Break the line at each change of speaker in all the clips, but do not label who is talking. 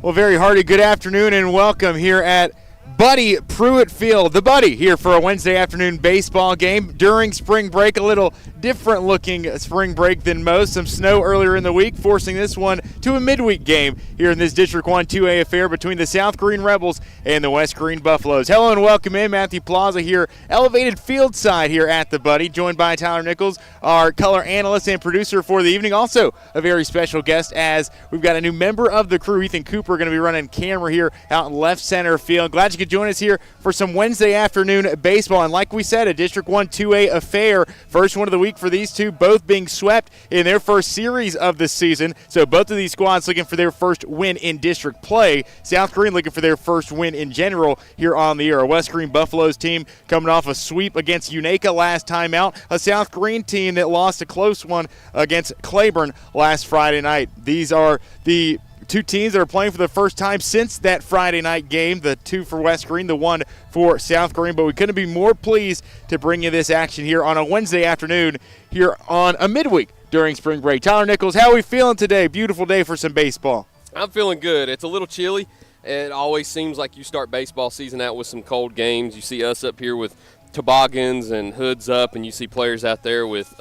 Well, very hearty good afternoon and welcome here at Buddy Pruitt Field. The Buddy here for a Wednesday afternoon baseball game during spring break. A little different looking spring break than most. Some snow earlier in the week, forcing this one to a midweek game here in this District 1 2A affair between the South Greene Rebels and the West Greene Buffaloes. Hello and welcome in. Matthew Plaza here, elevated field side here at the Buddy, joined by Tyler Nichols, our color analyst and producer for the evening. Also a very special guest as we've got a new member of the crew, Ethan Cooper, going to be running camera here out in left center field. Glad you could join us here for some Wednesday afternoon baseball. And like we said, a District 1 2A affair. First one of the week for these two, both being swept in their first series of the season. So both of these squads looking for their first win in district play. South Greene looking for their first win in general here on the year. A West Greene Buffaloes team coming off a sweep against Unaka last time out. A South Greene team that lost a close one against Claiborne last Friday night. These are the two teams that are playing for the first time since that Friday night game, the two for West Greene, the one for South Greene. But we couldn't be more pleased to bring you this action here on a Wednesday afternoon here on a midweek during spring break. Tyler Nichols, how are we feeling today? Beautiful day for some baseball.
I'm feeling good. It's a little chilly. It always seems like you start baseball season out with some cold games. You see us up here with toboggans and hoods up, and you see players out there with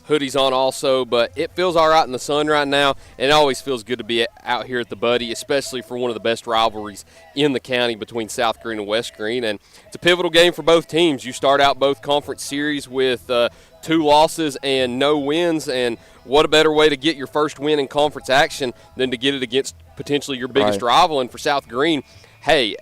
hoodies on also, but it feels all right in the sun right now, and it always feels good to be out here at the Buddy, especially for one of the best rivalries in the county between South Greene and West Greene. And it's a pivotal game for both teams. You start out both conference series with 2 losses and no wins, and what a better way to get your first win in conference action than to get it against potentially your biggest rival. And for South Greene, hey,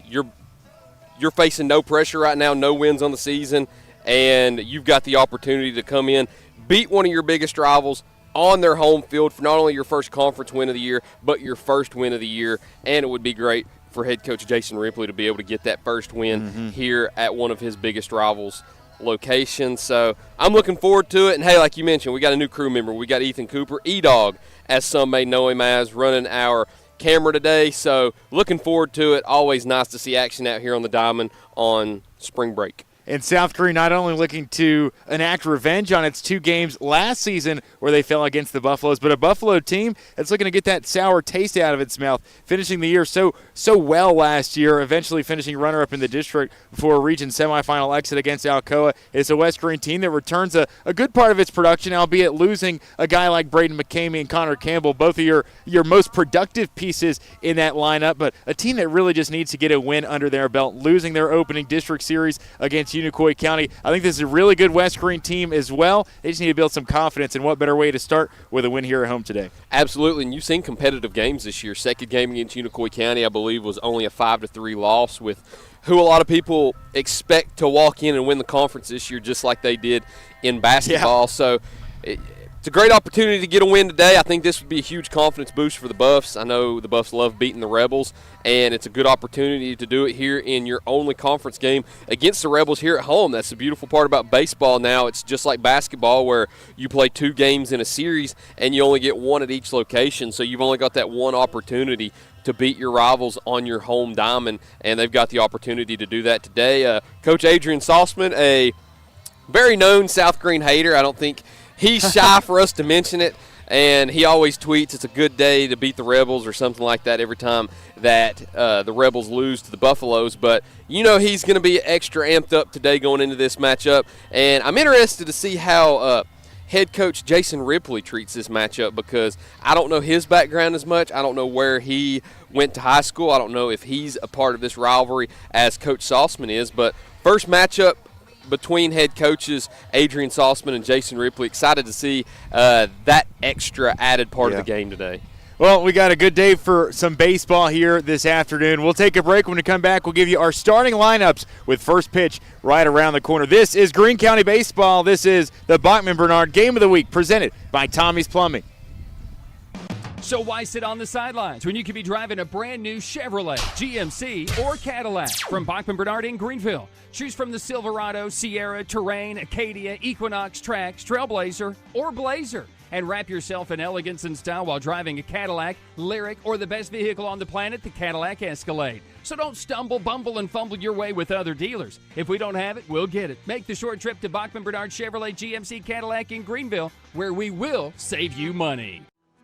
you're facing no pressure right now, no wins on the season, and you've got the opportunity to come in, beat one of your biggest rivals on their home field for not only your first conference win of the year, but your first win of the year. And it would be great for head coach Jason Ripley to be able to get that first win here at one of his biggest rivals' locations. So I'm looking forward to it. And, hey, like you mentioned, we got a new crew member. We got Ethan Cooper, E-Dog, as some may know him as, running our camera today. So looking forward to it. Always nice to see action out here on the diamond on spring break.
And South Greene not only looking to enact revenge on its 2 games last season where they fell against the Buffaloes, but a Buffalo team that's looking to get that sour taste out of its mouth, finishing the year so well last year, eventually finishing runner-up in the district before a region semifinal exit against Alcoa. It's a West Greene team that returns a good part of its production, albeit losing a guy like Braden McCamey and Connor Campbell, both of your most productive pieces in that lineup, but a team that really just needs to get a win under their belt, losing their opening district series against Unicoi County. I think this is a really good West Greene team as well. They just need to build some confidence, and what better way to start with a win here at home today.
Absolutely, and you've seen competitive games this year. Second game against Unicoi County, I believe, was only a 5-3 loss, with who a lot of people expect to walk in and win the conference this year, just like they did in basketball. Yeah. So it's a great opportunity to get a win today. I think this would be a huge confidence boost for the Buffs. I know the Buffs love beating the Rebels, and it's a good opportunity to do it here in your only conference game against the Rebels here at home. That's the beautiful part about baseball now. It's just like basketball where you play 2 games in a series and you only get 1 at each location, so you've only got that one opportunity to beat your rivals on your home diamond, and they've got the opportunity to do that today. Coach Adrian Salzman, a very known South Greene hater. I don't think he's shy for us to mention it, and he always tweets it's a good day to beat the Rebels or something like that every time that the Rebels lose to the Buffaloes. But you know he's going to be extra amped up today going into this matchup, and I'm interested to see how head coach Jason Ripley treats this matchup, because I don't know his background as much. I don't know where he went to high school. I don't know if he's a part of this rivalry as Coach Salzman is. But first matchup between head coaches Adrian Salzman and Jason Ripley. Excited to see that extra added part of the game today.
Well, we got a good day for some baseball here this afternoon. We'll take a break. When we come back, we'll give you our starting lineups with first pitch right around the corner. This is Greene County Baseball. This is the Bachman Bernard Game of the Week, presented by Tommie's Plumbing.
So why sit on the sidelines when you could be driving a brand new Chevrolet, GMC, or Cadillac from Bachman Bernard in Greenville? Choose from the Silverado, Sierra, Terrain, Acadia, Equinox, Trax, Trailblazer, or Blazer. And wrap yourself in elegance and style while driving a Cadillac, Lyric, or the best vehicle on the planet, the Cadillac Escalade. So don't stumble, bumble, and fumble your way with other dealers. If we don't have it, we'll get it. Make the short trip to Bachman Bernard Chevrolet GMC Cadillac in Greenville, where we will save you money.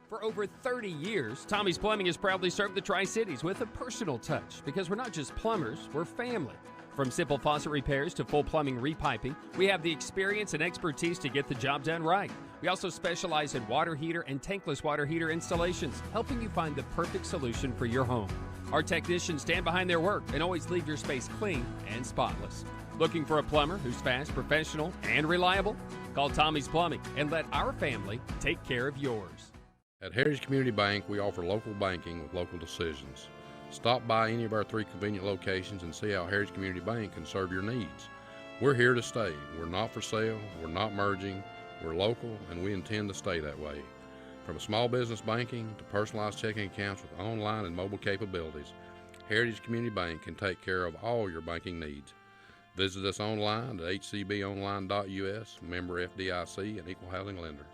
For over 30 years, Tommie's Plumbing has proudly served the Tri-Cities with a personal touch, because we're not just plumbers, we're family. From simple faucet repairs to full plumbing repiping, we have the experience and expertise to get the job done right. We also specialize in water heater and tankless water heater installations, helping you find the perfect solution for your home. Our technicians stand behind their work and always leave your space clean and spotless. Looking for a plumber who's fast, professional, and reliable? Call Tommie's Plumbing and let our family take care of yours.
At Heritage Community Bank, we offer local banking with local decisions. Stop by any of our 3 convenient locations and see how Heritage Community Bank can serve your needs. We're here to stay. We're not for sale. We're not merging. We're local, and we intend to stay that way. From small business banking to personalized checking accounts with online and mobile capabilities, Heritage Community Bank can take care of all your banking needs. Visit us online at hcbonline.us, member FDIC, and equal housing lender.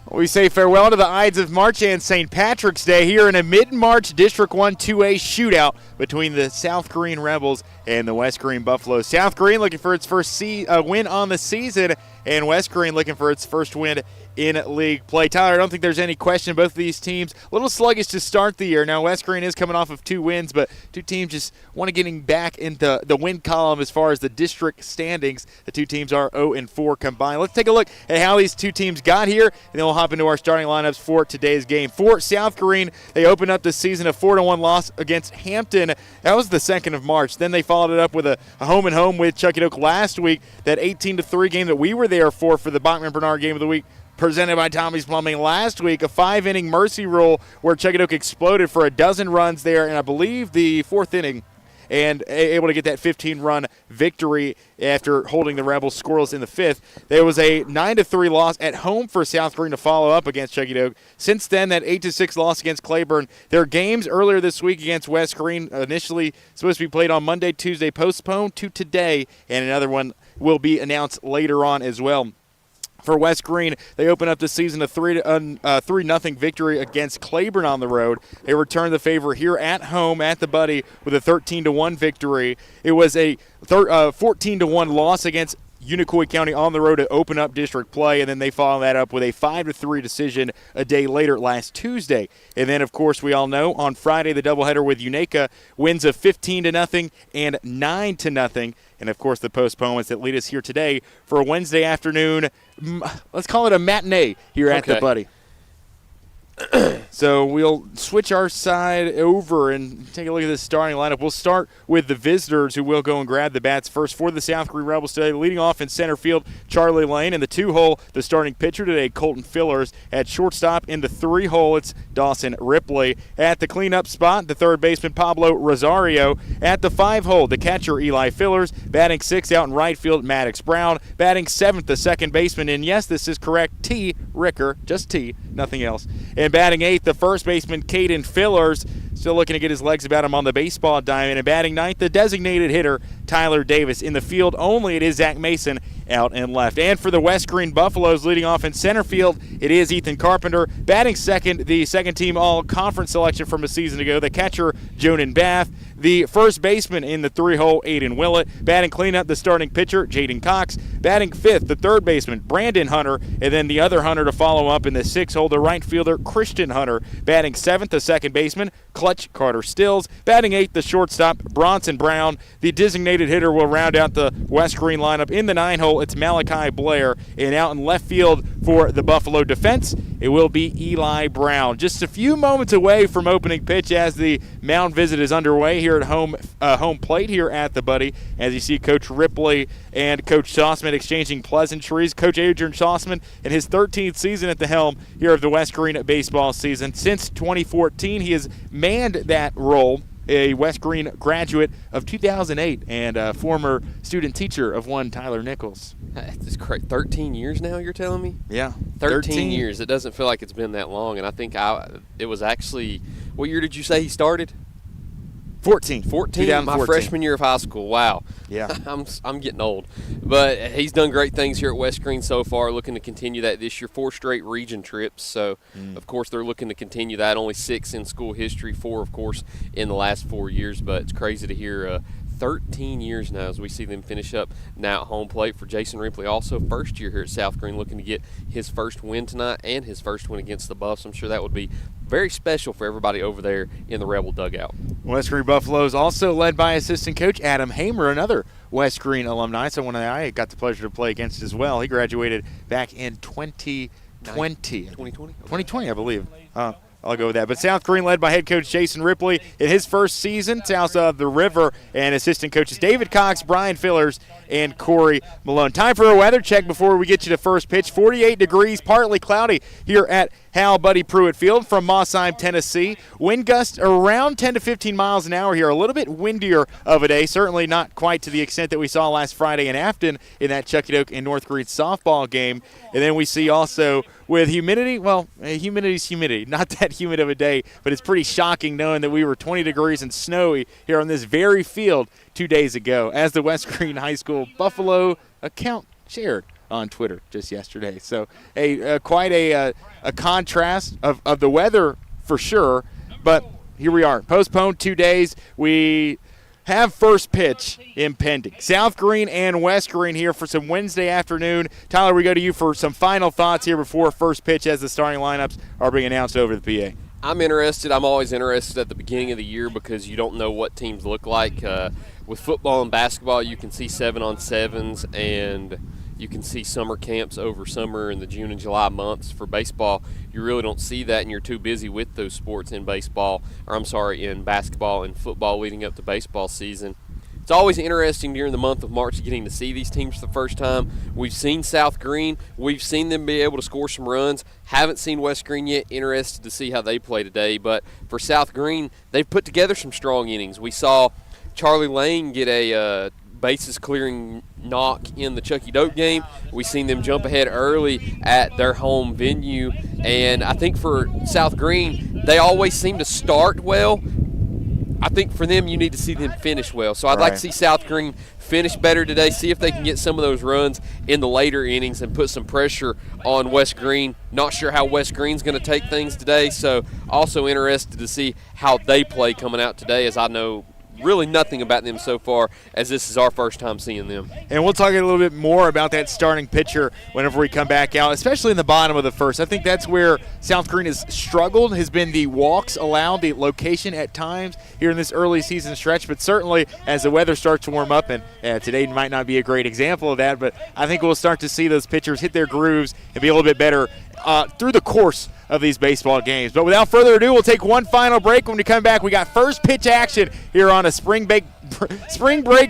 We say farewell to the Ides of March and St. Patrick's Day here in a mid-March District 1 2A shootout between the South Greene Rebels and the West Greene Buffaloes. South Greene looking for its first win on the season, and West Greene looking for its first win in league play. Tyler, I don't think there's any question. Both of these teams a little sluggish to start the year. Now, West Greene is coming off of 2 wins, but two teams just want to getting back into the win column as far as the district standings. The two teams are 0-4 combined. Let's take a look at how these two teams got here, and then we'll hop into our starting lineups for today's game. For South Greene, they opened up the season a 4-1 loss against Hampton. That was the 2nd of March. Then they followed it up with a home-and-home with Chuckett Oak last week. That 18-3 game that we were there for the Bachman Bernard Game of the Week, presented by Tommie's Plumbing last week, a 5-inning mercy rule where Chuckett Oak exploded for a dozen runs there, and I believe the 4th inning, and able to get that 15-run victory after holding the Rebels scoreless in the 5th. There was a 9-3 loss at home for South Greene to follow up against Chuckett Oak. Since then, that 8-6 loss against Claiborne. Their games earlier this week against West Greene, initially supposed to be played on Monday, Tuesday, postponed to today, and another one will be announced later on as well. For West Greene, they open up the season a 3-0 victory against Claiborne on the road. They return the favor here at home at the Buddy with a 13-1 victory. It was a 14-1 loss against Unicoi County on the road to open up district play, and then they follow that up with a 5-3 decision a day later last Tuesday. And then, of course, we all know on Friday the doubleheader with Unaka wins of 15-0 and 9-0. And, of course, the postponements that lead us here today for a Wednesday afternoon, let's call it a matinee here at the Buddy. So we'll switch our side over and take a look at this starting lineup. We'll start with the visitors, who will go and grab the bats first for the South Greene Rebels today. Leading off in center field, Charlie Lane. In the 2-hole, the starting pitcher today, Colton Fillers. At shortstop in the 3-hole, it's Dawson Ripley. At the cleanup spot, the third baseman, Pablo Rosario. At the 5-hole, the catcher, Eli Fillers. Batting 6th out in right field, Maddox Brown. Batting 7th, the second baseman, and yes, this is correct, T. Ricker, just T, nothing else. And batting 8th, the first baseman, Caden Fillers, still looking to get his legs about him on the baseball diamond. And batting 9th, the designated hitter, Tyler Davis. In the field only, it is Zach Mason out and left. And for the West Greene Buffaloes, leading off in center field, it is Ethan Carpenter. Batting second, the second-team all-conference selection from a season ago, the catcher, Jonan Bath. The first baseman in the 3-hole, Aiden Willett. Batting cleanup, the starting pitcher, Jaden Cox. Batting 5th, the third baseman, Brandon Hunter. And then the other Hunter to follow up in the 6-hole, the right fielder, Christian Hunter. Batting 7th, the second baseman, Clutch Carter Stills. Batting 8th, the shortstop, Bronson Brown. The designated hitter will round out the West Greene lineup. In the 9-hole, it's Malachi Blair. And out in left field for the Buffalo defense, it will be Eli Brown. Just a few moments away from opening pitch as the mound visit is underway here at home plate here at the Buddy. As you see Coach Ripley and Coach Schossman exchanging pleasantries. Coach Adrian Schossman in his 13th season at the helm here of the West Greene baseball season. Since 2014, he has manned that role. A West Greene graduate of 2008 and a former student teacher of one Tyler Nichols.
It's 13 years now, you're telling me?
Yeah.
13 years. It doesn't feel like it's been that long. And I think it was actually, what year did you say he started?
14,
my freshman year of high school. Wow.
Yeah.
I'm getting old. But he's done great things here at West Greene so far, looking to continue that this year. 4 straight region trips. So, of course, they're looking to continue that. Only 6 in school history, 4, of course, in the last 4 years. But it's crazy to hear 13 years now as we see them finish up now at home plate. For Jason Ripley, also first year here at South Greene, looking to get his first win tonight and his first win against the Buffs. I'm sure that would be very special for everybody over there in the Rebel dugout.
West Greene Buffaloes also led by assistant coach Adam Hamer, another West Greene alumni, someone that I got the pleasure to play against as well. He graduated back in 2020. 2020, I believe. I'll go with that. But South Greene led by head coach Jason Ripley in his first season, south of the river, and assistant coaches David Cox, Brian Fillers, and Corey Malone. Time for a weather check before we get you to first pitch. 48 degrees, partly cloudy here at Hal Buddy Pruitt Field from Mosheim, Tennessee. Wind gusts around 10 to 15 miles an hour here. A little bit windier of a day, certainly not quite to the extent that we saw last Friday in Afton in that Chuckett Oak and North Greene softball game. And then we see also with humidity, well, humidity's humidity. Not that humid of a day, but it's pretty shocking knowing that we were 20 degrees and snowy here on this very field 2 days ago, as the West Greene High School Buffalo account shared on Twitter just yesterday. So quite a contrast of the weather for sure, but here we are. Postponed 2 days. We have first pitch impending. South Greene and West Greene here for some Wednesday afternoon. Tyler, we go to you for some final thoughts here before first pitch as the starting lineups are being announced over the PA.
I'm interested. I'm always interested at the beginning of the year because you don't know what teams look like. With football and basketball, you can see 7-on-7s, and you can see summer camps over summer in the June and July months. For baseball, you really don't see that, and you're too busy with those sports in in basketball and football leading up to baseball season. It's always interesting during the month of March getting to see these teams for the first time. We've seen South Greene. We've seen them be able to score some runs. Haven't seen West Greene yet. Interested to see how they play today. But for South Greene, they've put together some strong innings. We saw Charlie Lane get a bases clearing knock in the Chucky Dope game. We've seen them jump ahead early at their home venue. And I think for South Greene, they always seem to start well. I think for them, you need to see them finish well. So I'd like to see South Greene finish better today, see if they can get some of those runs in the later innings and put some pressure on West Greene. Not sure how West Greene's going to take things today, so also interested to see how they play coming out today, as I know really nothing about them so far, as this is our first time seeing them.
And we'll talk a little bit more about that starting pitcher whenever we come back out, especially in the bottom of the first. I think that's where South Greene has struggled, has been the walks allowed, the location at times here in this early season stretch. But certainly as the weather starts to warm up, and today might not be a great example of that, but I think we'll start to see those pitchers hit their grooves and be a little bit better through the course of these baseball games. But without further ado, we'll take one final break. When we come back, we got first pitch action here on a spring break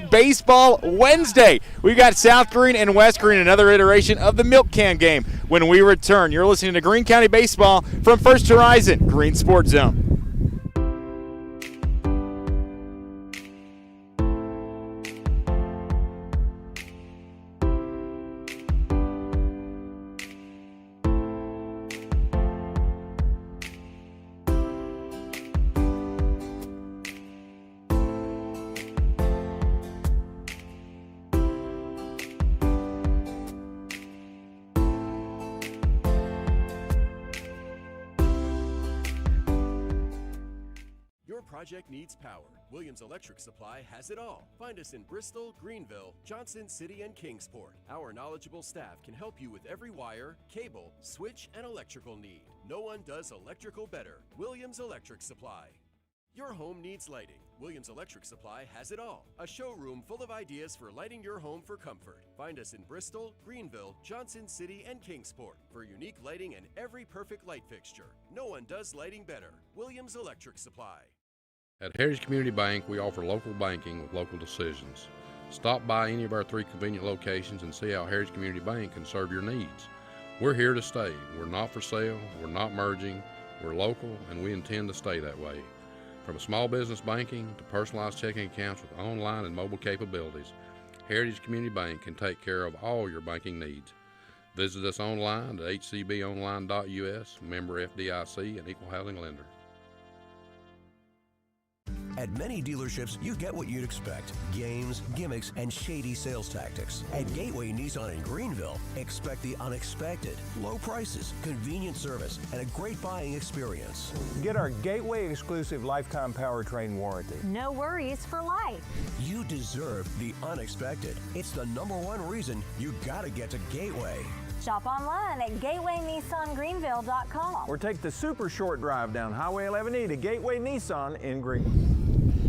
baseball Wednesday. We've got South Greene and West Greene, another iteration of the milk can game. When we return, you're listening to Greene County Baseball from First Horizon Green Sports Zone.
Project needs power. Williams Electric Supply has it all. Find us in Bristol, Greenville, Johnson City, and Kingsport. Our knowledgeable staff can help you with every wire, cable, switch, and electrical need. No one does electrical better. Williams Electric Supply. Your home needs lighting. Williams Electric Supply has it all. A showroom full of ideas for lighting your home for comfort. Find us in Bristol, Greenville, Johnson City, and Kingsport for unique lighting and every perfect light fixture. No one does lighting better. Williams Electric Supply.
At Heritage Community Bank, we offer local banking with local decisions. Stop by any of our 3 convenient locations and see how Heritage Community Bank can serve your needs. We're here to stay. We're not for sale. We're not merging. We're local, and we intend to stay that way. From small business banking to personalized checking accounts with online and mobile capabilities, Heritage Community Bank can take care of all your banking needs. Visit us online at hcbonline.us, member FDIC, and equal housing lender.
At many dealerships, you get what you'd expect: games, gimmicks, and shady sales tactics. At Gateway Nissan in Greenville, expect the unexpected: low prices, convenient service, and a great buying experience.
Get our Gateway exclusive lifetime powertrain warranty.
No worries for life.
You deserve the unexpected. It's the #1 reason you gotta get to Gateway.
Shop online at gatewaynissangreenville.com.
Or take the super short drive down Highway 11E to Gateway Nissan in Greenville.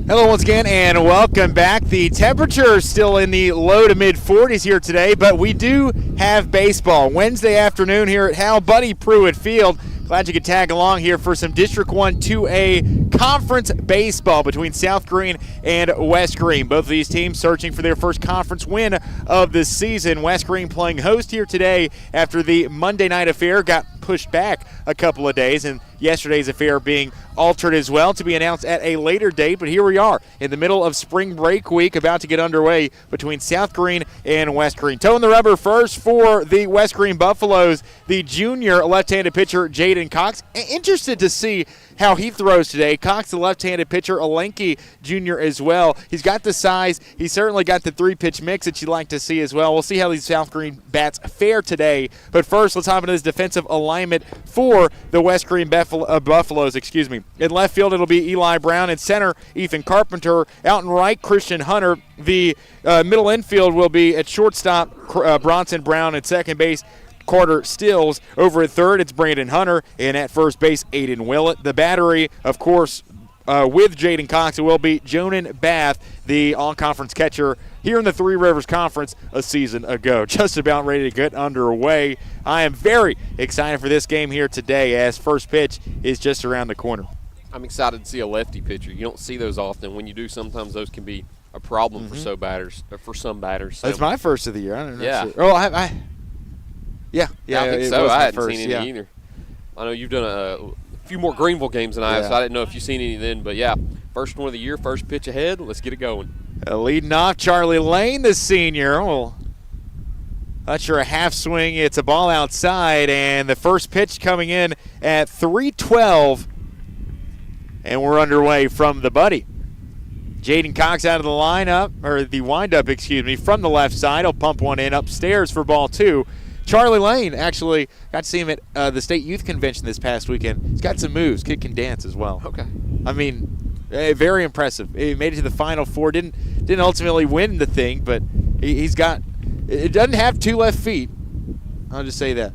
Hello once again and welcome back. The temperature is still in the low to mid 40s here today, but we do have baseball Wednesday afternoon here at Hal Buddy Pruitt Field. Glad you could tag along here for some District 1 2A conference baseball between South Greene and West Greene. Both of these teams searching for their first conference win of the season. West Greene playing host here today after the Monday night affair got pushed back a couple of days, and yesterday's affair being altered as well to be announced at a later date. But here we are in the middle of spring break week, about to get underway between South Greene and West Greene. Toeing the rubber first for the West Greene Buffaloes, the junior left-handed pitcher Jaden Cox. Interested to see how he throws today. Cox, the left-handed pitcher, Alenki Jr. as well. He's got the size. He's certainly got the three-pitch mix that you'd like to see as well. We'll see how these South Greene bats fare today. But first, let's hop into this defensive alignment for the West Greene Buffaloes. In left field, it'll be Eli Brown. In center, Ethan Carpenter. Out in right, Christian Hunter. The middle infield will be at shortstop, Bronson Brown. At second base, Carter Stills. Over at third, it's Brandon Hunter. And at first base, Aiden Willett. The battery, of course, with Jaden Cox, it will be Jonan Bath, the all-conference catcher here in the Three Rivers Conference a season ago. Just about ready to get underway. I am very excited for this game here today as first pitch is just around the corner.
I'm excited to see a lefty pitcher. You don't see those often. When you do, sometimes those can be a problem for some batters. So.
That's my first of the year. I don't know.
Yeah.
Oh, yeah.
I think so. I hadn't seen any either. I know you've done a few more Greenville games than I have, so I didn't know if you've seen any then. But, yeah, first one of the year, first pitch ahead. Let's get it going.
Leading off, Charlie Lane, the senior. Well, not sure a half swing. It's a ball outside, and the first pitch coming in at 3:12, and we're underway from the Buddy. Jaden Cox out of the lineup, or the windup, from the left side. He'll pump one in upstairs for ball two. Charlie Lane, actually, got to see him at the State Youth Convention this past weekend. He's got some moves. Kid can dance as well.
Okay.
I mean, very impressive. He made it to the Final Four. Didn't ultimately win the thing, but he's got – it doesn't have two left feet. I'll just say that.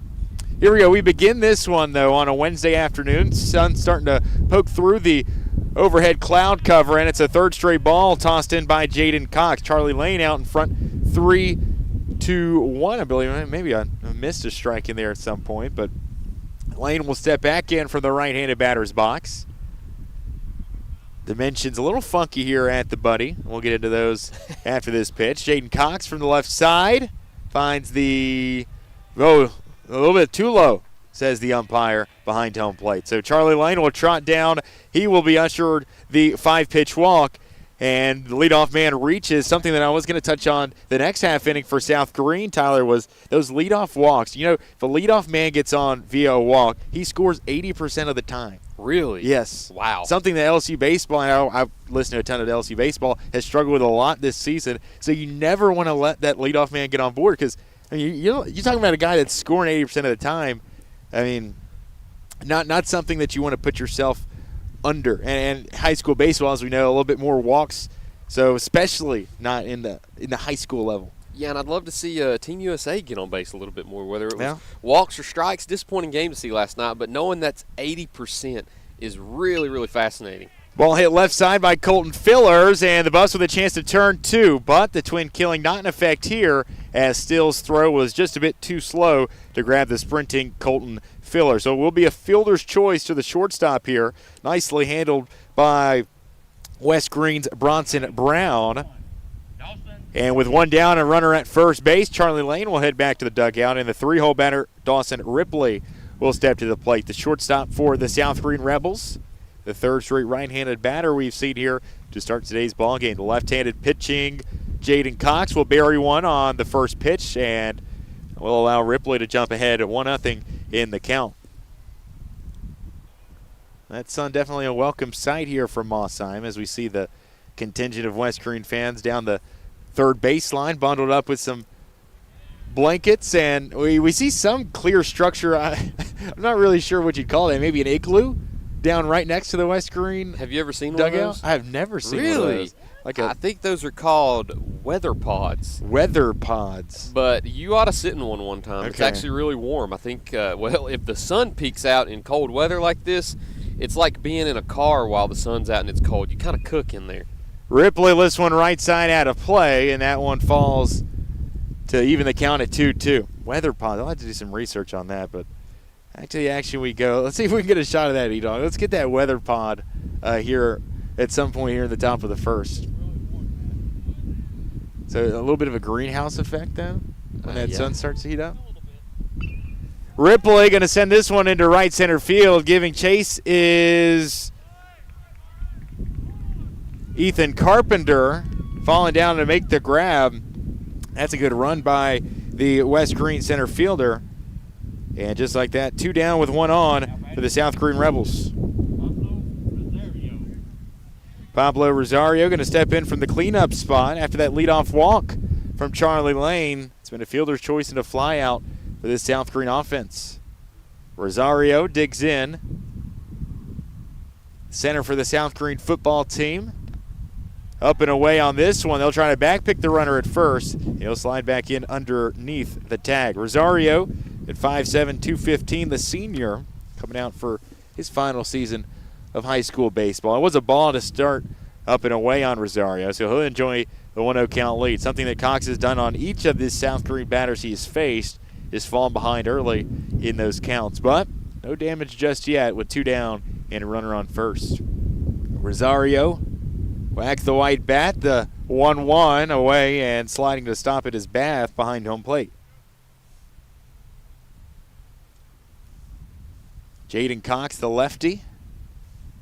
Here we go. We begin this one, though, on a Wednesday afternoon. Sun's starting to poke through the overhead cloud cover, and it's a third straight ball tossed in by Jaden Cox. Charlie Lane out in front, 3-2-1, I believe. Maybe I missed a strike in there at some point, but Lane will step back in from the right-handed batter's box. Dimensions a little funky here at the Buddy. We'll get into those after this pitch. Jaden Cox from the left side finds a little bit too low, says the umpire behind home plate. So Charlie Lane will trot down. He will be ushered the 5-pitch walk. And the leadoff man reaches. Something that I was going to touch on the next half inning for South Greene, Tyler, was those leadoff walks. You know, if a leadoff man gets on via a walk, he scores 80% of the time.
Really?
Yes.
Wow.
Something that LSU baseball, I've listened to a ton of LSU baseball, has struggled with a lot this season. So you never want to let that leadoff man get on board because, I mean, you're talking about a guy that's scoring 80% of the time. I mean, not something that you want to put yourself under. And high school baseball, as we know, a little bit more walks, so especially not in the high school level.
Yeah, and I'd love to see Team USA get on base a little bit more, whether it was walks or strikes. Disappointing game to see last night, but knowing that's 80% is really, really fascinating.
Ball hit left side by Colton Fillers, and the Buffs with a chance to turn two, but the twin killing not in effect here as Still's throw was just a bit too slow to grab the sprinting Colton Fillers. So it will be a fielder's choice to the shortstop here. Nicely handled by West Greene's Bronson Brown. And with one down and runner at first base, Charlie Lane will head back to the dugout, and the 3-hole batter, Dawson Ripley, will step to the plate. The shortstop for the South Greene Rebels, the third straight right-handed batter we've seen here to start today's ball game. The left-handed pitching, Jaden Cox will bury one on the first pitch and will allow Ripley to jump ahead at 1-0 in the count. That's definitely a welcome sight here from Mosheim as we see the contingent of West Greene fans down the third baseline, bundled up with some blankets, and we see some clear structure. I'm not really sure what you'd call that. Maybe an igloo down right next to the West Greene.
Have you ever seen
dugout?
One of those?
I have never seen one of those.
I think those are called weather pods.
Weather pods.
But you ought to sit in one time. Okay. It's actually really warm. I think, if the sun peeks out in cold weather like this, it's like being in a car while the sun's out and it's cold. You kind of cook in there. Ripley
lifts one right side out of play, and that one falls to even the count at 2-2. Weather pods. I'll have to do some research on that, but actually we go. Let's see if we can get a shot of that, E-Dog. Let's get that weather pod here at some point here in the top of the first. So a little bit of a greenhouse effect then when that sun starts to heat up. Ripley going to send this one into right center field. Giving chase is Ethan Carpenter, falling down to make the grab. That's a good run by the West Greene center fielder. And just like that, 2 down with 1 on for the South Greene Rebels. Pablo Rosario going to step in from the cleanup spot after that leadoff walk from Charlie Lane. It's been a fielder's choice and a fly out for this South Greene offense. Rosario digs in. Center for the South Greene football team. Up and away on this one. They'll try to backpick the runner at first. He'll slide back in underneath the tag. Rosario at 5'7", 215, the senior, coming out for his final season of high school baseball. It was a ball to start up and away on Rosario, so he'll enjoy the 1-0 count lead. Something that Cox has done on each of the South Greene batters he has faced is fallen behind early in those counts. But no damage just yet with 2 down and a runner on first. Rosario whacks the white bat, the 1-1 away, and sliding to stop it is Bath behind home plate. Jaden Cox, the lefty,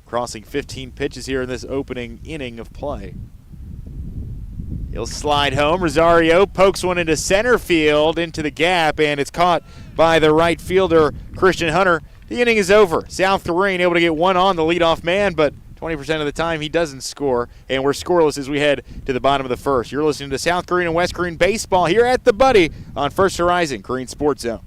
crossing 15 pitches here in this opening inning of play. He'll slide home. Rosario pokes one into center field, into the gap, and it's caught by the right fielder, Christian Hunter. The inning is over. South Greene able to get one on the leadoff man, but 20% of the time he doesn't score, and we're scoreless as we head to the bottom of the first. You're listening to South Greene and West Greene baseball here at the Buddy on First Horizon Greene Sports Zone.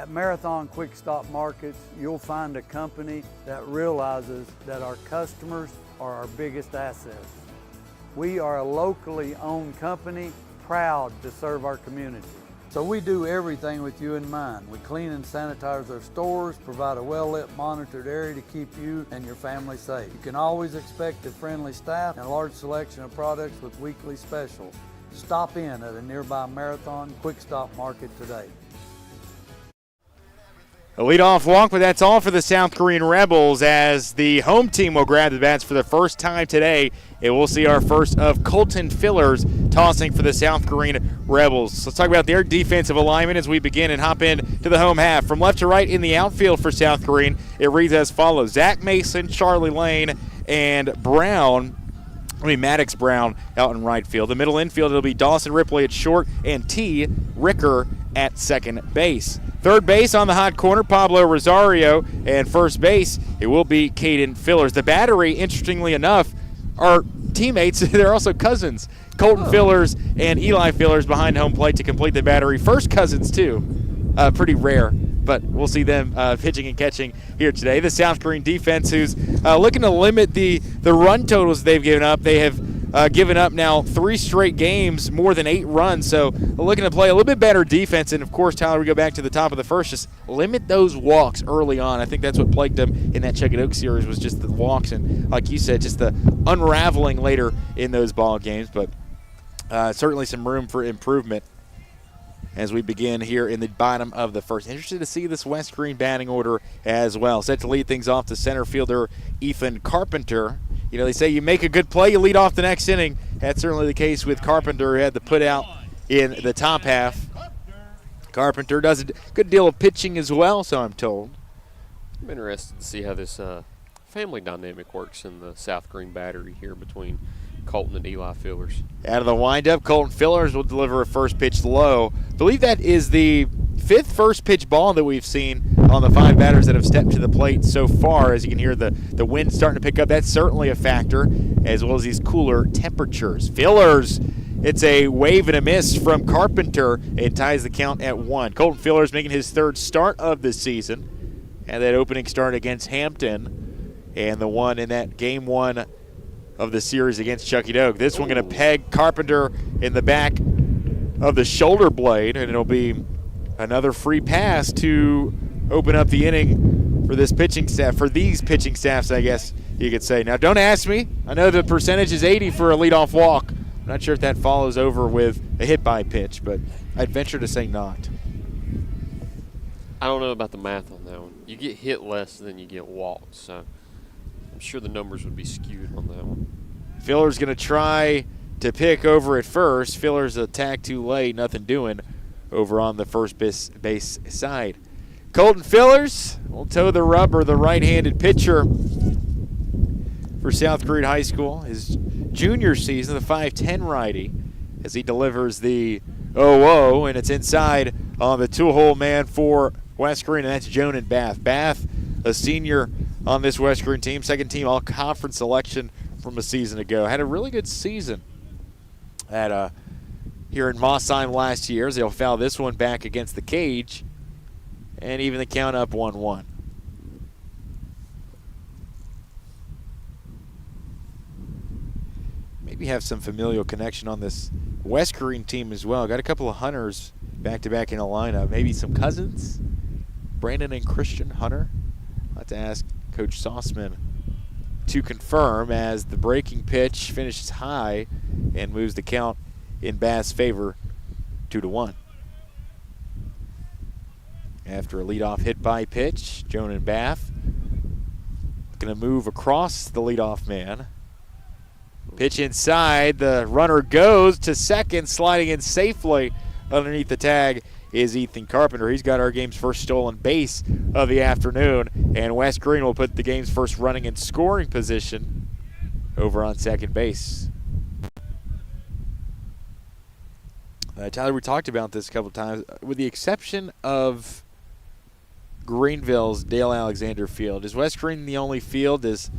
Marathon Quick Stop Markets, you'll find a company that realizes that our customers are our biggest assets. We are a locally owned company, proud to serve our community. So we do everything with you in mind. We clean and sanitize our stores, provide a well-lit, monitored area to keep you and your family safe. You can always expect a friendly staff and a large selection of products with weekly specials. Stop in at a nearby Marathon Quick Stop Market today.
A leadoff walk, but that's all for the South Greene Rebels as the home team will grab the bats for the first time today. And we'll see our first of Colton Fillers tossing for the South Greene Rebels. Let's talk about their defensive alignment as we begin and hop in to the home half. From left to right in the outfield for South Greene, it reads as follows. Zach Mason, Charlie Lane, and Maddox Brown out in right field. The middle infield, it'll be Dawson Ripley at short and T. Ricker at second base. Third base on the hot corner, Pablo Rosario, and first base, it will be Caden Fillers. The battery, interestingly enough, are teammates. They're also cousins. Colton Fillers and Eli Fillers behind home plate to complete the battery. First cousins, too. Pretty rare, but we'll see them pitching and catching here today. The South Greene defense, who's looking to limit the run totals they've given up. They have given up now 3 straight games, more than 8 runs. So looking to play a little bit better defense. And, of course, Tyler, we go back to the top of the first, just limit those walks early on. I think that's what plagued them in that Chuck Oak series was just the walks and, like you said, just the unraveling later in those ball games. But certainly some room for improvement as we begin here in the bottom of the first. Interested to see this West Greene batting order as well. Set to lead things off to center fielder Ethan Carpenter. You know, they say you make a good play, you lead off the next inning. That's certainly the case with Carpenter, who had the put out in the top half. Carpenter does a good deal of pitching as well, so I'm told.
I'm interested to see how this family dynamic works in the South Greene battery here between Colton and Eli Fillers.
Out of the windup, Colton Fillers will deliver a first pitch low. I believe that is the 5th first pitch ball that we've seen on the 5 batters that have stepped to the plate so far. As you can hear the wind starting to pick up, that's certainly a factor, as well as these cooler temperatures. Fillers, it's a wave and a miss from Carpenter. It ties the count at 1. Colton Fillers making his 3rd start of the season, and that opening start against Hampton, and the one in that game 1 of the series against Chucky Oak. This one going to peg Carpenter in the back of the shoulder blade, and it'll be another free pass to open up the inning for this pitching staff, for these pitching staffs, I guess you could say. Now, don't ask me. I know the percentage is 80 for a leadoff walk. I'm not sure if that follows over with a hit-by pitch, but I'd venture to say not.
I don't know about the math on that one. You get hit less than you get walked, so I'm sure the numbers would be skewed on that one.
Filler's going to try to pick over at first. Filler's attack too late, nothing doing over on the first base side. Colton Fillers will toe the rubber, the right-handed pitcher for South Greene High School. His junior season, the 5'10 righty, as he delivers the 0-0, and it's inside on the two-hole man for West Greene, and that's Jonan Bath. Bath, a senior on this West Greene team, second team all-conference selection from a season ago. Had a really good season at here in Mosheim last year, as they'll foul this one back against the cage, and even the count up 1-1. Maybe have some familial connection on this West Greene team as well. Got a couple of Hunters back-to-back in a lineup. Maybe some cousins, Brandon and Christian Hunter. I'll have to ask Coach Sauceman to confirm, as the breaking pitch finishes high and moves the count in Bath's favor 2-1. After a leadoff hit by pitch, Jonan Bath going to move across the leadoff man. Pitch inside, the runner goes to second, sliding in safely underneath the tag is Ethan Carpenter. He's got our game's first stolen base of the afternoon, and West Greene will put the game's first running and scoring position over on second base. Tyler, we talked about this a couple times. With the exception of Greenville's Dale Alexander Field, is West Greene the only field as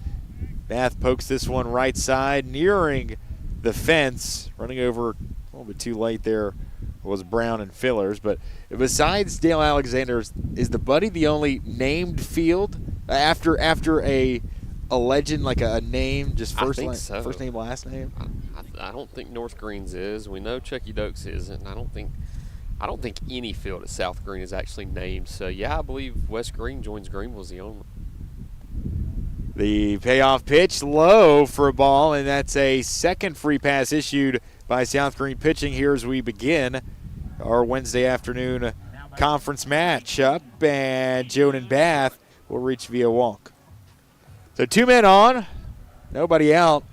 Bath pokes this one right side, nearing the fence, running over a little bit too late there was Brown and Fillers. But besides Dale Alexander, is the Buddy the only named field after a legend, like a name, just first name, last name?
I don't think North Greene's is. We know Chucky Doak's isn't. I don't think any field at South Greene is actually named. So yeah, I believe West Greene joins Greenville as the only.
The payoff pitch low for a ball, and that's a second free pass issued by South Greene pitching here as we begin our Wednesday afternoon conference matchup, and Jonan Bath will reach via walk. So 2 men on, nobody out,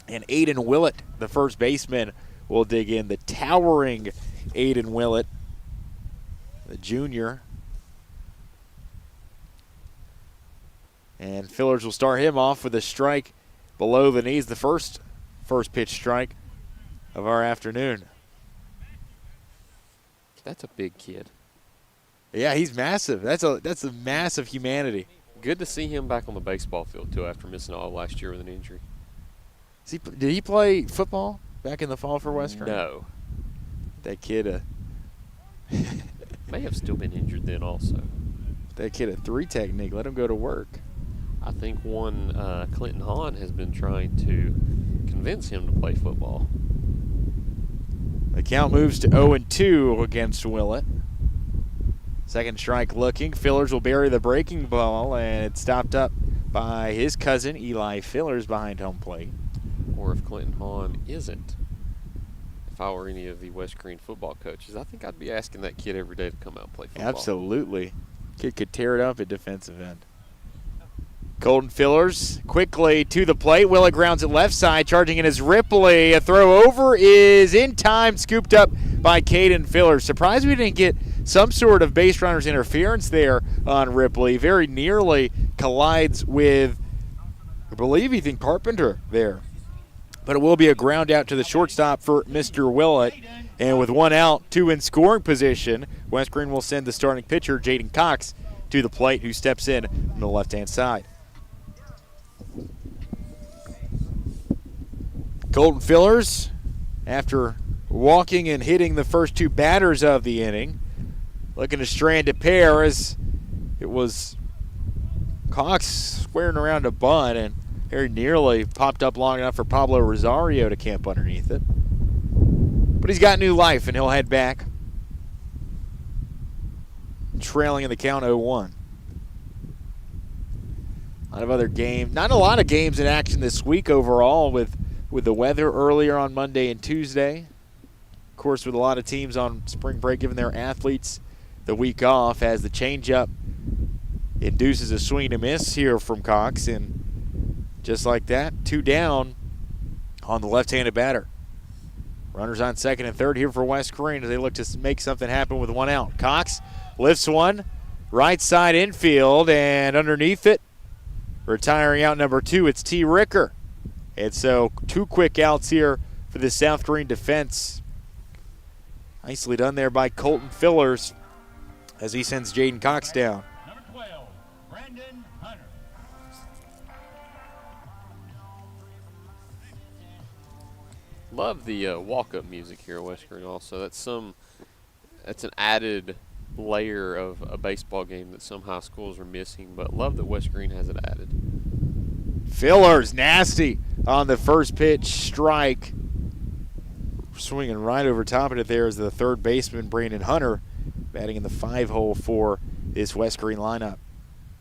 and Aiden Willett, the first baseman, will dig in. The towering Aiden Willett, the junior. And Fillers will start him off with a strike below the knees, the first pitch strike of our afternoon.
That's a big kid.
Yeah, he's massive. That's a massive humanity.
Good to see him back on the baseball field, too, after missing all last year with an injury.
Did he play football back in the fall for West Greene?
No.
That kid
may have still been injured then also.
That kid a 3 technique. Let him go to work.
I think one Clinton Hahn has been trying to convince him to play football.
The count moves to 0-2 against Willett. Second strike looking. Fillers will bury the breaking ball, and it's stopped up by his cousin, Eli Fillers, behind home plate.
Or if Clinton Hahn isn't, if I were any of the West Greene football coaches, I think I'd be asking that kid every day to come out and play football.
Absolutely. Kid could tear it up at defensive end. Colton Fillers quickly to the plate. Willett grounds it left side, charging in is Ripley. A throw over is in time, scooped up by Caden Fillers. Surprised we didn't get some sort of base runner's interference there on Ripley. Very nearly collides with, I believe, Ethan Carpenter there. But it will be a ground out to the shortstop for Mr. Willett. And with 1 out, 2 in scoring position, West Greene will send the starting pitcher, Jaden Cox, to the plate, who steps in from the left-hand side. Colton Fillers, after walking and hitting the first 2 batters of the inning, looking to strand a pair as it was Cox squaring around a bunt and very nearly popped up long enough for Pablo Rosario to camp underneath it. But he's got new life, and he'll head back, trailing in the count 0-1. Not a lot of games in action this week overall with the weather earlier on Monday and Tuesday. Of course, with a lot of teams on spring break giving their athletes the week off, as the changeup induces a swing and a miss here from Cox, and Just like that, 2 down on the left-handed batter. Runners on second and third here for West Greene as they look to make something happen with 1 out. Cox lifts one, right side infield, and underneath it, retiring out number 2, it's T. Ricker. And so 2 quick outs here for the South Greene defense. Nicely done there by Colton Fillers as he sends Jaden Cox down.
Number 12, Brandon Hunter.
Love the walk-up music here at West Greene also. That's an added layer of a baseball game that some high schools are missing, but love that West Greene has it added.
Fillers, nasty on the first pitch, strike. Swinging right over top of it there is the third baseman, Brandon Hunter, batting in the 5-hole for this West Greene lineup.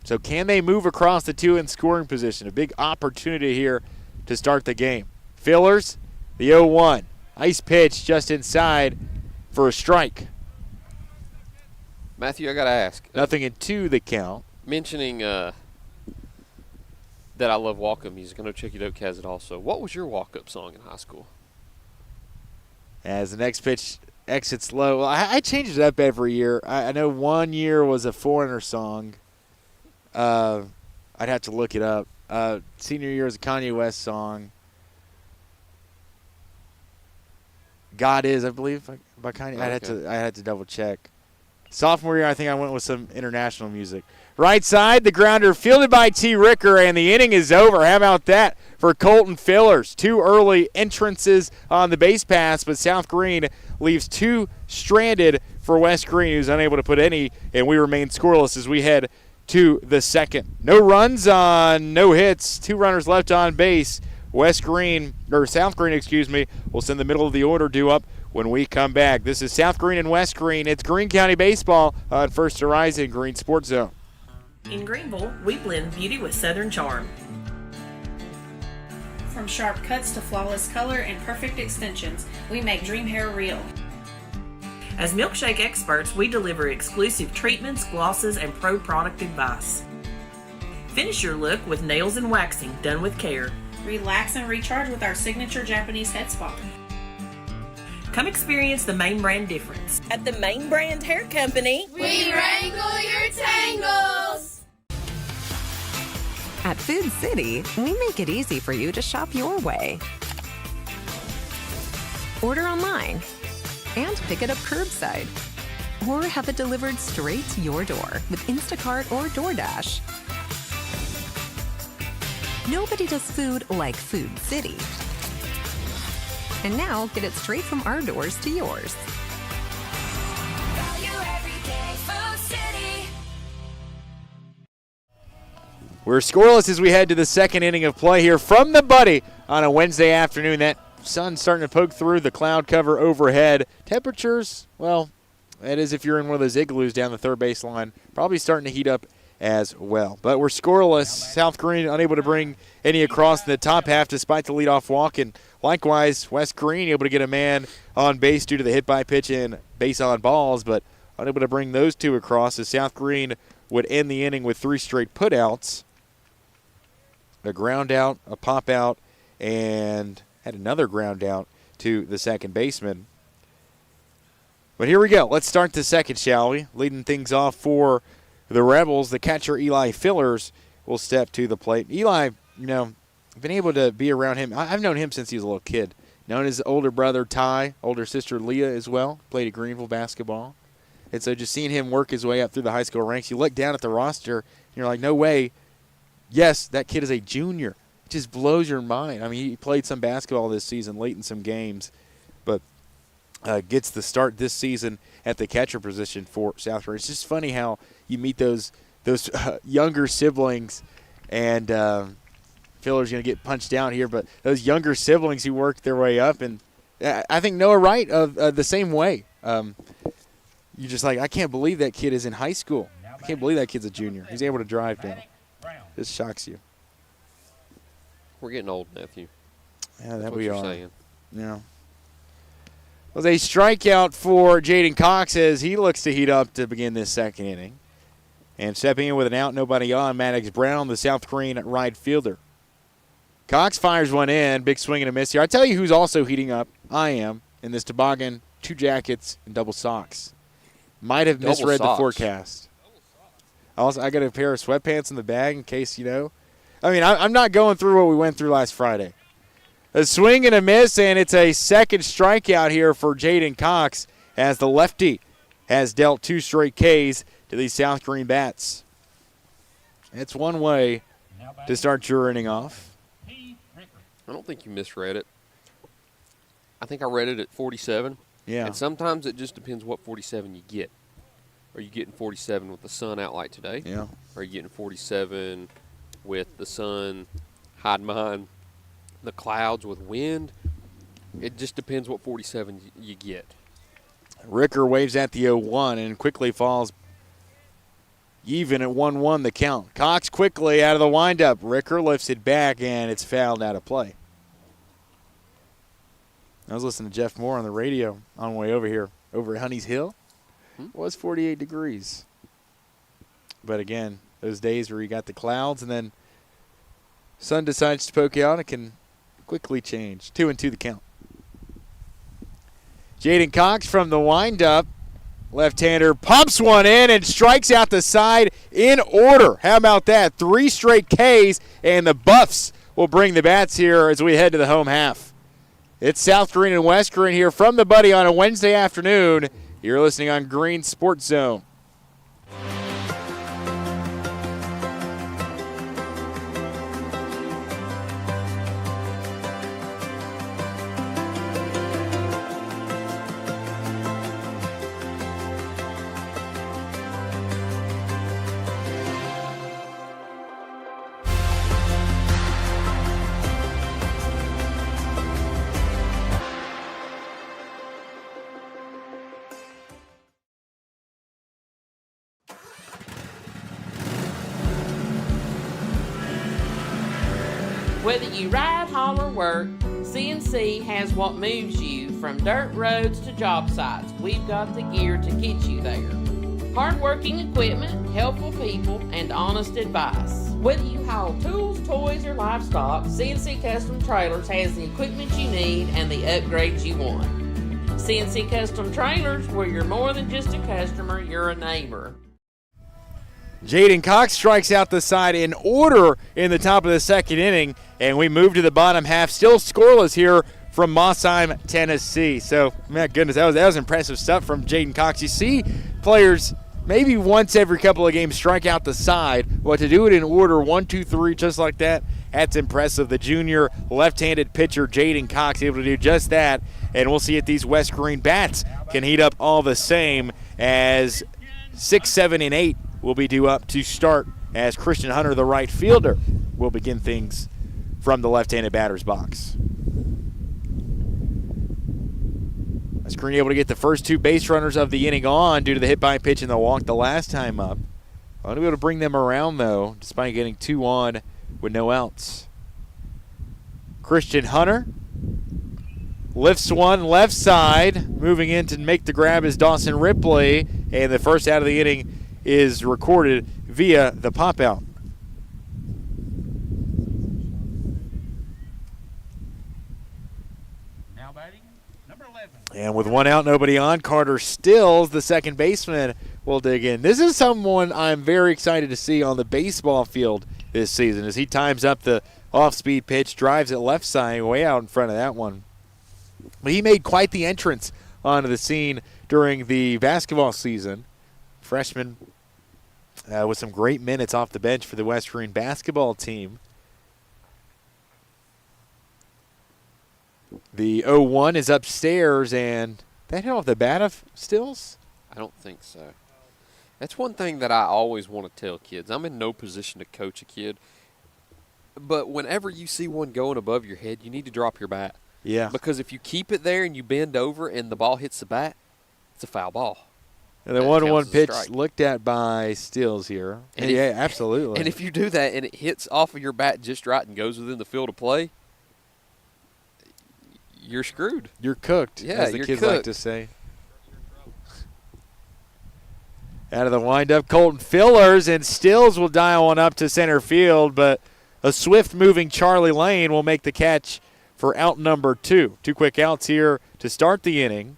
So can they move across the 2 in scoring position? A big opportunity here to start the game. Fillers, the 0-1. Nice pitch just inside for a strike.
Matthew, I got to ask.
Nothing in 2 the count.
Mentioning that I love walk-up music. I know Chucky Doak has it also. What was your walk-up song in high school?
As the next pitch exits low. Well, I change it up every year. I know one year was a Foreigner song. I'd have to look it up. Senior year was a Kanye West song. God Is, I believe, by Kanye.
Okay.
I had to double check. Sophomore year, I think I went with some international music. Right side, the grounder fielded by T. Ricker, and the inning is over. How about that for Colton Fillers? 2 early entrances on the base pass, but South Greene leaves 2 stranded for West Greene, who's unable to put any, and we remain scoreless as we head to the second. No runs on no hits, 2 runners left on base. South Greene, will send the middle of the order due up when we come back. This is South Greene and West Greene. It's Greene County Baseball on First Horizon Green Sports Zone.
In Greenville, we blend beauty with Southern charm.
From sharp cuts to flawless color and perfect extensions, we make dream hair real.
As milkshake experts, we deliver exclusive treatments, glosses, and pro product advice. Finish your look with nails and waxing done with care.
Relax and recharge with our signature Japanese head spa.
Come experience the Main Brand difference. At the Main Brand Hair Company,
we wrangle your tangles!
At Food City, we make it easy for you to shop your way. Order online and pick it up curbside, or have it delivered straight to your door with Instacart or DoorDash. Nobody does food like Food City. And now, get it straight from our doors to yours.
Value every day, Food City.
We're scoreless as we head to the second inning of play here from the Buddy on a Wednesday afternoon. That sun's starting to poke through the cloud cover overhead. Temperatures, well, that is if you're in one of those igloos down the third baseline, probably starting to heat up as well. But we're scoreless. South Greene unable to bring any across in the top half despite the leadoff walk. And likewise, West Greene able to get a man on base due to the hit by pitch and base on balls, but unable to bring those 2 across as South Greene would end the inning with 3 straight putouts. A ground out, a pop out, and had another ground out to the second baseman. But here we go. Let's start the second, shall we? Leading things off for the Rebels, the catcher Eli Fillers will step to the plate. Eli, been able to be around him. I've known him since he was a little kid. Known his older brother Ty, older sister Leah as well. Played at Greenville basketball. And so just seeing him work his way up through the high school ranks, you look down at the roster, and you're like, no way. Yes, that kid is a junior. It just blows your mind. I mean, he played some basketball this season, late in some games, but gets the start this season at the catcher position for South Greene. It's just funny how you meet those younger siblings, and Filler's going to get punched down here, but those younger siblings who worked their way up, and I think Noah Wright of the same way. You're just like, I can't believe that kid is in high school. I can't believe that kid's a junior. He's able to drive down. This shocks you.
We're getting old, Matthew.
Yeah, that
That's
we
what
are.
you're saying.
Yeah. Was a strikeout for Jaden Cox as he looks to heat up to begin this second inning. And stepping in with an out, nobody on, Maddox Brown, the South Greene right fielder. Cox fires one in. Big swing and a miss here. I tell you who's also heating up. I am in this toboggan, 2 jackets, and double socks. Might have misread the forecast. Also, I got a pair of sweatpants in the bag in case, I mean, I'm not going through what we went through last Friday. A swing and a miss, and it's a second strikeout here for Jaden Cox as the lefty has dealt 2 straight Ks to these South Greene bats. It's one way to start your inning off.
I don't think you misread it. I think I read it at 47.
Yeah.
And sometimes it just depends what 47 you get. Are you getting 47 with the sun out like today?
Yeah.
Or are you getting 47 with the sun hiding behind the clouds with wind? It just depends what 47 you get.
Ricker waves at the 0-1 and quickly falls even at 1-1 the count. Cox quickly out of the windup. Ricker lifts it back, and it's fouled out of play. I was listening to Jeff Moore on the radio on the way over here, over at Honey's Hill. It was 48 degrees. But again, those days where you got the clouds and then sun decides to poke out, it can quickly change. 2-2 the count. Jaden Cox from the windup. Left-hander pumps one in and strikes out the side in order. How about that? 3 straight Ks, and the Buffs will bring the bats here as we head to the home half. It's South Greene and West Greene here from the Buddy on a Wednesday afternoon. You're listening on Green Sports Zone.
Whether you ride, haul, or work, CNC has what moves you from dirt roads to job sites. We've got the gear to get you there. Hard-working equipment, helpful people, and honest advice. Whether you haul tools, toys, or livestock, CNC Custom Trailers has the equipment you need and the upgrades you want. CNC Custom Trailers, where you're more than just a customer, you're a neighbor.
Jaden Cox strikes out the side in order in the top of the second inning, and we move to the bottom half. Still scoreless here from Mosheim, Tennessee. So, my goodness, that was impressive stuff from Jaden Cox. You see players maybe once every couple of games strike out the side. But to do it in order, 1, 2, 3, just like that, that's impressive. The junior left-handed pitcher, Jaden Cox, able to do just that. And we'll see if these West Greene bats can heat up all the same as 6, 7, and 8 will be due up to start as Christian Hunter, the right fielder, will begin things from the left-handed batter's box. West Greene able to get the first 2 base runners of the inning on due to the hit by pitch and the walk the last time up. I want to be able to bring them around, though, despite getting 2 on with no outs. Christian Hunter lifts one left side. Moving in to make the grab is Dawson Ripley, and the first out of the inning is recorded via the pop-out.
Now batting, number 11.
And with 1 out, nobody on, Carter Stills, the second baseman, will dig in. This is someone I'm very excited to see on the baseball field this season as he times up the off-speed pitch, drives it left side, way out in front of that one. But he made quite the entrance onto the scene during the basketball season. Freshman with some great minutes off the bench for the West Greene basketball team. The 0-1 is upstairs, and that hit off the bat of Stills?
I don't think so. That's one thing that I always want to tell kids. I'm in no position to coach a kid, but whenever you see one going above your head, you need to drop your bat.
Yeah.
Because if you keep it there and you bend over and the ball hits the bat, it's a foul ball.
And the 1-1 pitch looked at by Stills here. And yeah, absolutely.
And if you do that and it hits off of your bat just right and goes within the field of play, you're screwed.
You're cooked,
yeah,
as the kids
cooked.
like to say. Out of the windup, Colton Fillers, and Stills will dial one up to center field, but A swift-moving Charlie Lane will make the catch for out number 2. 2 quick outs here to start the inning.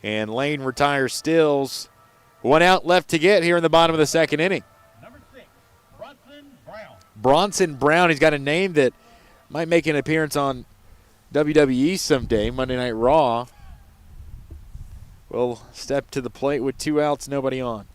And Lane retires Stills. 1 out left to get here in the bottom of the second inning.
Number 6, Bronson Brown.
Bronson Brown, he's got a name that might make an appearance on WWE someday, Monday Night Raw. Will step to the plate with 2 outs, nobody on.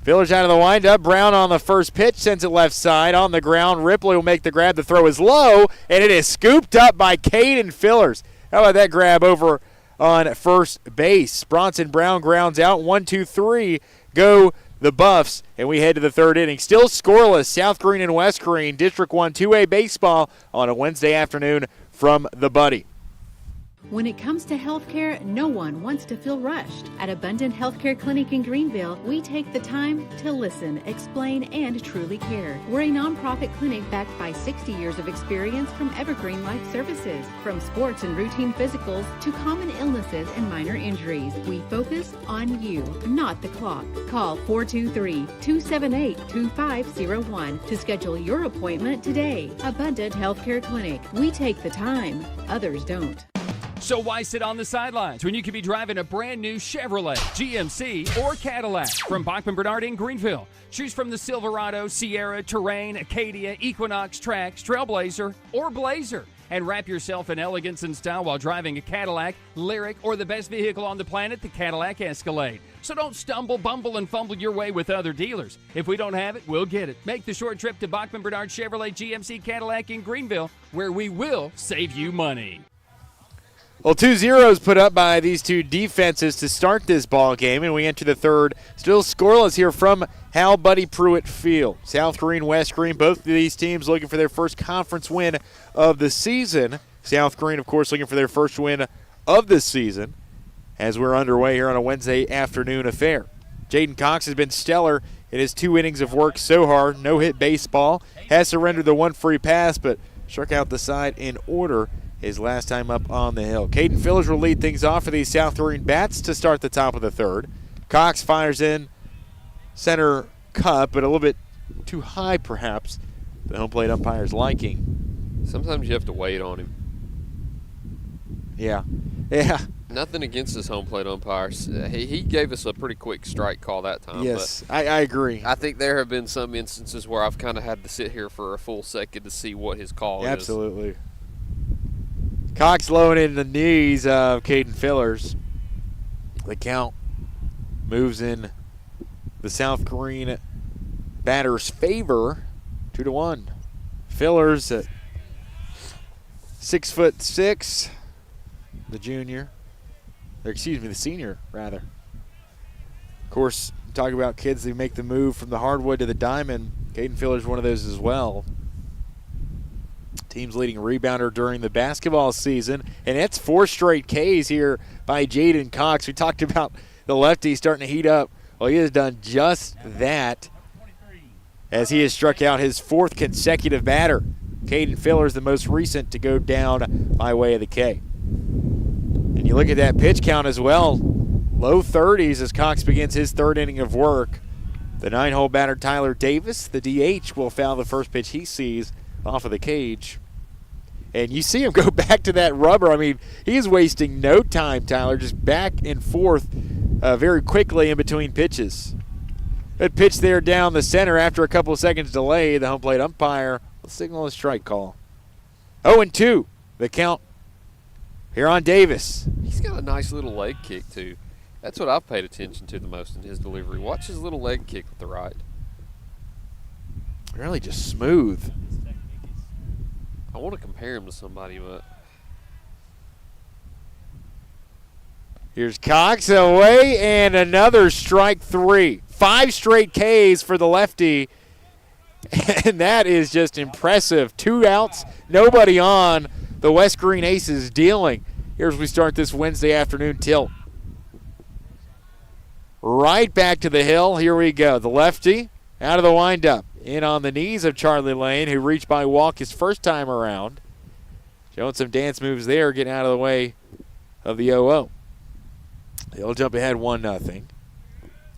Fillers out of the windup. Brown on the first pitch, sends it left side. On the ground, Ripley will make the grab. The throw is low, and it is scooped up by Caden Fillers. How about that grab over on first base? Bronson Brown grounds out. 1, 2, 3. Go the Buffs, and we head to the third inning. Still scoreless. South Greene and West Greene, District 1 2A baseball on a Wednesday afternoon from the Buddy.
When it comes to healthcare, no one wants to feel rushed. At Abundant Healthcare Clinic in Greenville, we take the time to listen, explain, and truly care. We're a nonprofit clinic backed by 60 years of experience from Evergreen Life Services. From sports and routine physicals to common illnesses and minor injuries, we focus on you, not the clock. Call 423-278-2501 to schedule your appointment today. Abundant Healthcare Clinic. We take the time. Others don't.
So why sit on the sidelines when you could be driving a brand new Chevrolet, GMC, or Cadillac from Bachman Bernard in Greenville? Choose from the Silverado, Sierra, Terrain, Acadia, Equinox, Trax, Trailblazer, or Blazer. And wrap yourself in elegance and style while driving a Cadillac, Lyric, or the best vehicle on the planet, the Cadillac Escalade. So don't stumble, bumble, and fumble your way with other dealers. If we don't have it, we'll get it. Make the short trip to Bachman Bernard Chevrolet GMC Cadillac in Greenville, where we will save you money.
Well, 2 zeros put up by these two defenses to start this ball game, and we enter the third. Still scoreless here from Hal Buddy Pruitt Field. South Greene, West Greene, both of these teams looking for their first conference win of the season. South Greene, of course, looking for their first win of the season as we're underway here on a Wednesday afternoon affair. Jaden Cox has been stellar in his 2 innings of work so far. No-hit baseball. Has surrendered the 1 free pass, but struck out the side in order his last time up on the hill. Caden Fillers will lead things off for these South Greene bats to start the top of the third. Cox fires in center cut, but a little bit too high perhaps, the home plate umpire's liking.
Sometimes you have to wait on him.
Yeah.
Nothing against his home plate umpires. He gave us a pretty quick strike call that time.
Yes, I agree.
I think there have been some instances where I've kind of had to sit here for a full second to see what his call is.
Absolutely. Cox lowing in the knees of Caden Fillers. The count moves in the South Greene batter's favor, 2-1. Fillers at 6'6", the senior rather. Of course, talk about kids who make the move from the hardwood to the diamond. Caden Fillers one of those as well. Team's leading rebounder during the basketball season, and it's 4 straight Ks here by Jaden Cox. We talked about the lefty starting to heat up. Well, he has done just that as he has struck out his 4th consecutive batter. Caden Fillers, the most recent to go down by way of the K. And you look at that pitch count as well, low 30s as Cox begins his 3rd inning of work. The 9-hole batter Tyler Davis, the DH, will foul the first pitch he sees off of the cage. And you see him go back to that rubber. I mean, he's wasting no time, Tyler, just back and forth very quickly in between pitches. Good pitch there down the center after a couple of seconds delay. The home plate umpire will signal a strike call. 0-2, the count here on Davis.
He's got a nice little leg kick, too. That's what I've paid attention to the most in his delivery. Watch his little leg kick with the right.
Really just smooth.
I want to compare him to somebody, but
here's Cox away, and another strike 3. 5 straight Ks for the lefty, and that is just impressive. 2 outs, nobody on. The West Greene Aces dealing. Here's we start this Wednesday afternoon tilt. Right back to the hill. Here we go. The lefty out of the windup. In on the knees of Charlie Lane, who reached by walk his first time around. Showing some dance moves there, getting out of the way of the 0-0. They'll jump ahead 1-0.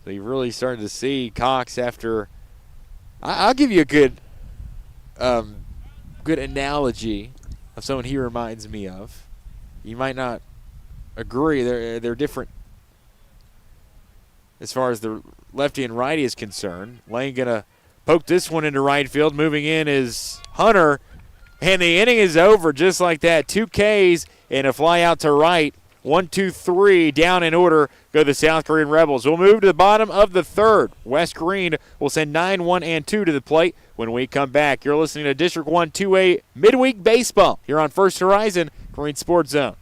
So you really started to see Cox after, I'll give you a good good analogy of someone he reminds me of. You might not agree. They're different as far as the lefty and righty is concerned. Lane going to poke this one into right field. Moving in is Hunter. And the inning is over just like that. 2 Ks and a fly out to right. 1, 2, 3 down in order go the South Greene Rebels. We'll move to the bottom of the third. West Greene will send 9, 1, and 2 to the plate when we come back. You're listening to District 1 2A Midweek Baseball here on First Horizon Greene Sports Zone.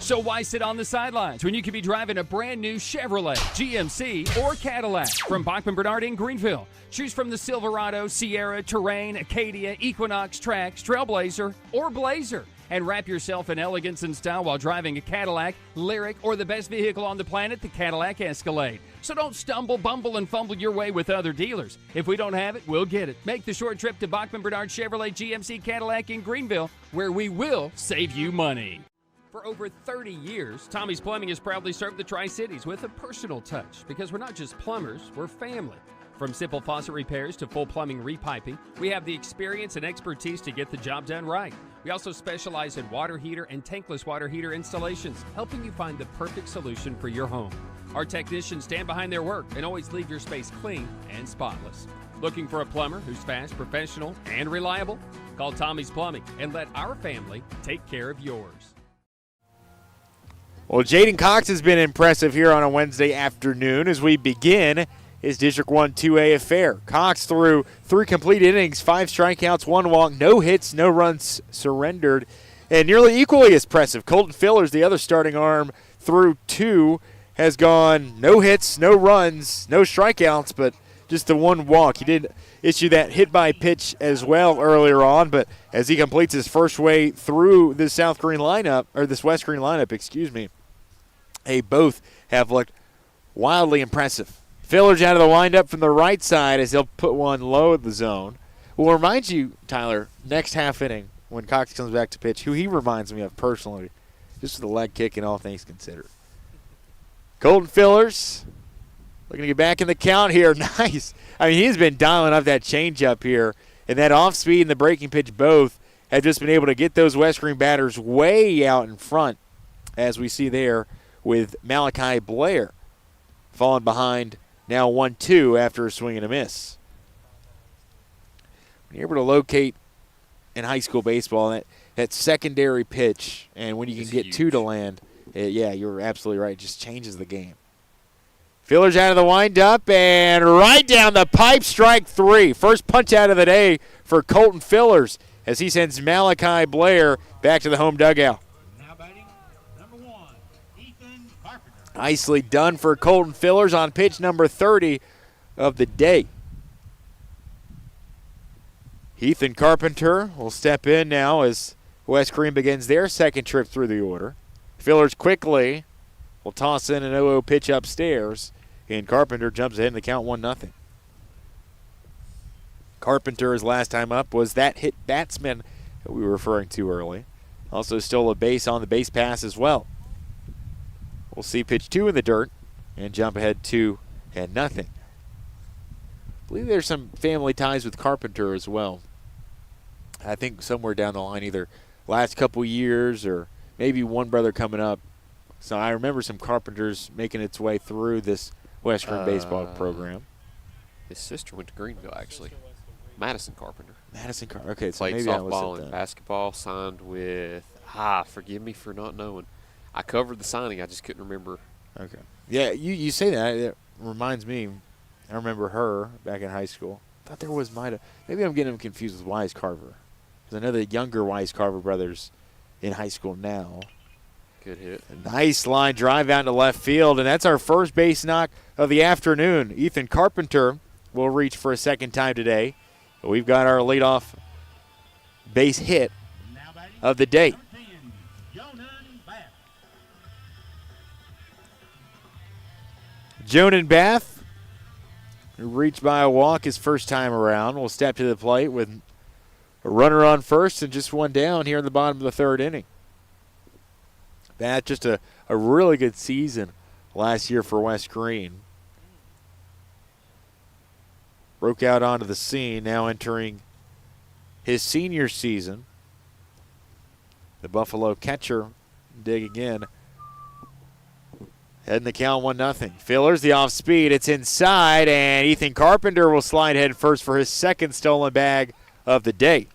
So why sit on the sidelines when you could be driving a brand new Chevrolet, GMC, or Cadillac from Bachman Bernard in Greenville? Choose from the Silverado, Sierra, Terrain, Acadia, Equinox, Trax, Trailblazer, or Blazer. And wrap yourself in elegance and style while driving a Cadillac, Lyric, or the best vehicle on the planet, the Cadillac Escalade. So don't stumble, bumble, and fumble your way with other dealers. If we don't have it, we'll get it. Make the short trip to Bachman Bernard Chevrolet GMC Cadillac in Greenville, where we will save you money. For over 30 years, Tommie's Plumbing has proudly served the Tri-Cities with a personal touch because we're not just plumbers, we're family. From simple faucet repairs to full plumbing repiping, we have the experience and expertise to get the job done right. We also specialize in water heater and tankless water heater installations, helping you find the perfect solution for your home. Our technicians stand behind their work and always leave your space clean and spotless. Looking for a plumber who's fast, professional, and reliable? Call Tommie's Plumbing and let our family take care of yours.
Well, Jaden Cox has been impressive here on a Wednesday afternoon as we begin his District 1 2A affair. Cox threw 3 complete innings, 5 strikeouts, 1 walk, no hits, no runs surrendered, and nearly equally as impressive. Colton Fillers, the other starting arm, threw 2, has gone no hits, no runs, no strikeouts, but just the 1 walk. He did issue that hit by pitch as well earlier on, but as he completes his first way through this South Greene lineup, or this West Greene lineup, they both have looked wildly impressive. Fillers out of the windup from the right side as he'll put one low at the zone. We'll remind you, Tyler, next half inning when Cox comes back to pitch, who he reminds me of personally, just with the leg kick and all things considered. Colton Fillers looking to get back in the count here. Nice. I mean, he's been dialing up that changeup here, and that off speed and the breaking pitch both have just been able to get those West Greene batters way out in front, as we see there with Malachi Blair falling behind now 1-2 after a swing and a miss. When you're able to locate in high school baseball that secondary pitch, and when you can get huge. 2 to land, yeah, you're absolutely right. It just changes the game. Fillers out of the windup and right down the pipe, strike 3. First punch out of the day for Colton Fillers as he sends Malachi Blair back to the home dugout. Nicely done for Colton Fillers on pitch number 30 of the day. Ethan Carpenter will step in now as West Greene begins their second trip through the order. Fillers quickly will toss in an 0-0 pitch upstairs, and Carpenter jumps ahead in the count 1-0. Carpenter's last time up was that hit batsman that we were referring to early. Also stole a base on the base pass as well. We'll see pitch 2 in the dirt and jump ahead 2-0. I believe there's some family ties with Carpenter as well. I think somewhere down the line, either last couple years or maybe one brother coming up. So I remember some Carpenters making its way through this West Greene baseball program.
His sister went to Greenville, actually. Madison Carpenter.
Madison Carpenter. Okay, so
played
maybe
softball and basketball, signed with, forgive me for not knowing. I covered the signing. I just couldn't remember.
Okay. Yeah, you say that. It reminds me. I remember her back in high school. I thought there was maybe I'm getting him confused with Wise Carver. Because I know the younger Wise Carver brothers in high school now.
Good hit.
A nice line drive out to left field, and that's our first base knock of the afternoon. Ethan Carpenter will reach for a second time today. We've got our leadoff base hit of the day. Jonan Bath, who reached by a walk his first time around, will step to the plate with a runner on first and just one down here in the bottom of the third inning. Bath just a really good season last year for West Greene. Broke out onto the scene, now entering his senior season. The Buffalo catcher dig again. Heading the count 1-0. Fillers the off speed. It's inside, and Ethan Carpenter will slide head first for his second stolen bag of the day.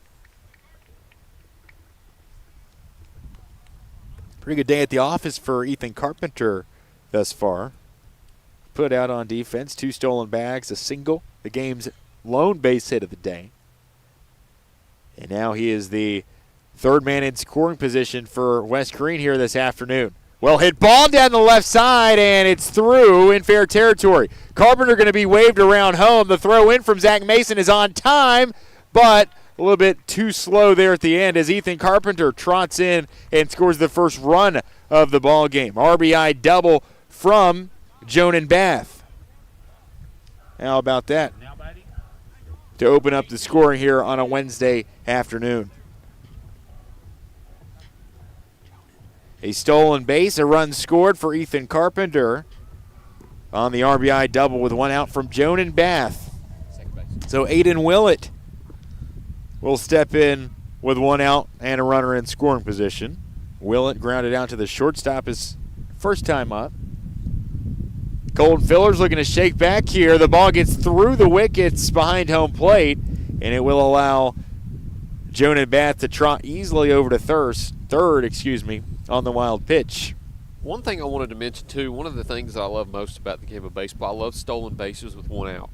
Pretty good day at the office for Ethan Carpenter thus far. Put out on defense, 2 stolen bags, a single, the game's lone base hit of the day. And now he is the third man in scoring position for West Greene here this afternoon. Well hit ball down the left side, and it's through in fair territory. Carpenter going to be waved around home. The throw in from Zach Mason is on time, but a little bit too slow there at the end as Ethan Carpenter trots in and scores the first run of the ball game. RBI double from Jonan Bath. How about that? To open up the scoring here on a Wednesday afternoon. A stolen base, a run scored for Ethan Carpenter on the RBI double with 1 out from Jonan Bath. So Aiden Willett will step in with 1 out and a runner in scoring position. Willett grounded out to the shortstop his first time up. Colton Fillers looking to shake back here. The ball gets through the wickets behind home plate, and it will allow Jonan Bath to trot easily over to third, on the wild pitch.
One thing I wanted to mention, too, one of the things that I love most about the game of baseball, I love stolen bases with 1 out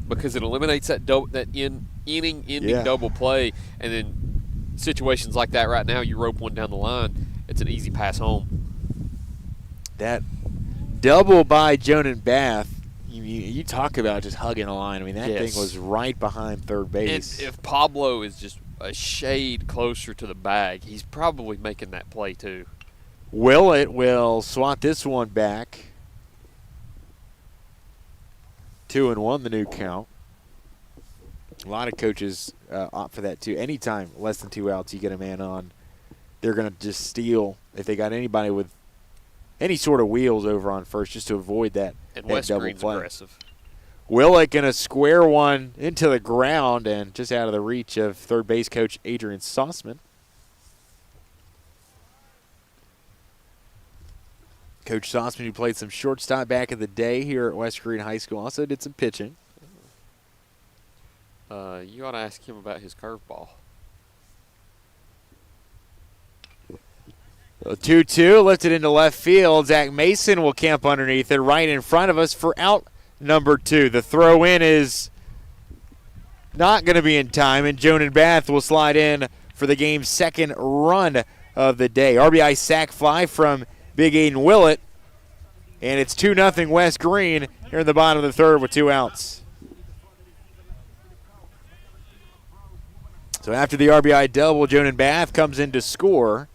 because it eliminates that inning-ending double play, and then situations like that right now, you rope one down the line, it's an easy pass home.
That double by Jonan Bath, you talk about just hugging a line. I mean, that thing was right behind third base.
And if Pablo is just a shade closer to the bag, he's probably making that play too.
Willett will swat this one back. 2-1 the new count. A lot of coaches opt for that too. Anytime less than 2 outs, you get a man on, they're going to just steal if they got anybody with any sort of wheels over on first just to avoid that,
and
that
West
double
Greene's
play.
Aggressive.
Willett going to square one into the ground and just out of the reach of third base coach Adrian Saussman. Coach Saussman, who played some shortstop back in the day here at West Greene High School, also did some pitching.
You ought to ask him about his curveball.
2-2, lifted into left field. Zach Mason will camp underneath it right in front of us for out number 2. The throw in is not going to be in time, and Jonan Bath will slide in for the game's second run of the day. RBI sac fly from Big Aiden Willett, and it's 2-0 West Greene here in the bottom of the third with 2 outs. So after the RBI double, Jonan Bath comes in to score.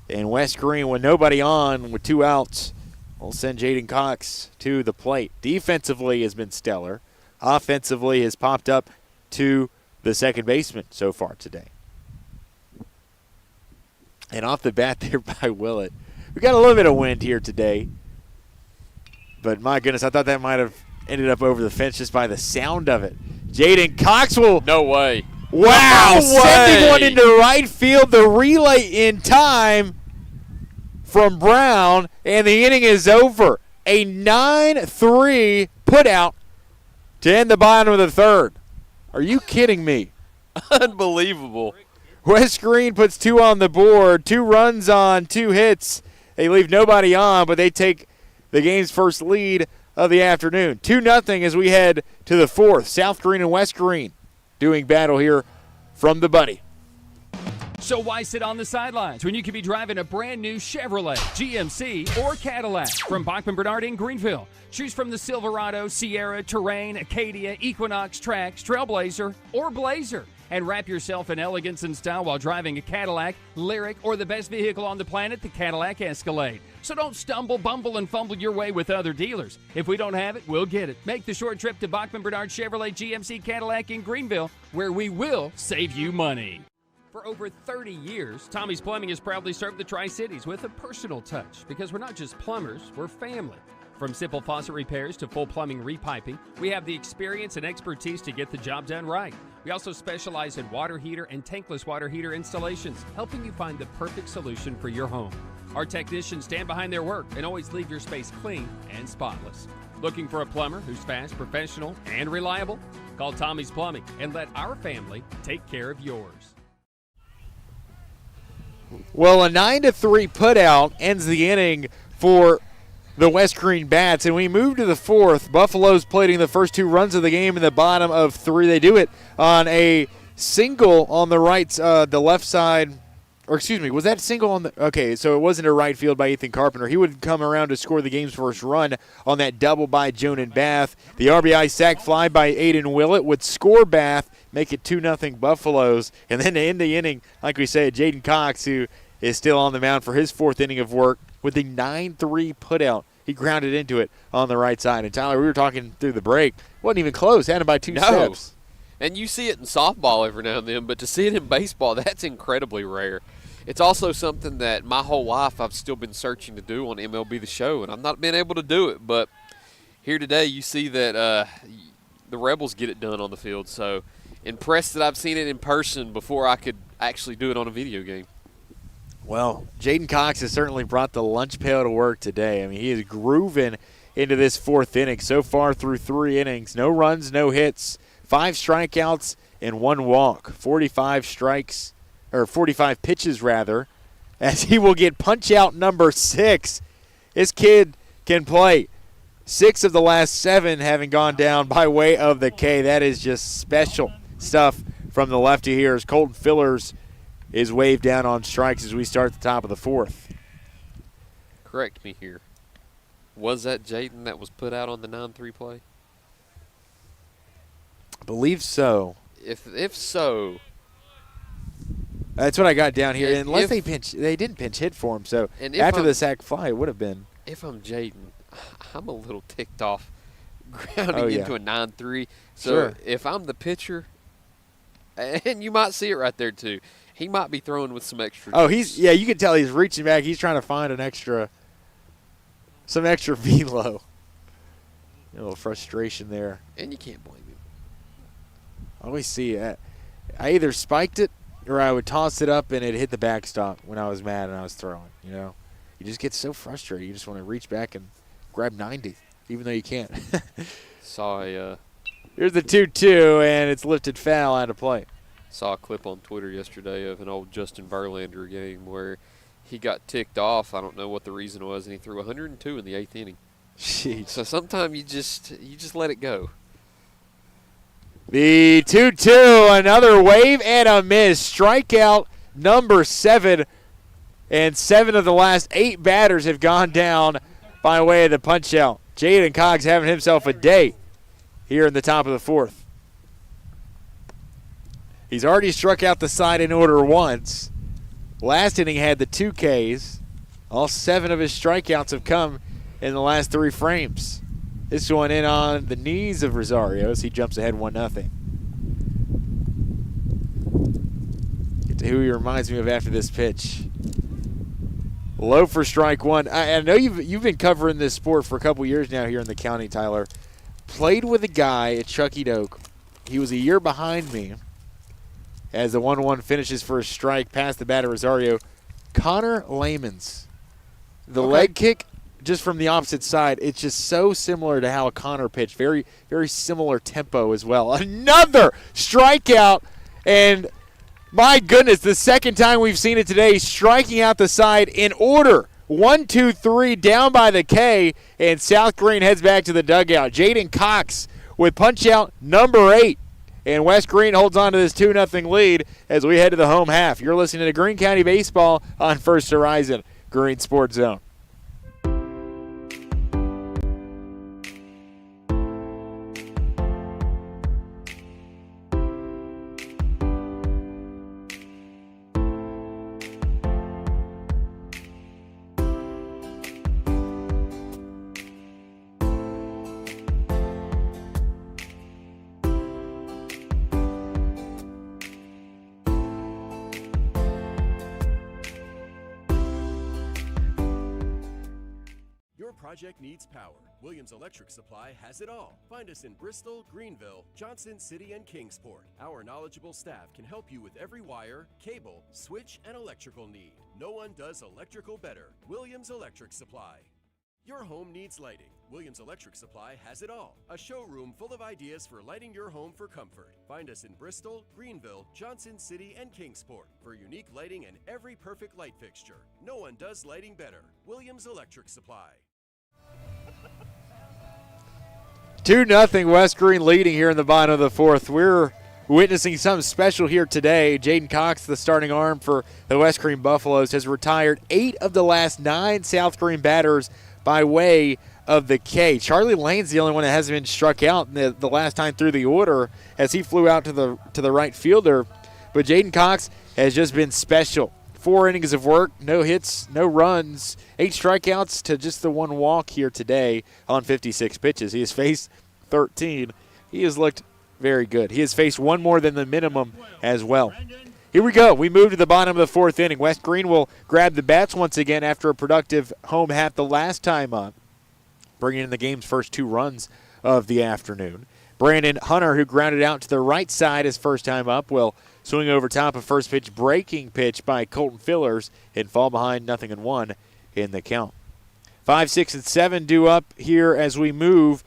And West Greene, with nobody on, with 2 outs, will send Jaden Cox to the plate. Defensively has been stellar. Offensively has popped up to the second baseman so far today. And off the bat there by Willett. We got a little bit of wind here today. But my goodness, I thought that might have ended up over the fence just by the sound of it. Jaden Cox will.
No way.
Wow.
No
sending
way.
one into right field. The relay in time from Brown, and the inning is over. A 9-3 putout to end the bottom of the third. Are you kidding me?
Unbelievable.
West Greene puts 2 on the board, 2 runs on 2 hits. They leave nobody on, but they take the game's first lead of the afternoon. 2-0 as we head to the fourth. South Greene and West Greene doing battle here from the Buddy.
So why sit on the sidelines when you could be driving a brand new Chevrolet, GMC, or Cadillac from Bachman Bernard in Greenville? Choose from the Silverado, Sierra, Terrain, Acadia, Equinox, Trax, Trailblazer, or Blazer. And wrap yourself in elegance and style while driving a Cadillac, Lyric, or the best vehicle on the planet, the Cadillac Escalade. So don't stumble, bumble, and fumble your way with other dealers. If we don't have it, we'll get it. Make the short trip to Bachman Bernard Chevrolet GMC Cadillac in Greenville, where we will save you money. For over 30 years, Tommie's Plumbing has proudly served the Tri-Cities with a personal touch because we're not just plumbers, we're family. From simple faucet repairs to full plumbing repiping, we have the experience and expertise to get the job done right. We also specialize in water heater and tankless water heater installations, helping you find the perfect solution for your home. Our technicians stand behind their work and always leave your space clean and spotless. Looking for a plumber who's fast, professional, and reliable? Call Tommie's Plumbing and let our family take care of yours.
Well, a 9-3 putout ends the inning for the West Greene Bats, and we move to the fourth. Buffalo's plating the first 2 runs of the game in the bottom of 3. They do it on a single on the right, the left side. Or excuse me, was that single on the – okay, so it wasn't a right field by Ethan Carpenter. He would come around to score the game's first run on that double by Jonan Bath. The RBI sac fly by Aiden Willett would score Bath, make it 2-0 Buffaloes. And then to end the inning, like we said, Jaden Cox, who is still on the mound for his 4th inning of work, with the 9-3 putout. He grounded into it on the right side. And, Tyler, we were talking through the break. Wasn't even close. Had him by 2 steps.
And you see it in softball every now and then, but to see it in baseball, that's incredibly rare. It's also something that my whole life I've still been searching to do on MLB The Show, and I've not been able to do it. But here today you see that the Rebels get it done on the field. So impressed that I've seen it in person before I could actually do it on a video game.
Well, Jaden Cox has certainly brought the lunch pail to work today. I mean, he is grooving into this 4th inning. So far through 3 innings, no runs, no hits, 5 strikeouts, and 1 walk. 45 pitches, as he will get punch-out number 6. This kid can play. 6 of the last 7 having gone down by way of the K. That is just special stuff from the lefty here as Colton Fillers is waved down on strikes as we start the top of the 4th.
Correct me here. Was that Jaden that was put out on the 9-3 play?
I believe so.
If so,
that's what I got down here. Unless they didn't pinch hit for him. So after the sac fly, it would have been.
If I'm Jaden, I'm a little ticked off grounding into a 9-3. So
sure. If
I'm the pitcher, and you might see it right there too, he might be throwing with some extra.
Oh, you can tell he's reaching back. He's trying to find some extra velo. A little frustration there.
And you can't blame him.
I always see it. I either spiked it or I would toss it up and it hit the backstop when I was mad and I was throwing. You just get so frustrated. You just want to reach back and grab 90, even though you can't. Here's the 2-2, and it's lifted foul out of play.
Saw a clip on Twitter yesterday of an old Justin Verlander game where he got ticked off. I don't know what the reason was, and he threw 102 in the 8th inning.
Jeez.
So sometimes you just let it go.
The 2-2, another wave and a miss. Strikeout number 7, and 7 of the last 8 batters have gone down by way of the punch-out. Jaden Cox having himself a day here in the top of the 4th. He's already struck out the side in order once. Last inning had the 2 Ks. All 7 of his strikeouts have come in the last 3 frames. This one in on the knees of Rosario as he jumps ahead 1-0. Get to who he reminds me of after this pitch. Low for strike 1. I know you've been covering this sport for a couple years now here in the county, Tyler. Played with a guy at Chucky Doak. He was a year behind me as the 1-1 finishes for a strike past the batter Rosario. Connor Lamons. The leg kick just from the opposite side, it's just so similar to how Connor pitched. Very, very similar tempo as well. Another strikeout, and my goodness, the second time we've seen it today, striking out the side in order. 1, 2, 3, down by the K, and South Greene heads back to the dugout. Jaden Cox with punch-out number 8. And West Greene holds on to this 2-0 lead as we head to the home half. You're listening to Greene County Baseball on First Horizon, Greene Sports Zone.
project needs power, Williams Electric Supply has it all. Find us in Bristol, Greenville, Johnson City, and Kingsport. Our knowledgeable staff can help you with every wire, cable, switch, and electrical need. No one does electrical better. Williams Electric Supply. Your home needs lighting. Williams Electric Supply has it all. A showroom full of ideas for lighting your home for comfort. Find us in Bristol, Greenville, Johnson City, and Kingsport for unique lighting and every perfect light fixture. No one does lighting better. Williams Electric Supply.
2-0 West Greene leading here in the bottom of the fourth. We're witnessing something special here today. Jaden Cox, the starting arm for the West Greene Buffaloes, has retired 8 of the last 9 South Greene batters by way of the K. Charlie Lane's the only one that hasn't been struck out in the last time through the order as he flew out to the right fielder. But Jaden Cox has just been special. 4 innings of work, no hits, no runs, 8 strikeouts to just the 1 walk here today on 56 pitches. He has faced 13. He has looked very good. He has faced 1 more than the minimum as well. Here we go. We move to the bottom of the 4th inning. West Greene will grab the bats once again after a productive home half the last time up, bringing in the game's first 2 runs of the afternoon. Brandon Hunter, who grounded out to the right side his first time up, will swing over top of first pitch, breaking pitch by Colton Fillers, and fall behind 0-1 in the count. 5, 6, and 7 due up here as we move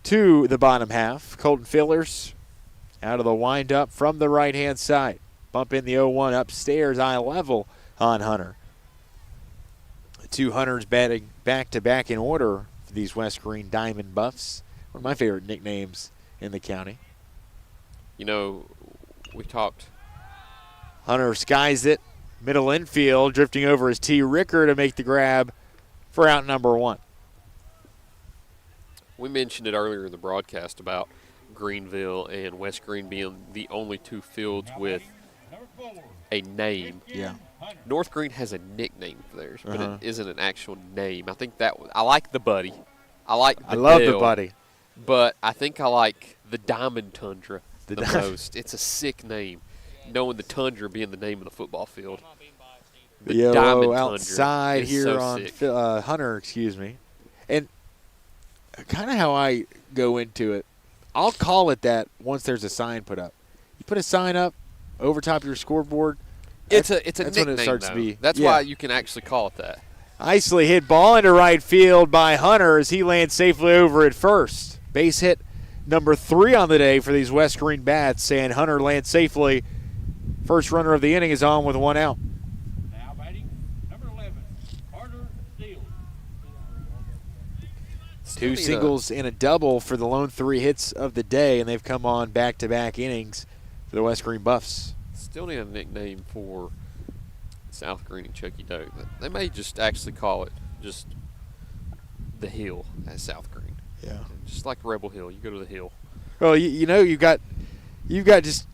to the bottom half. Colton Fillers out of the windup from the right-hand side. Bump in the 0-1 upstairs, eye level on Hunter. The 2 Hunters batting back-to-back in order for these West Greene Diamond Buffs. One of my favorite nicknames in the county.
You know, we talked.
Hunter skies it, middle infield, drifting over his T. Ricker to make the grab for out number 1.
We mentioned it earlier in the broadcast about Greenville and West Greene being the only 2 fields with a name.
Yeah.
North Greene has a nickname for theirs, but it isn't an actual name. I think I like the Buddy. I love
the Buddy.
But I think I like the Diamond Tundra the most. It's a sick name, knowing the Tundra being the name of the football field.
The yellow outside here so on Hunter, excuse me. And kind of how I go into it, I'll call it that once there's a sign put up. You put a sign up over top of your scoreboard.
It's a nickname,
when it starts to be.
That's why you can actually call it that.
Nicely hit ball into right field by Hunter as he lands safely over at first. Base hit number 3 on the day for these West Greene bats, and Hunter lands safely. First runner of the inning is on with 1 out.
Now batting, number 11, Carter Steele.
2 singles and a double for the lone 3 hits of the day, and they've come on back-to-back innings for the West Greene Buffs.
Still need a nickname for South Greene and Chucky Doak. They may just actually call it just the Hill at South Greene.
Yeah.
Just like Rebel Hill. You go to the Hill.
Well, you know, you've got just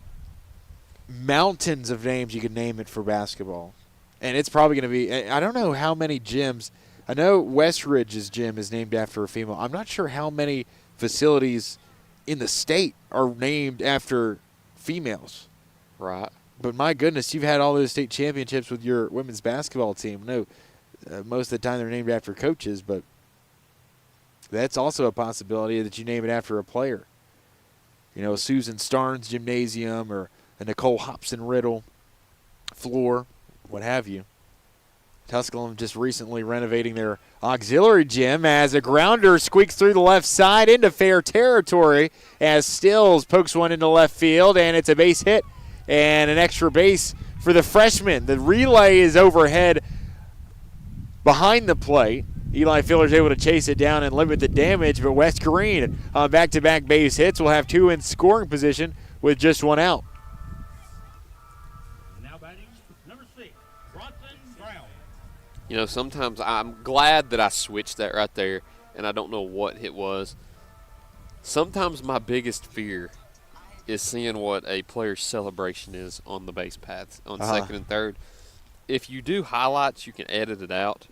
mountains of names you could name it for basketball. And it's probably going to be – I don't know how many gyms. I know Westridge's gym is named after a female. I'm not sure how many facilities in the state are named after females.
Right.
But my goodness, you've had all those state championships with your women's basketball team. No, most of the time they're named after coaches, but that's also a possibility that you name it after a player. You know, Susan Starnes Gymnasium or a Nicole Hobson-Riddle floor, what have you. Tusculum just recently renovating their auxiliary gym as a grounder squeaks through the left side into fair territory as Stills pokes one into left field, and it's a base hit and an extra base for the freshman. The relay is overhead behind the plate. Eli Filler's able to chase it down and limit the damage, but West Greene on back-to-back base hits will have 2 in scoring position with just 1 out.
Now batting, number 6, Bronson Brown.
You know, sometimes I'm glad that I switched that right there, and I don't know what it was. Sometimes my biggest fear is seeing what a player's celebration is on the base paths on second and third. If you do highlights, you can edit it out.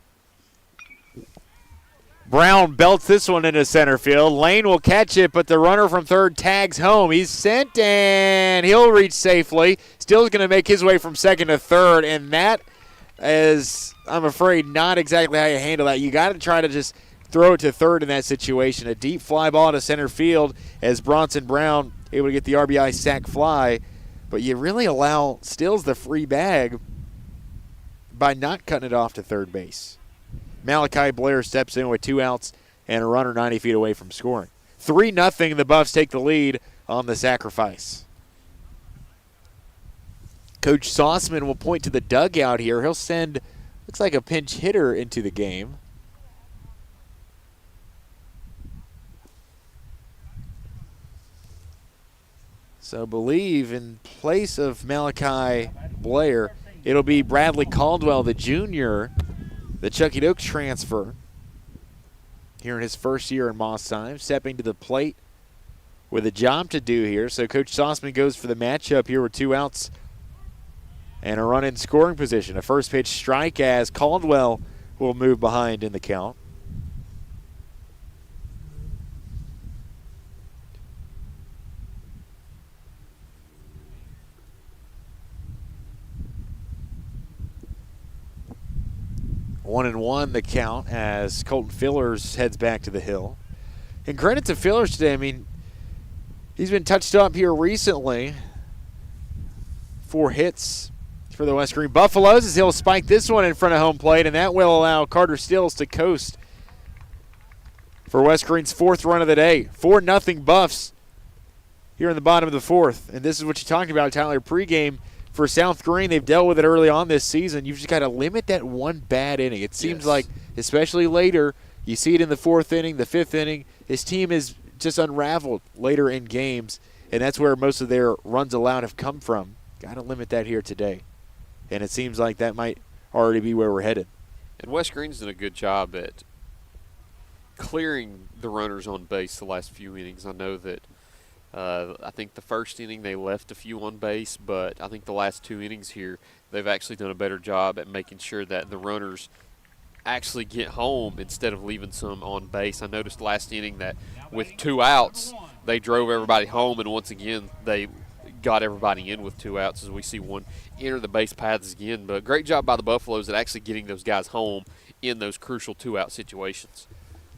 Brown belts this one into center field. Lane will catch it, but the runner from third tags home. He's sent, and he'll reach safely. Still's going to make his way from second to third, and that is, I'm afraid, not exactly how you handle that. You got to try to just throw it to third in that situation. A deep fly ball to center field as Bronson Brown able to get the RBI sac fly. But you really allow Stills the free bag by not cutting it off to third base. Malachi Blair steps in with 2 outs and a runner 90 feet away from scoring. 3-0, the Buffs take the lead on the sacrifice. Coach Sauceman will point to the dugout here. He'll send, looks like a pinch hitter into the game. So believe in place of Malachi Blair, it'll be Bradley Caldwell, the junior, the Chucky Doak transfer, here in his first year in Mosheim, stepping to the plate with a job to do here. So Coach Sauceman goes for the matchup here with 2 outs and a run in scoring position. A first pitch strike as Caldwell will move behind in the count. One and one the count as Colton Fillers heads back to the hill. And credit to Fillers today. I mean, he's been touched up here recently. 4 hits for the West Greene Buffaloes as he'll spike this one in front of home plate, and that will allow Carter Stills to coast for West Greene's 4th run of the day. 4-0 Buffs here in the bottom of the 4th. And this is what you talked about, Tyler, pregame. For South Greene, they've dealt with it early on this season. You've just got to limit that one bad inning. It seems like, especially later, you see it in the 4th inning, the 5th inning. This team is just unraveled later in games, and that's where most of their runs allowed have come from. Got to limit that here today. And it seems like that might already be where we're headed.
And West Greene's done a good job at clearing the runners on base the last few innings. I know that I think the first inning they left a few on base, but I think the last 2 innings here they've actually done a better job at making sure that the runners actually get home instead of leaving some on base. I noticed last inning that with 2 outs they drove everybody home, and once again they got everybody in with 2 outs as we see one enter the base paths again. But great job by the Buffaloes at actually getting those guys home in those crucial 2-out situations.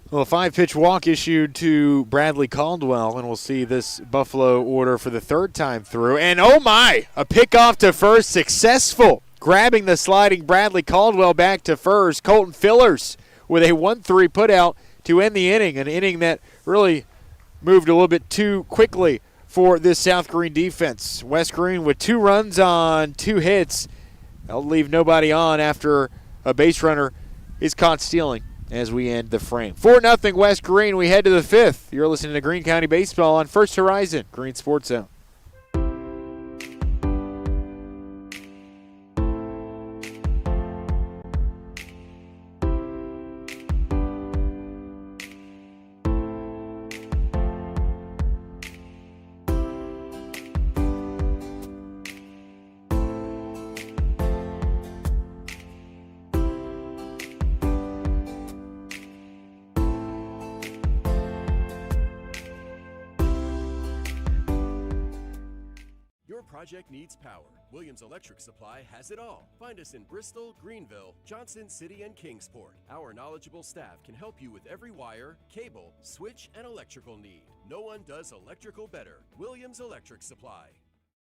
Well, a 5-pitch walk issued to Bradley Caldwell, and we'll see this Buffalo order for the 3rd time through. And, oh my, a pickoff to first, successful. Grabbing the sliding Bradley Caldwell back to first. Colton Fillers with a 1-3 putout to end the inning, an inning that really moved a little bit too quickly for this South Greene defense. West Greene with 2 runs on 2 hits. They'll leave nobody on after a base runner is caught stealing as we end the frame. 4-0 West Greene. We head to the 5th. You're listening to Greene County Baseball on First Horizon, Greene Sports Zone.
Project needs power. Williams Electric Supply has it all. Find us in Bristol, Greenville, Johnson City, and Kingsport. Our knowledgeable staff can help you with every wire, cable, switch, and electrical need. No one does electrical better. Williams Electric Supply.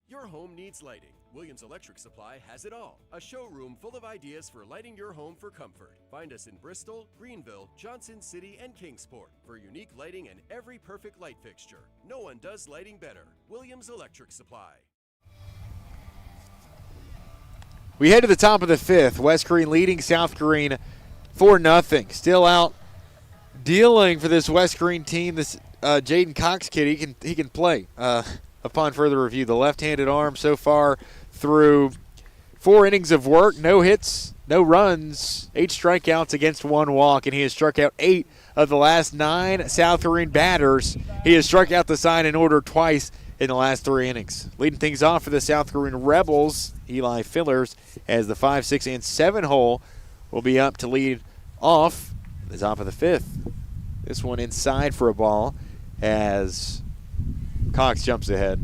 Your home needs lighting. Williams Electric Supply has it all. A showroom full of ideas for lighting your home for comfort. Find us in Bristol, Greenville, Johnson City, and Kingsport for unique lighting and every perfect light fixture. No one does lighting better. Williams Electric Supply.
We head to the top of the 5th. West Greene leading South Greene 4-0. Still out dealing for this West Greene team. This Jaden Cox kid, he can play. Upon further review, the left-handed arm so far through 4 innings of work, no hits, no runs, 8 strikeouts against 1 walk, and he has struck out 8 of the last 9 South Greene batters. He has struck out the sign in order twice in the last 3 innings. Leading things off for the South Greene Rebels, Eli Fillers, as the 5, 6, and 7 hole will be up to lead off the top of the 5th. This one inside for a ball as Cox jumps ahead.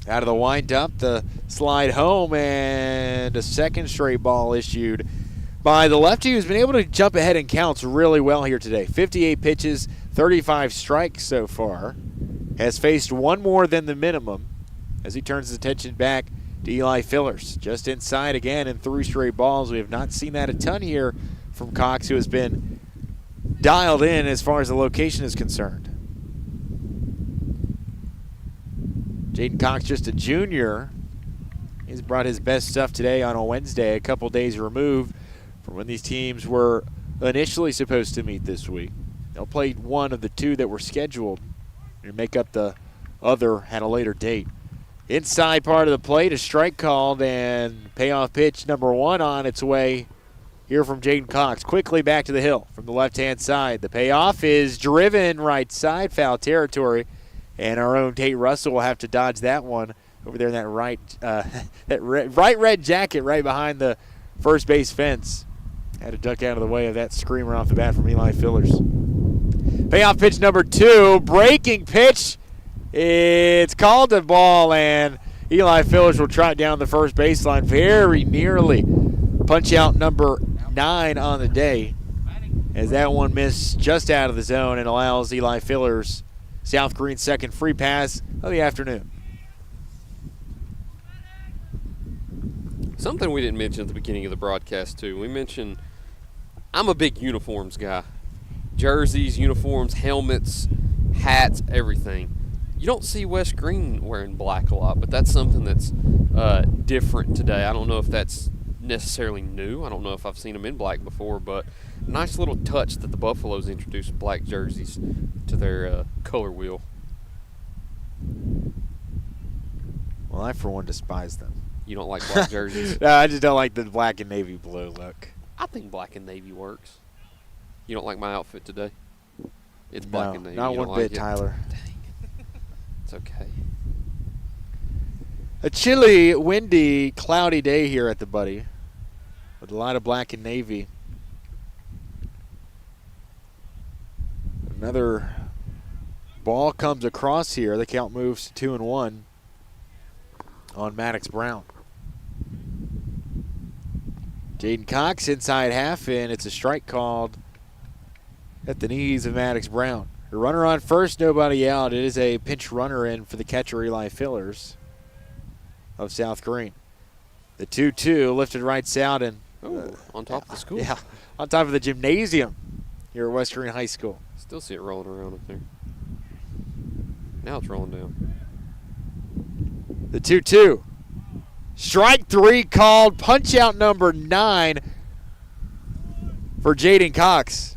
Out of the windup, the slide home, and a second straight ball issued by the lefty who's been able to jump ahead in counts really well here today. 58 pitches, 35 strikes so far. Has faced one more than the minimum as he turns his attention back to Eli Fillers. Just inside again and 3 straight balls. We have not seen that a ton here from Cox, who has been dialed in as far as the location is concerned. Jaden Cox, just a junior. He's brought his best stuff today on a Wednesday, a couple days removed from when these teams were initially supposed to meet this week. They'll play one of the 2 that were scheduled and make up the other at a later date. Inside part of the plate, a strike called, and payoff pitch number 1 on its way here from Jaden Cox. Quickly back to the hill from the left-hand side. The payoff is driven right side, foul territory, and our own Tate Russell will have to dodge that one over there in that right red jacket right behind the first base fence. Had to duck out of the way of that screamer off the bat from Eli Fillers. Payoff pitch number 2, breaking pitch. It's called a ball, and Eli Fillers will trot down the first baseline very nearly. Punch out number 9 on the day as that one missed just out of the zone and allows Eli Fillers South Greene's second free pass of the afternoon.
Something we didn't mention at the beginning of the broadcast, too. We mentioned I'm a big uniforms guy. Jerseys, uniforms, helmets, hats, everything. You don't see West Greene wearing black a lot, but that's something that's different today. I don't know if that's necessarily new. I don't know if I've seen them in black before, but nice little touch that the Buffaloes introduced black jerseys to their color wheel.
Well, I, for one, despise them.
You don't like black jerseys?
No, I just don't like the black and navy blue look.
I think black and navy works. You don't like my outfit today? It's black and navy.
Not
you
one
don't
bit,
like
Tyler.
Dang. It's okay.
A chilly, windy, cloudy day here at the Buddy with a lot of black and navy. Another ball comes across here. The count moves to 2-1 on Maddox Brown. Jaden Cox inside half, and it's a strike called at the knees of Maddox Brown. A runner on first, nobody out. It is a pinch runner in for the catcher Eli Fillers of South Greene. The 2-2 lifted right out and
on top of the school.
Yeah, on top of the gymnasium here at West Greene High School.
Still see it rolling around up there. Now it's rolling down.
The 2-2. Strike 3 called. Punch out number 9 for Jaden Cox.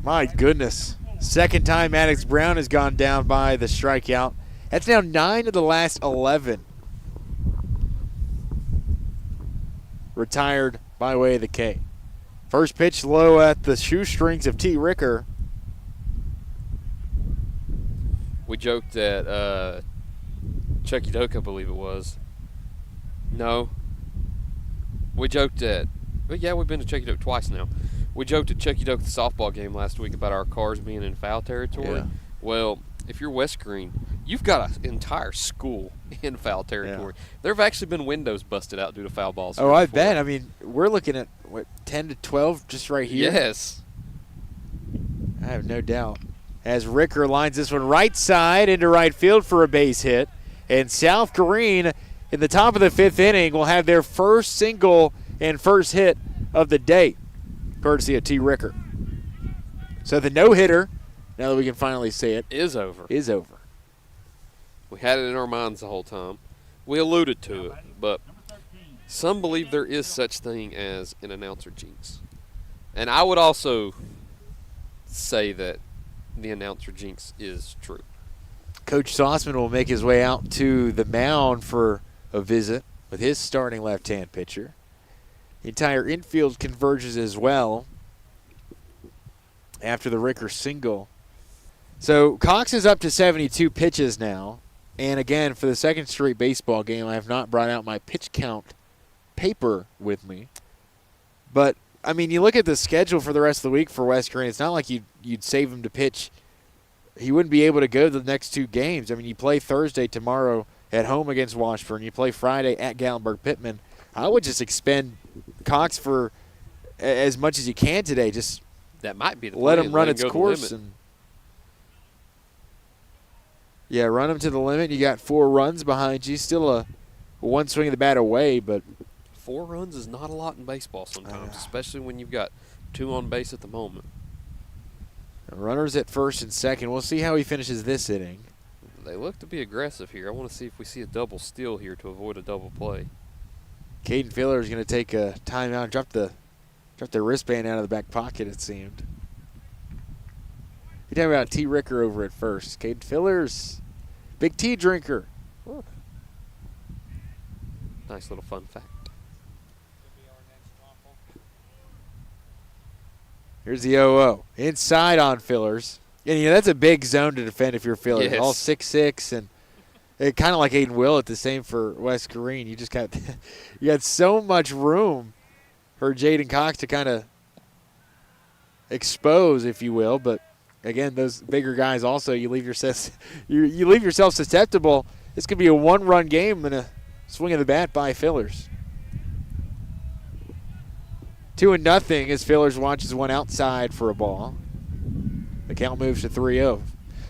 My goodness. Second time Maddox Brown has gone down by the strikeout. That's now 9 of the last 11. Retired by way of the K. First pitch low at the shoestrings of T. Ricker.
We joked at Chucky Doak, I believe it was. No. We joked at, well, yeah, we've been to Chucky Doak twice now. We joked at Chucky Doak, the softball game last week, about our cars being in foul territory.
Yeah.
Well, if you're West Greene, you've got an entire school in foul territory.
Yeah.
There have actually been windows busted out due to foul balls.
Oh, I bet. I mean, we're looking at, 10 to 12 just right here?
Yes.
I have no doubt. As Ricker lines this one right side into right field for a base hit. And South Greene, in the top of the 5th inning, will have their first single and first hit of the day, courtesy of T. Ricker. So the no-hitter, now that we can finally say it,
is over.
Is over.
We had it in our minds the whole time. We alluded to it, but some believe there is such thing as an announcer jinx. And I would also say that the announcer jinx is true.
Coach Sauceman will make his way out to the mound for a visit with his starting left-hand pitcher. The entire infield converges as well after the Ricker single. So Cox is up to 72 pitches now. And again, for the second straight baseball game, I have not brought out my pitch count paper with me. But, I mean, you look at the schedule for the rest of the week for West Greene, it's not like you'd save him to pitch. He wouldn't be able to go to the next 2 games. I mean, you play Thursday tomorrow at home against Washburn. You play Friday at Gatlinburg-Pittman. I would just expend Cox for as much as you can today. Just
that might be the
let
plan.
him run
Let him
its
go the
course.
limit.
And yeah, run him to the limit. You got 4 runs behind you. Still a one swing of the bat away, but
4 runs is not a lot in baseball sometimes, especially when you've got 2 on base at the moment.
Runners at first and second. We'll see how he finishes this inning.
They look to be aggressive here. I want to see if we see a double steal here to avoid a double play.
Caden Filler is going to take a timeout, drop the wristband out of the back pocket, it seemed. You're talking about T. Ricker over at first. Caden Filler's big tea drinker.
Ooh. Nice little fun fact.
Here's the 0-0. Inside on Fillers. And that's a big zone to defend if you're Fillers.
Yes.
All 6'6", and it kind of like Aiden Willett, the same for West Greene. You just got you got so much room for Jaden Cox to kind of expose, if you will. But again, those bigger guys also, you leave yourself susceptible. This could be a 1-run game and a swing of the bat by Fillers. 2-0 as Fillers watches one outside for a ball. The count moves to 3-0.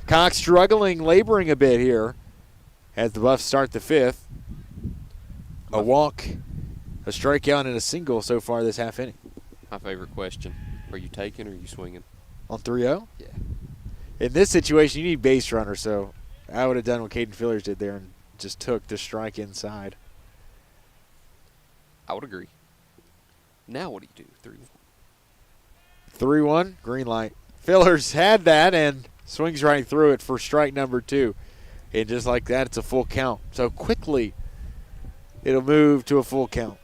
Cox struggling, laboring a bit here as the Buffs start the 5th. A walk, a strikeout, and a single so far this half inning.
My favorite question. Are you taking or are you swinging?
On 3-0?
Yeah.
In this situation, you need base runner, so I would have done what Caden Fillers did there and just took the strike inside.
I would agree. Now what do you do?
3-1. 3-1, green light. Fillers had that and swings right through it for strike number 2. And just like that, it's a full count. So quickly, it'll move to a full count.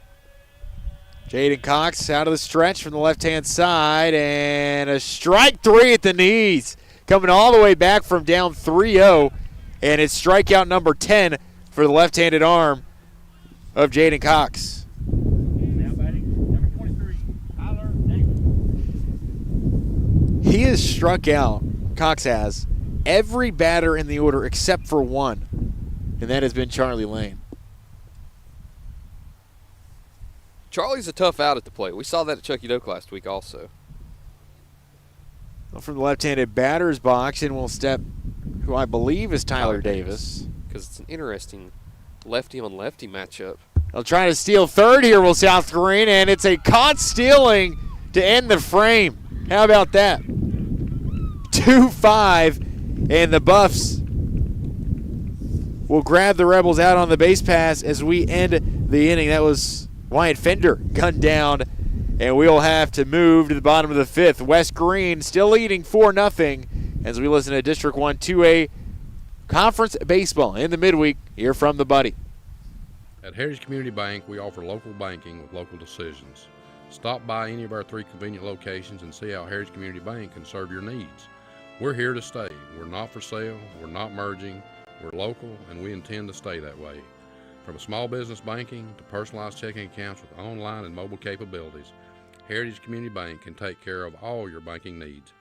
Jaden Cox out of the stretch from the left-hand side, and a strike 3 at the knees. Coming all the way back from down 3-0, and it's strikeout number 10 for the left-handed arm of Jaden Cox. He has struck out, Cox has, every batter in the order except for one, and that has been Charlie Lane.
Charlie's a tough out at the plate. We saw that at Chucky Doak last week also.
Well, from the left-handed batter's box, in will step who I believe is Tyler Davis.
Because it's an interesting lefty-on-lefty matchup.
They'll try to steal third here, will South Greene, and it's a caught stealing to end the frame. How about that? 2-5, and the Buffs will grab the Rebels out on the base pass as we end the inning. That was Wyatt Fender gunned down, and we'll have to move to the bottom of the 5th. West Greene still leading 4-0 as we listen to District 1 2A Conference Baseball in the midweek here from the Buddy.
At Heritage Community Bank, we offer local banking with local decisions. Stop by any of our 3 convenient locations and see how Heritage Community Bank can serve your needs. We're here to stay. We're not for sale. We're not merging. We're local, and we intend to stay that way. From small business banking to personalized checking accounts with online and mobile capabilities, Heritage Community Bank can take care of all your banking needs.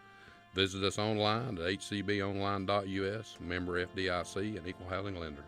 Visit us online at hcbonline.us, member FDIC, and equal housing lender.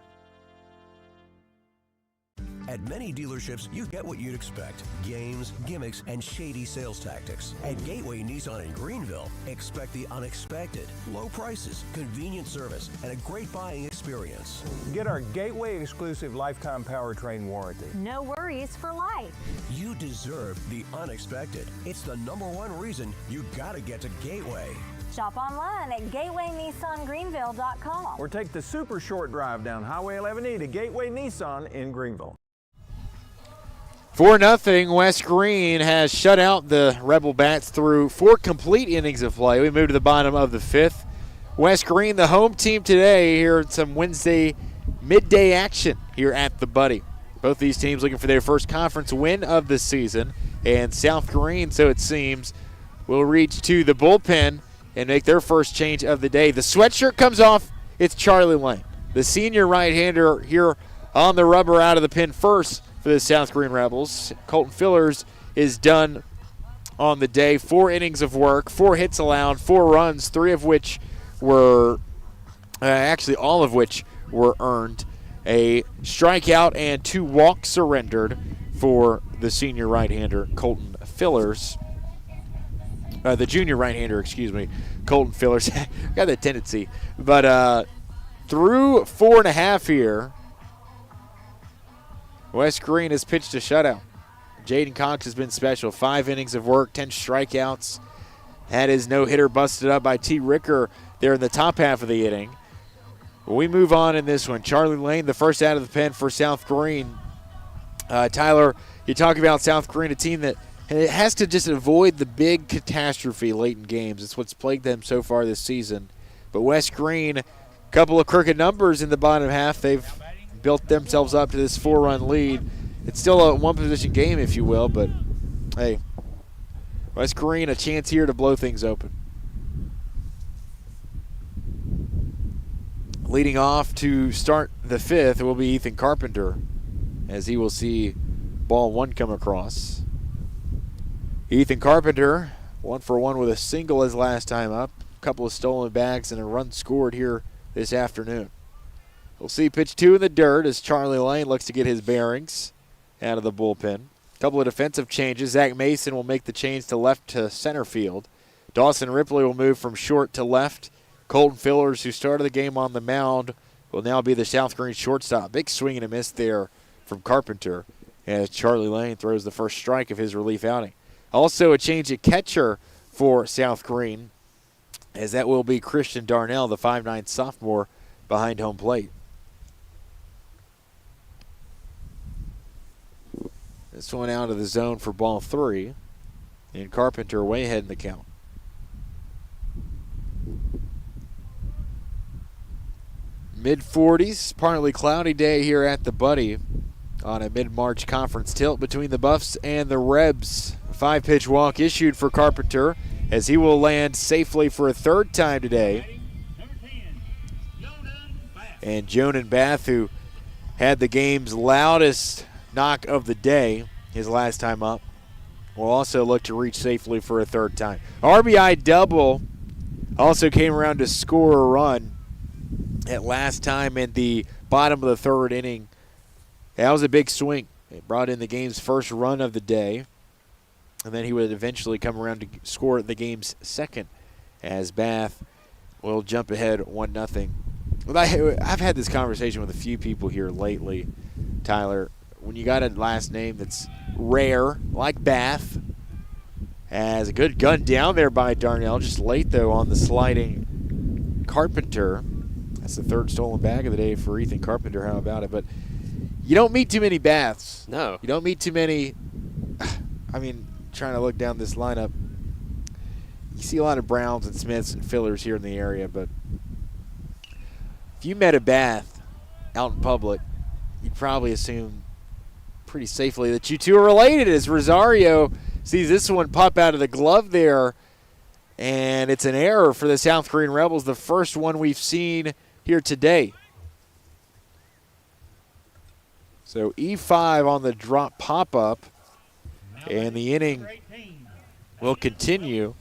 At many dealerships, you get what you'd expect. Games, gimmicks, and shady sales tactics. At Gateway Nissan in Greenville, expect the unexpected. Low prices, convenient service, and a great buying experience.
Get our Gateway exclusive lifetime powertrain warranty.
No worries for life.
You deserve the unexpected. It's the #1 reason you gotta get to Gateway.
Shop online at gatewaynissangreenville.com.
Or take the super short drive down Highway 11E to Gateway Nissan in Greenville.
4-0, West Greene has shut out the Rebel Bats through 4 complete innings of play. We move to the bottom of the 5th. West Greene, the home team today, here in some Wednesday midday action here at the Buddy. Both these teams looking for their first conference win of the season. And South Greene, so it seems, will reach to the bullpen and make their first change of the day. The sweatshirt comes off. It's Charlie Lane, the senior right-hander here on the rubber out of the pen first for the South Greene Rebels. Colton Fillers is done on the day. 4 innings of work, 4 hits allowed, 4 runs, 3 of which were actually all of which were earned. A strikeout and 2 walks surrendered for the senior right-hander, Colton Fillers. The junior right-hander, Colton Fillers. Got that tendency. But through 4.5 here, West Greene has pitched a shutout. Jaden Cox has been special. 5 innings of work, 10 strikeouts. Had his no-hitter busted up by T. Ricker there in the top half of the inning. We move on in this one. Charlie Lane, the first out of the pen for South Greene. Tyler, you talk about South Greene, a team that has to just avoid the big catastrophe late in games. It's what's plagued them so far this season. But West Greene, a couple of crooked numbers in the bottom half. They've built themselves up to this 4-run lead. It's still a one-position game, if you will, but, hey, West Greene, a chance here to blow things open. Leading off to start the 5th will be Ethan Carpenter, as he will see ball 1 come across. Ethan Carpenter, 1 for 1 with a single his last time up. A couple of stolen bags and a run scored here this afternoon. We'll see pitch 2 in the dirt as Charlie Lane looks to get his bearings out of the bullpen. A couple of defensive changes. Zach Mason will make the change to left to center field. Dawson Ripley will move from short to left. Colton Fillers, who started the game on the mound, will now be the South Greene shortstop. Big swing and a miss there from Carpenter as Charlie Lane throws the first strike of his relief outing. Also a change at catcher for South Greene, as that will be Christian Darnell, the 5'9" sophomore, behind home plate. This one out of the zone for ball 3, and Carpenter way ahead in the count. Mid-40s, partly cloudy day here at the Buddy on a mid-March conference tilt between the Buffs and the Rebs. A 5-pitch walk issued for Carpenter as he will land safely for a 3rd time today. And Jonan Bath, who had the game's loudest knock of the day his last time up, will also look to reach safely for a 3rd time. RBI double also came around to score a run at last time in the bottom of the 3rd inning. That was a big swing. It brought in the game's first run of the day, and then he would eventually come around to score the game's 2nd as Bath will jump ahead 1-0. I've had this conversation with a few people here lately, Tyler. When you got a last name that's rare, like Bath, as a good gun down there by Darnell, just late though on the sliding Carpenter. That's the 3rd stolen bag of the day for Ethan Carpenter. How about it? But you don't meet too many Baths.
No.
You don't meet too many. I mean, trying to look down this lineup, you see a lot of Browns and Smiths and Fillers here in the area, but if you met a Bath out in public, you'd probably assume pretty safely that you two are related, as Rosario sees this one pop out of the glove there, and it's an error for the South Greene Rebels, the first one we've seen here today. So E5 on the drop pop-up, and the inning will continue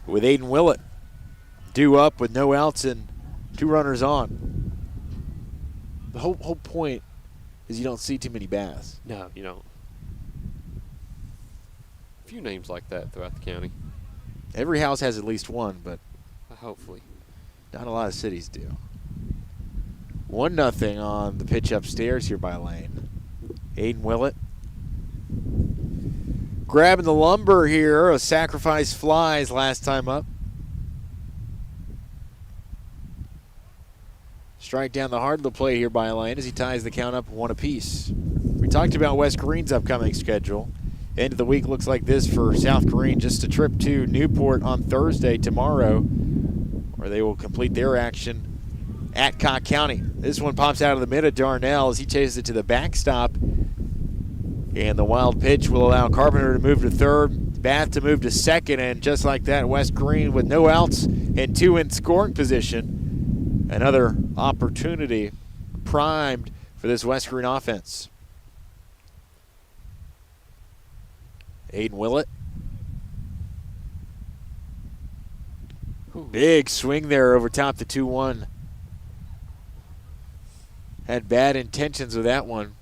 with Aiden Willett due up with no outs and 2 runners on. The whole point is you don't see too many Baths.
No, you don't. A few names like that throughout the county.
Every house has at least one, but
hopefully
not a lot of cities do. 1-0 on the pitch upstairs here by Lane. Aiden Willett grabbing the lumber here. A sacrifice flies last time up. Strike down the heart of the play here by Lane as he ties the count up 1 apiece. We talked about West Greene's upcoming schedule. End of the week looks like this for South Greene. Just a trip to Newport on Thursday tomorrow, where they will complete their action at Cocke County. This one pops out of the mid of Darnell as he chases it to the backstop. And the wild pitch will allow Carpenter to move to 3rd, Bath to move to 2nd, and just like that, West Greene with no outs and 2 in scoring position. Another opportunity primed for this West Greene offense. Aiden Willett. Big swing there over top the 2-1. Had bad intentions with that one.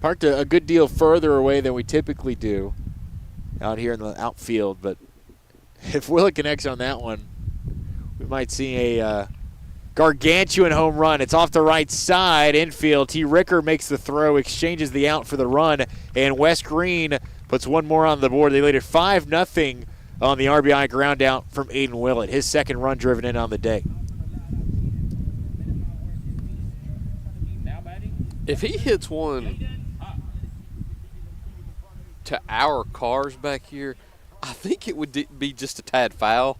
Parked a good deal further away than we typically do out here in the outfield. But if Willa connects on that one, we might see a gargantuan home run. It's off the right side, infield. T. Ricker makes the throw, exchanges the out for the run, and West Greene puts one more on the board. They lead it 5-0 on the RBI ground out from Aiden Willett, his second run driven in on the day.
If he hits one to our cars back here, I think it would be just a tad foul.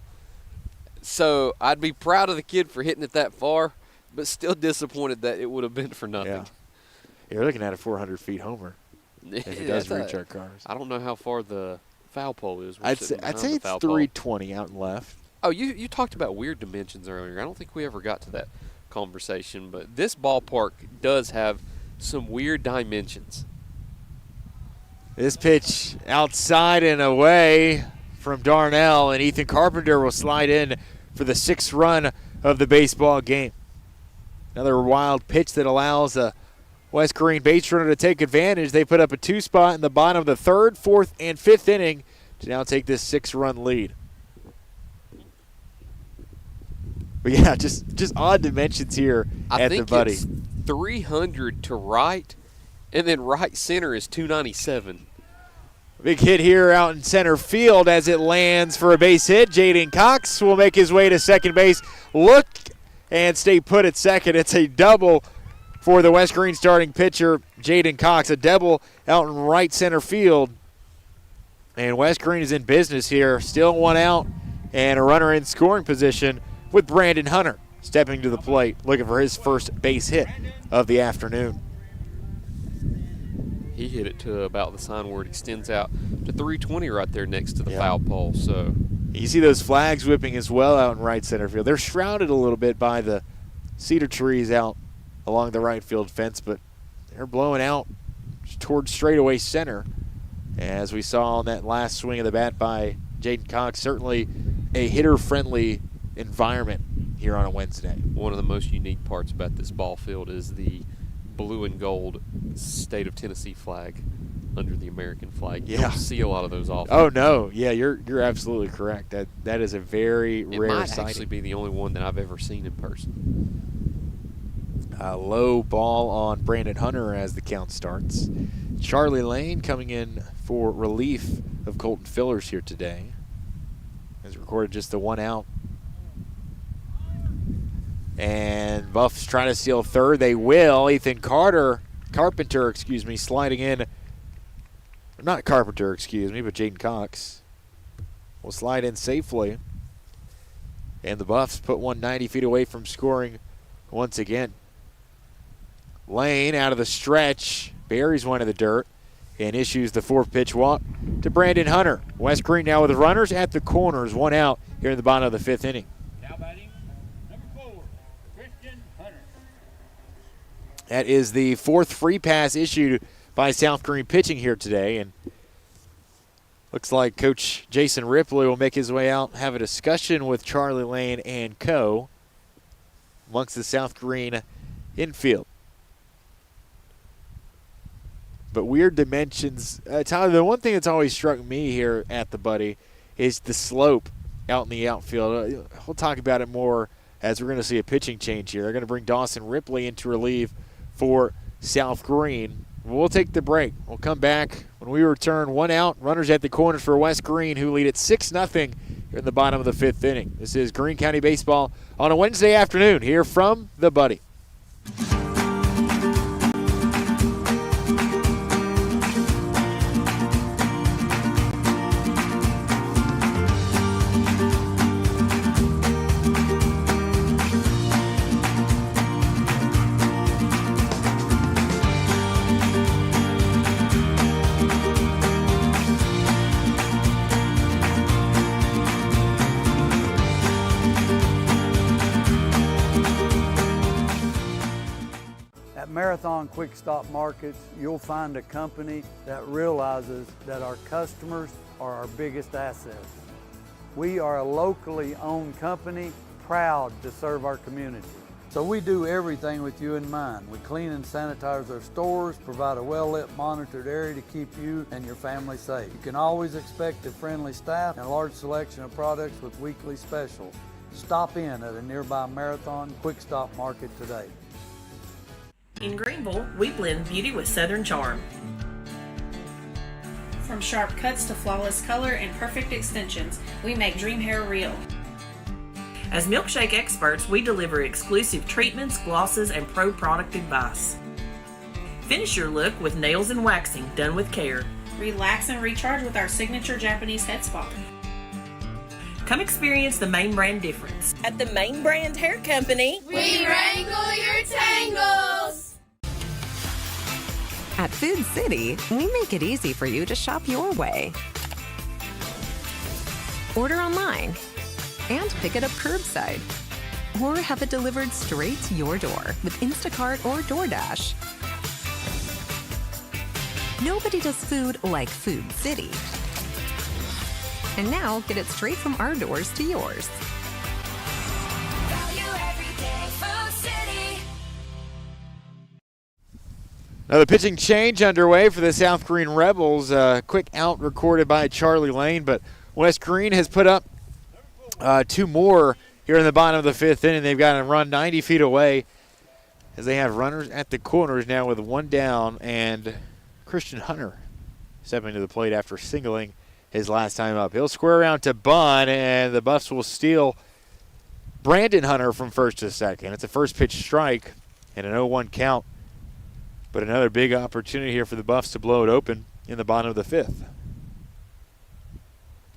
So I'd be proud of the kid for hitting it that far, but still disappointed that it would have been for nothing.
Yeah. You're looking at a 400 feet homer if it does reach our cars.
I don't know how far the foul pole is.
I'd say it's 320 out and left.
Oh, you talked about weird dimensions earlier. I don't think we ever got to that conversation, but this ballpark does have some weird dimensions.
This pitch outside and away from Darnell, and Ethan Carpenter will slide in for the 6th run of the baseball game. Another wild pitch that allows a West Greene base runner to take advantage. They put up a 2-spot in the bottom of the 3rd, 4th, and 5th inning to now take this 6-run lead. But yeah, just odd dimensions here at the Buddy.
It's 300 to right, and then right center is 297.
Big hit here out in center field as it lands for a base hit. Jaden Cox will make his way to second base. Look and stay put at second. It's a double for the West Greene starting pitcher, Jaden Cox. A double out in right center field. And West Greene is in business here. Still one out and a runner in scoring position with Brandon Hunter stepping to the plate, looking for his first base hit of the afternoon.
He hit it to about the sign where it extends out to 320 right there next to the foul pole. So
you see those flags whipping as well out in right center field. They're shrouded a little bit by the cedar trees out along the right field fence, but they're blowing out towards straightaway center. As we saw on that last swing of the bat by Jaden Cox, certainly a hitter-friendly environment here on a Wednesday.
One of the most unique parts about this ball field is the blue and gold state of Tennessee flag under the American flag. You don't see a lot of those often.
Oh no, yeah, you're absolutely correct. That is a very rare
might
sighting.
Actually be the only one that I've ever seen in person.
A low ball on Brandon Hunter as the count starts. Charlie Lane coming in for relief of Colton Fillers here today. Has recorded just the 1 out. And Buffs trying to steal third. They will. Ethan Carpenter, sliding in. Not Carpenter, but Jaden Cox will slide in safely. And the Buffs put 190 feet away from scoring once again. Lane out of the stretch, buries one in the dirt, and issues the 4th pitch walk to Brandon Hunter. West Greene now with runners at the corners, 1 out here in the bottom of the 5th inning.
Now batting, number 4, Christian Hunter.
That is the 4th free pass issued by South Greene pitching here today, and looks like Coach Jason Ripley will make his way out, have a discussion with Charlie Lane and co. amongst the South Greene infield. But weird dimensions. Tyler, the one thing that's always struck me here at the Buddy is the slope out in the outfield. We'll talk about it more as we're going to see a pitching change here. They're going to bring Dawson Ripley in to relieve for South Greene. We'll take the break. We'll come back when we return. 1 out, runners at the corners for West Greene, who lead at 6-0 here in the bottom of the 5th inning. This is Greene County Baseball on a Wednesday afternoon here from the Buddy.
Marathon Quick Stop Markets, you'll find a company that realizes that our customers are our biggest assets. We are a locally owned company, proud to serve our community. So we do everything with you in mind. We clean and sanitize our stores, provide a well-lit, monitored area to keep you and your family safe. You can always expect a friendly staff and a large selection of products with weekly specials. Stop in at a nearby Marathon Quick Stop Market today.
In Greenville, we blend beauty with Southern charm.
From sharp cuts to flawless color and perfect extensions, we make dream hair real.
As milkshake experts, we deliver exclusive treatments, glosses, and pro product advice. Finish your look with nails and waxing done with care.
Relax and recharge with our signature Japanese head spa.
Come experience the Main Brand difference.
At the Main Brand Hair Company,
we wrangle your tangles.
At Food City, we make it easy for you to shop your way. Order online and pick it up curbside, or have it delivered straight to your door with Instacart or DoorDash. Nobody does food like Food City. And now get it straight from our doors to yours.
Value every day, Food City.
Now the pitching change underway for the South Greene Rebels. Quick out recorded by Charlie Lane, but West Greene has put up 2 more here in the bottom of the 5th inning. They've got to run 90 feet away as they have runners at the corners now with 1 down, and Christian Hunter stepping to the plate after singling his last time up. He'll square around to bunt, and the Buffs will steal Brandon Hunter from first to second. It's a first pitch strike and an 0-1 count, but another big opportunity here for the Buffs to blow it open in the bottom of the 5th.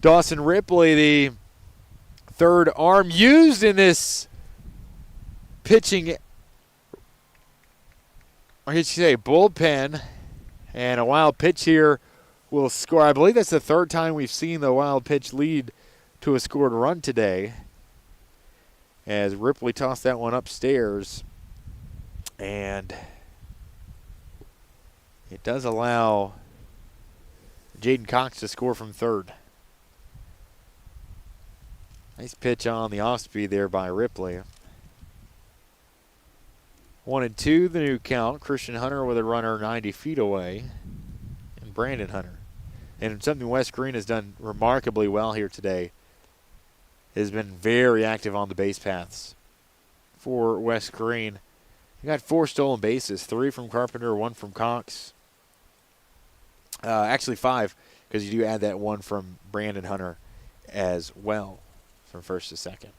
Dawson Ripley, the third arm used in this pitching, or should you say bullpen, and a wild pitch here will score. I believe that's the 3rd time we've seen the wild pitch lead to a scored run today, as Ripley tossed that one upstairs, and it does allow Jaden Cox to score from third. Nice pitch on the off speed there by Ripley. 1-2, the new count. Christian Hunter with a runner 90 feet away, and Brandon Hunter. And something West Greene has done remarkably well here today has been very active on the base paths for West Greene. They got 4 stolen bases, 3 from Carpenter, 1 from Cox. Actually 5, because you do add that 1 from Brandon Hunter as well, from first to second.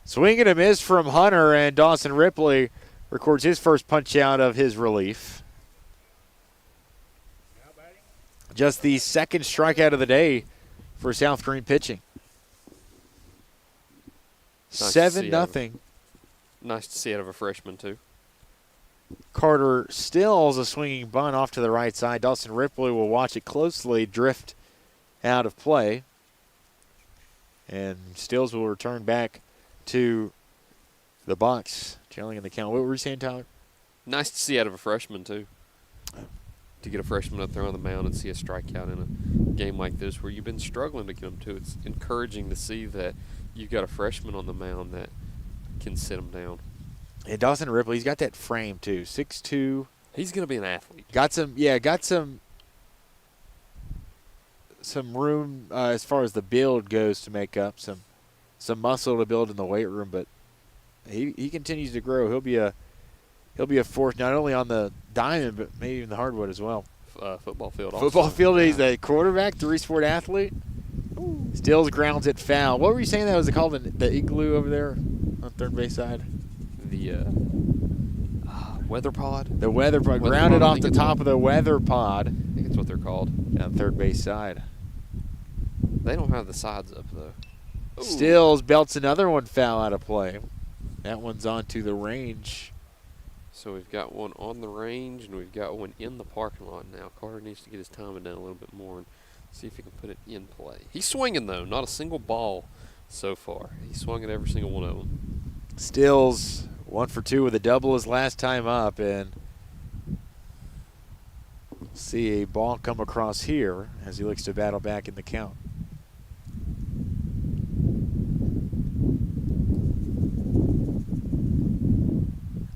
Swing and a miss from Hunter, and Dawson Ripley records his first punch out of his relief. Just the 2nd strikeout of the day for South Greene pitching. 7-0.
Nice to see out of a freshman, too.
Carter Stills a swinging bunt off to the right side. Dawson Ripley will watch it closely drift out of play. And Stills will return back to the box, trailing in the count. What were you saying, Tyler?
Nice to see out of a freshman, too. To get a freshman up there on the mound and see a strikeout in a game like this where you've been struggling to get them to. It's encouraging to see that you've got a freshman on the mound that can sit them down.
And Dawson Ripley, he's got that frame, too. 6'2".
He's going to be an athlete.
Got some room as far as the build goes to make up some muscle to build in the weight room, but he continues to grow. He'll be a force not only on the diamond but maybe even the hardwood as well.
Football field.
Football field. He's a quarterback, 3-sport athlete. Stills grounds it foul. What were you saying that was called, the igloo over there on third base side?
The weather pod.
The weather pod. Grounded off the top of the weather pod.
I think that's what they're called.
On third base side.
They don't have the sides up, though. Ooh.
Stills belts another one foul out of play. That one's onto the range.
So we've got one on the range, and we've got one in the parking lot now. Carter needs to get his timing down a little bit more and see if he can put it in play. He's swinging, though. Not a single ball so far. He swung at every single one of them.
Stills 1 for 2 with a double his last time up, and see a ball come across here as he looks to battle back in the count.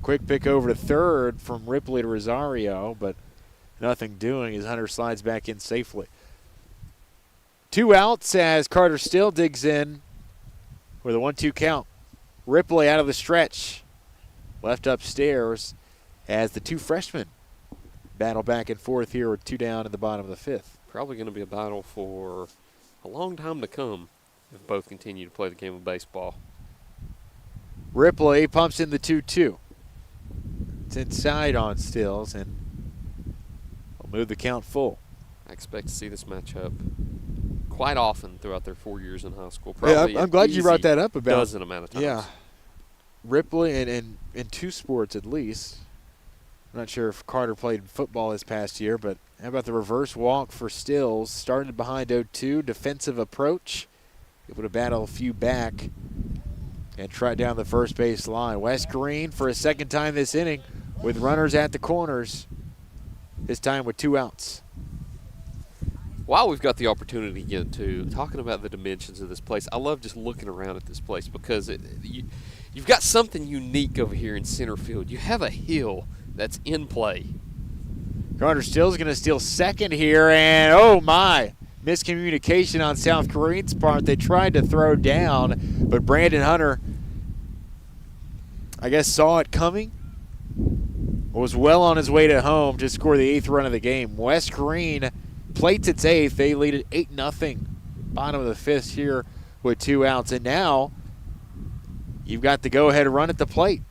Quick pick over to third from Ripley to Rosario, but nothing doing as Hunter slides back in safely. 2 outs as Carter Still digs in with a 1-2 count. Ripley out of the stretch, left upstairs as the 2 freshmen battle back and forth here with 2 down in the bottom of the 5th.
Probably going to be a battle for a long time to come if both continue to play the game of baseball.
Ripley pumps in the 2-2. It's inside on Stills, and will move the count full.
I expect to see this matchup quite often throughout their 4 years in high school.
Probably I'm glad you brought that up about
dozen amount of times.
Yeah, Ripley in 2 sports at least. I'm not sure if Carter played football this past year, but how about the reverse walk for Stills? Started behind 0-2, defensive approach. Able to battle a few back and try down the first base line. West Greene for a second time this inning with runners at the corners, this time with 2 outs.
While we've got the opportunity again to talking about the dimensions of this place, I love just looking around at this place because you've got something unique over here in center field. You have a hill that's in play.
Carter Still's going to steal second here, and oh my, miscommunication on South Greene's part. They tried to throw down, but Brandon Hunter, I guess, saw it coming, was well on his way to home to score the 8th run of the game. West Greene plates its 8th. They lead it 8-0. Bottom of the 5th here with 2 outs, and now you've got the go-ahead run at the plate.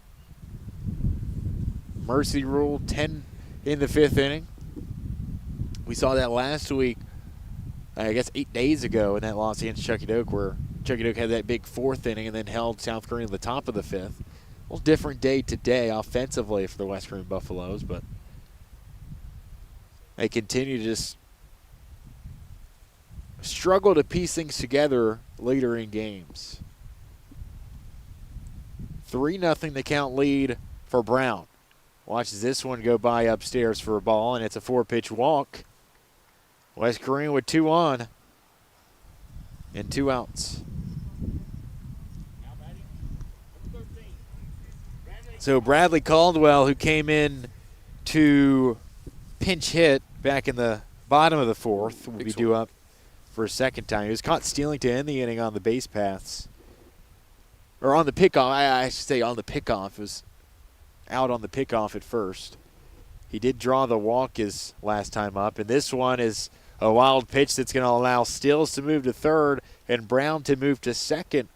Mercy rule 10 in the 5th inning. We saw that last week, I guess 8 days ago, in that loss against Chucky Oak, where Chucky Oak had that big 4th inning and then held South Greene at the top of the 5th. A little different day today offensively for the West Greene Buffaloes, but they continue to just struggle to piece things together later in games. 3-0 the count lead for Brown. Watches this one go by upstairs for a ball, and it's a 4-pitch walk. West Greene with 2 on and 2 outs. So Bradley Caldwell, who came in to pinch hit back in the bottom of the 4th, will be due up for a second time. He was caught stealing to end the inning on the base paths. Or on the pickoff. I should say on the pickoff. It was out on the pickoff at first. He did draw the walk his last time up, and this one is a wild pitch that's going to allow Stills to move to third and Brown to move to second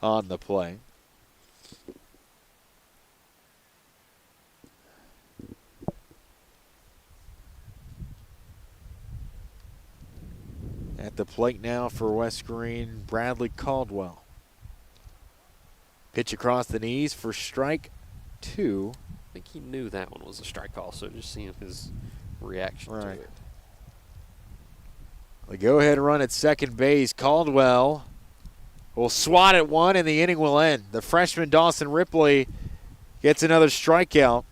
on the play. At the plate now for West Greene, Bradley Caldwell. Pitch across the knees for strike 2.
I think he knew that one was a strike also, just seeing his reaction to it.
The go-ahead run at second base. Caldwell will swat at one, and the inning will end. The freshman Dawson Ripley gets another strikeout,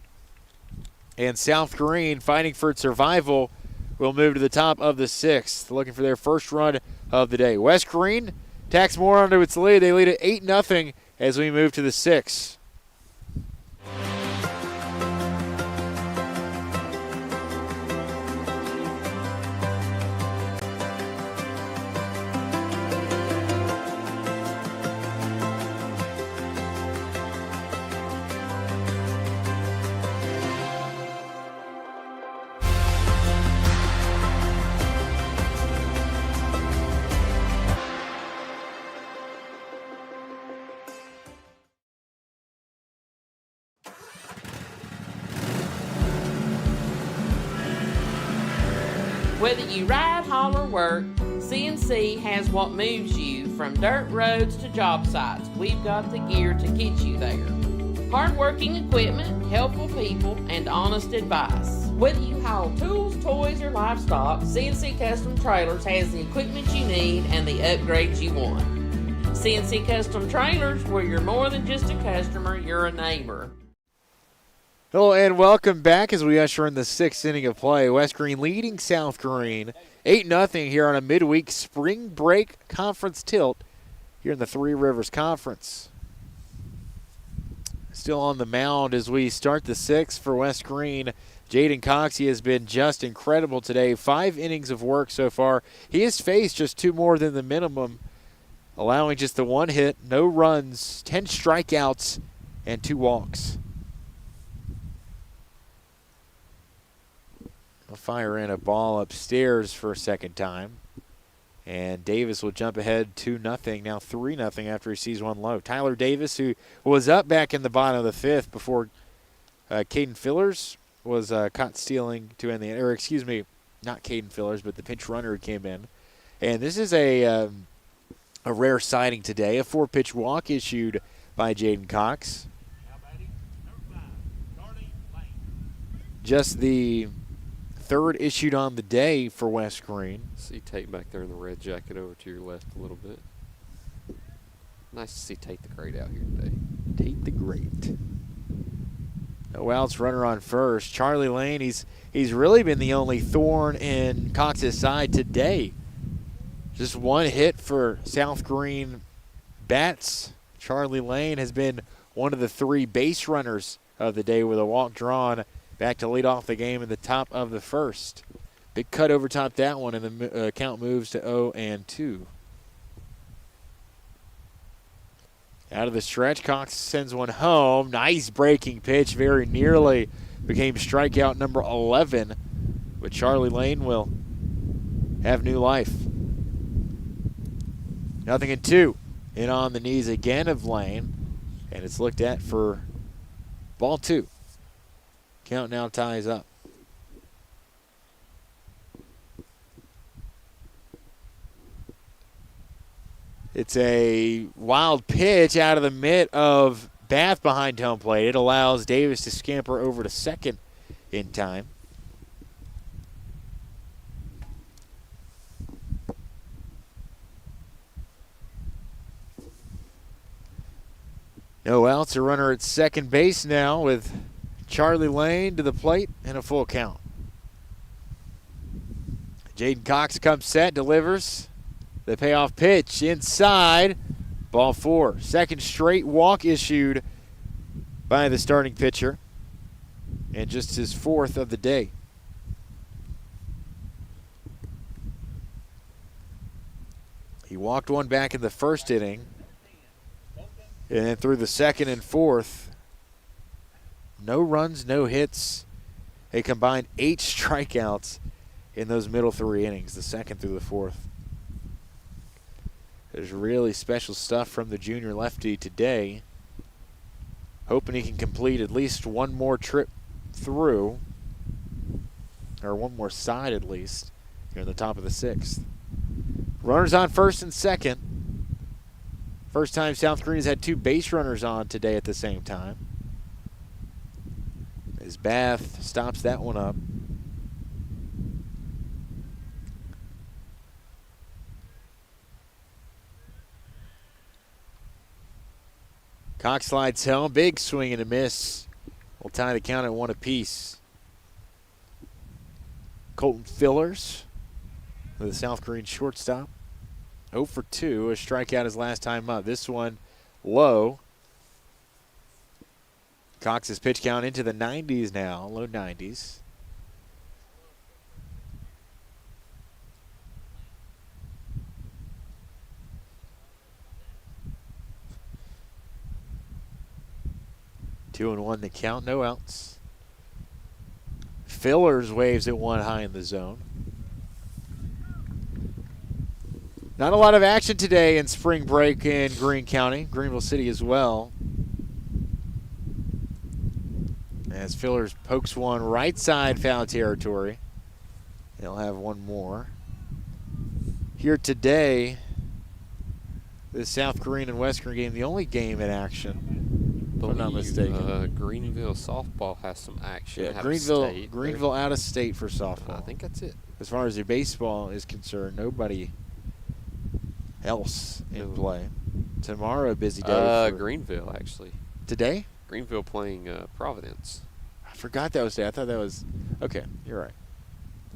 and South Greene, fighting for its survival, will move to the top of the 6th, looking for their first run of the day. West Greene tacks more onto its lead. They lead at 8-0 as we move to the 6th.
Whether you ride, haul, or work, CNC has what moves you from dirt roads to job sites. We've got the gear to get you there. Hardworking equipment, helpful people, and honest advice. Whether you haul tools, toys, or livestock, CNC Custom Trailers has the equipment you need and the upgrades you want. CNC Custom Trailers, where you're more than just a customer, you're a neighbor.
Hello and welcome back as we usher in the 6th inning of play. West Greene leading South Greene 8-0 here on a midweek spring break conference tilt here in the Three Rivers Conference. still on the mound as we start the sixth for West Greene. Jaden Cox, he has been just incredible today. 5 innings of work so far. He has faced just 2 more than the minimum, allowing just the 1 hit, no runs, 10 strikeouts, and 2 walks. He'll fire in a ball upstairs for a second time. And Davis will jump ahead 2-0, now 3-0 after he sees one low. Tyler Davis, who was up back in the bottom of the 5th before Caden Fillers was caught stealing to end the inning. Or excuse me, not Caden Fillers, but the pinch runner who came in. And this is a rare sighting today. A 4-pitch walk issued by Jaden Cox. Just the 3rd issued on the day for West Greene.
See Tate back there in the red jacket over to your left a little bit. Nice to see Tate the Great out here today.
Tate the Great. No outs, runner on first. Charlie Lane, he's really been the only thorn in Cox's side today. Just 1 hit for South Greene bats. Charlie Lane has been one of the 3 base runners of the day with a walk drawn. Back to lead off the game in the top of the 1st. Big cut over top that one, and the count moves to 0-2. Out of the stretch, Cox sends one home. Nice breaking pitch, very nearly became strikeout number 11. But Charlie Lane will have new life. 0-2. In on the knees again of Lane, and it's looked at for ball 2. Count now ties up. It's a wild pitch out of the mitt of Bath behind home plate. It allows Davis to scamper over to second in time. No outs, a runner at second base now with Charlie Lane to the plate and a full count. Jaden Cox comes set, delivers the payoff pitch inside. Ball 4. 2nd straight walk issued by the starting pitcher. And just his 4th of the day. He walked one back in the 1st inning. And then through the 2nd and 4th, no runs, no hits. A combined 8 strikeouts in those middle 3 innings, the 2nd through the 4th. There's really special stuff from the junior lefty today. Hoping he can complete at least one more trip through, or one more side at least, here in the top of the 6th. Runners on 1st and 2nd. First time South Greene has had 2 base runners on today at the same time. As Bath stops that one up. Cox slides home. Big swing and a miss. We'll tie the count at 1 apiece. Colton Fillers, the South Greene shortstop. 0 for 2, a strikeout his last time up. This one low. Cox's pitch count into the 90s now, low 90s. 2-1 the count, no outs. Fillers waves at 1 high in the zone. Not a lot of action today in spring break in Greene County, Greenville City as well. As Fillers pokes one right side foul territory. They'll have one more. Here today, the South Greene and West Greene game, the only game in action, if I'm not mistaken.
Greenville softball has some action.
Yeah, Greenville out of state for softball.
I think that's it.
As far as the baseball is concerned, nobody else in play. Tomorrow, a busy day.
Greenville, actually.
Today?
Greenville playing Providence.
I forgot that was today. I thought that was... Okay, you're right.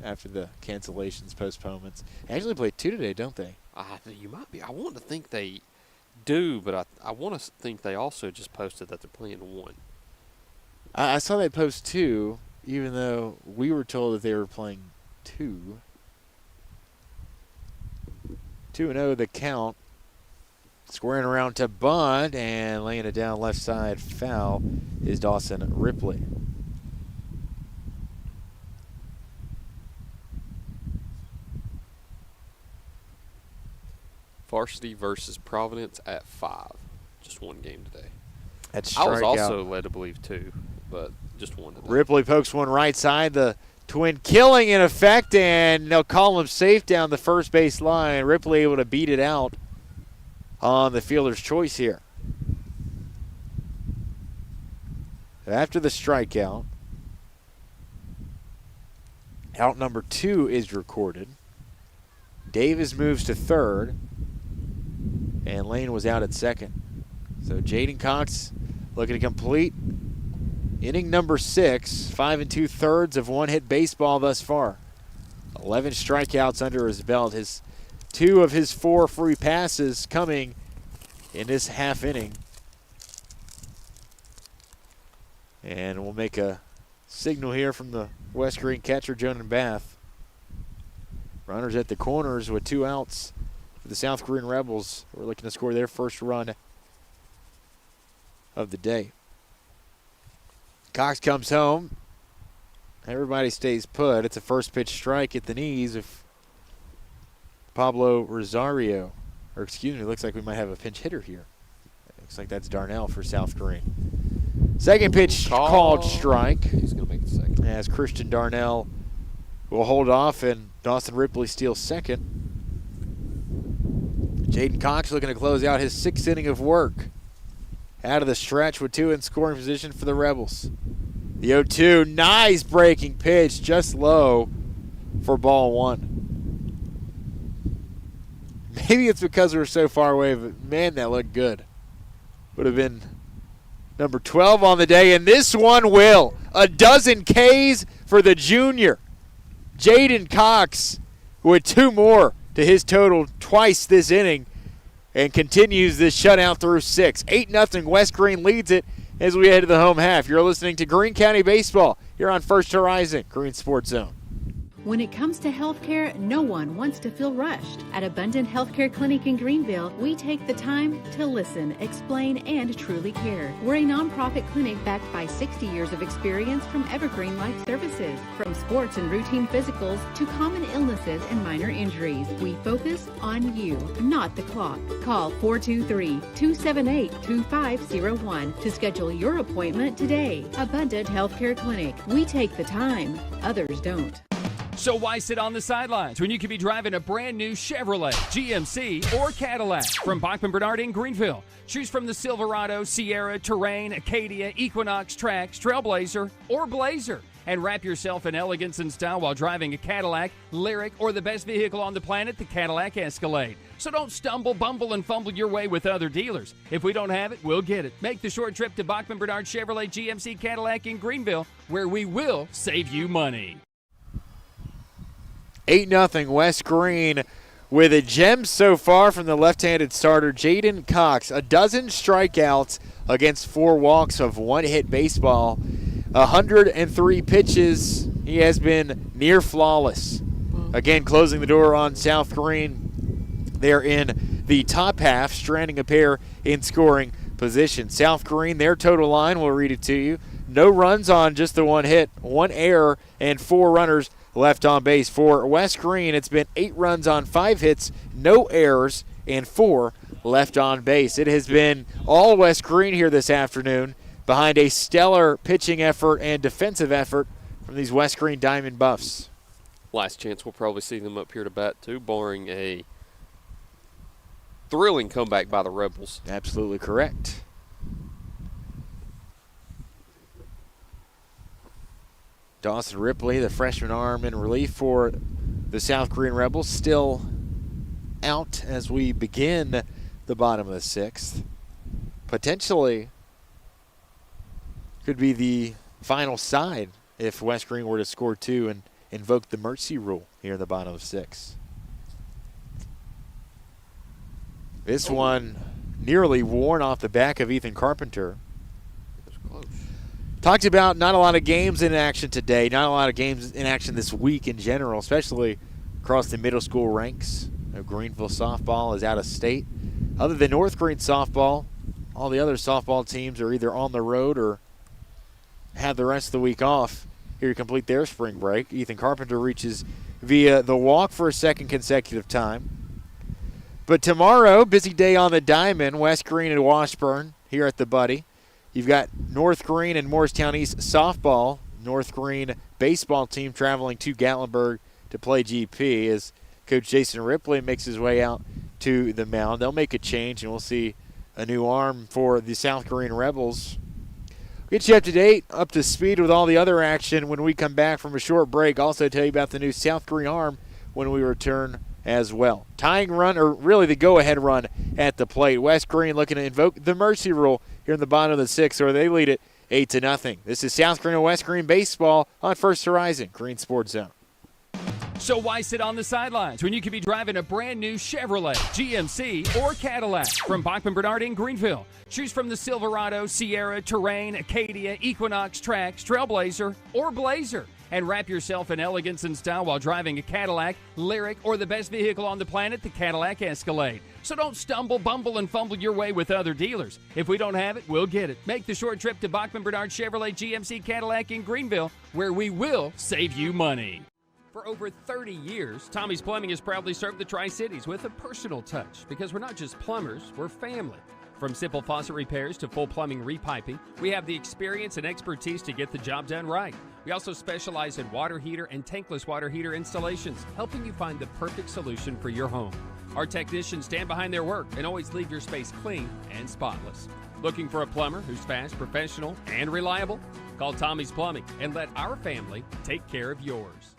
After the cancellations, postponements. They actually play 2 today, don't they?
You might be. I want to think they do, but I want to think they also just posted that they're playing 1.
I saw they post 2, even though we were told that they were playing 2. 2-0 the count. Squaring around to bunt and laying it down left side foul is Dawson Ripley.
Varsity versus Providence at 5. Just 1 game today.
That's
I was also led to believe 2, but just 1 today.
Ripley pokes one right side. The Twin killing in effect, and they'll call him safe down the first base line. Ripley able to beat it out on the fielder's choice here. After the strikeout, out number 2 is recorded. Davis moves to third, and Lane was out at second. So Jaden Cox looking to complete inning number 6, 5 2/3 of one-hit baseball thus far. 11 strikeouts under his belt. 2 of his 4 free passes coming in this half inning. And we'll make a signal here from the West Greene catcher, Jonan Bath. Runners at the corners with 2 outs for the South Greene Rebels. We're looking to score their first run of the day. Cox comes home. Everybody stays put. It's a first pitch strike at the knees of Pablo Rosario. Or excuse me, looks like we might have a pinch hitter here. Looks like that's Darnell for South Greene. Second pitch called strike.
He's going to make the second.
As Christian Darnell will hold off and Dawson Ripley steals second. Jaden Cox looking to close out his 6th inning of work. Out of the stretch with 2 in scoring position for the Rebels. The 0-2, nice breaking pitch, just low for ball 1. Maybe it's because we're so far away, but man, that looked good. Would have been number 12 on the day, and this one will. A dozen Ks for the junior. Jaden Cox with 2 more to his total twice this inning and continues this shutout through 6. 8-0 West Greene leads it as we head to the home half. You're listening to Greene County Baseball here on First Horizon, Greene Sports Zone.
When it comes to healthcare, no one wants to feel rushed. At Abundant Healthcare Clinic in Greenville, we take the time to listen, explain, and truly care. We're a nonprofit clinic backed by 60 years of experience from Evergreen Life Services. From sports and routine physicals to common illnesses and minor injuries, we focus on you, not the clock. Call 423-278-2501 to schedule your appointment today. Abundant Healthcare Clinic. We take the time. Others don't.
So why sit on the sidelines when you could be driving a brand new Chevrolet, GMC, or Cadillac from Bachman Bernard in Greenville? Choose from the Silverado, Sierra, Terrain, Acadia, Equinox, Trax, Trailblazer, or Blazer. And wrap yourself in elegance and style while driving a Cadillac, Lyric, or the best vehicle on the planet, the Cadillac Escalade. So don't stumble, bumble, and fumble your way with other dealers. If we don't have it, we'll get it. Make the short trip to Bachman Bernard Chevrolet GMC Cadillac in Greenville, where we will save you money.
8-0 West Greene with a gem so far from the left-handed starter, Jaden Cox. A dozen strikeouts against 4 walks of one-hit baseball. 103 pitches. He has been near flawless. Again, closing the door on South Greene. They're in the top half, stranding a pair in scoring position. South Greene, their total line, we'll read it to you. No runs on just the 1 hit, 1 error, and 4 runners left on base. For West Greene, it's been 8 runs on 5 hits, no errors, and 4 left on base. It has been all West Greene here this afternoon behind a stellar pitching effort and defensive effort from these West Greene Diamond Buffs.
Last chance we'll probably see them up here to bat too, barring a thrilling comeback by the Rebels.
Absolutely correct. Dawson Ripley, the freshman arm in relief for the South Greene Rebels, still out as we begin the bottom of the 6th. Potentially could be the final side if West Greene were to score 2 and invoke the mercy rule here in the bottom of 6. This one nearly worn off the back of Ethan Carpenter. Talked about not a lot of games in action today, not a lot of games in action this week in general, especially across the middle school ranks. Greenville softball is out of state. Other than North Greene softball, all the other softball teams are either on the road or have the rest of the week off here to complete their spring break. Ethan Carpenter reaches via the walk for a second consecutive time. But tomorrow, busy day on the diamond, West Greene and Washburn here at the Buddy. You've got North Greene and Morristown East softball. North Greene baseball team traveling to Gatlinburg to play GP as Coach Jason Ripley makes his way out to the mound. They'll make a change, and we'll see a new arm for the South Greene Rebels. Get you up to date, up to speed with all the other action when we come back from a short break. Also tell you about the new South Greene arm when we return as well. Tying run, or really the go-ahead run at the plate. West Greene looking to invoke the mercy rule here in the bottom of the sixth, or they lead it 8-0. This is South Greene and West Greene baseball on First Horizon, Green Sports Zone.
So why sit on the sidelines when you could be driving a brand new Chevrolet, GMC, or Cadillac from Bachman Bernard in Greenville? Choose from the Silverado, Sierra, Terrain, Acadia, Equinox, Trax, Trailblazer, or Blazer. And wrap yourself in elegance and style while driving a Cadillac, Lyric, or the best vehicle on the planet, the Cadillac Escalade. So don't stumble, bumble, and fumble your way with other dealers. If we don't have it, we'll get it. Make the short trip to Bachman Bernard Chevrolet GMC Cadillac in Greenville, where we will save you money. For over 30 years, Tommie's Plumbing has proudly served the Tri-Cities with a personal touch because we're not just plumbers, we're family. From simple faucet repairs to full plumbing repiping, we have the experience and expertise to get the job done right. We also specialize in water heater and tankless water heater installations, helping you find the perfect solution for your home. Our technicians stand behind their work and always leave your space clean and spotless. Looking for a plumber who's fast, professional, and reliable? Call Tommie's Plumbing and let our family take care of yours.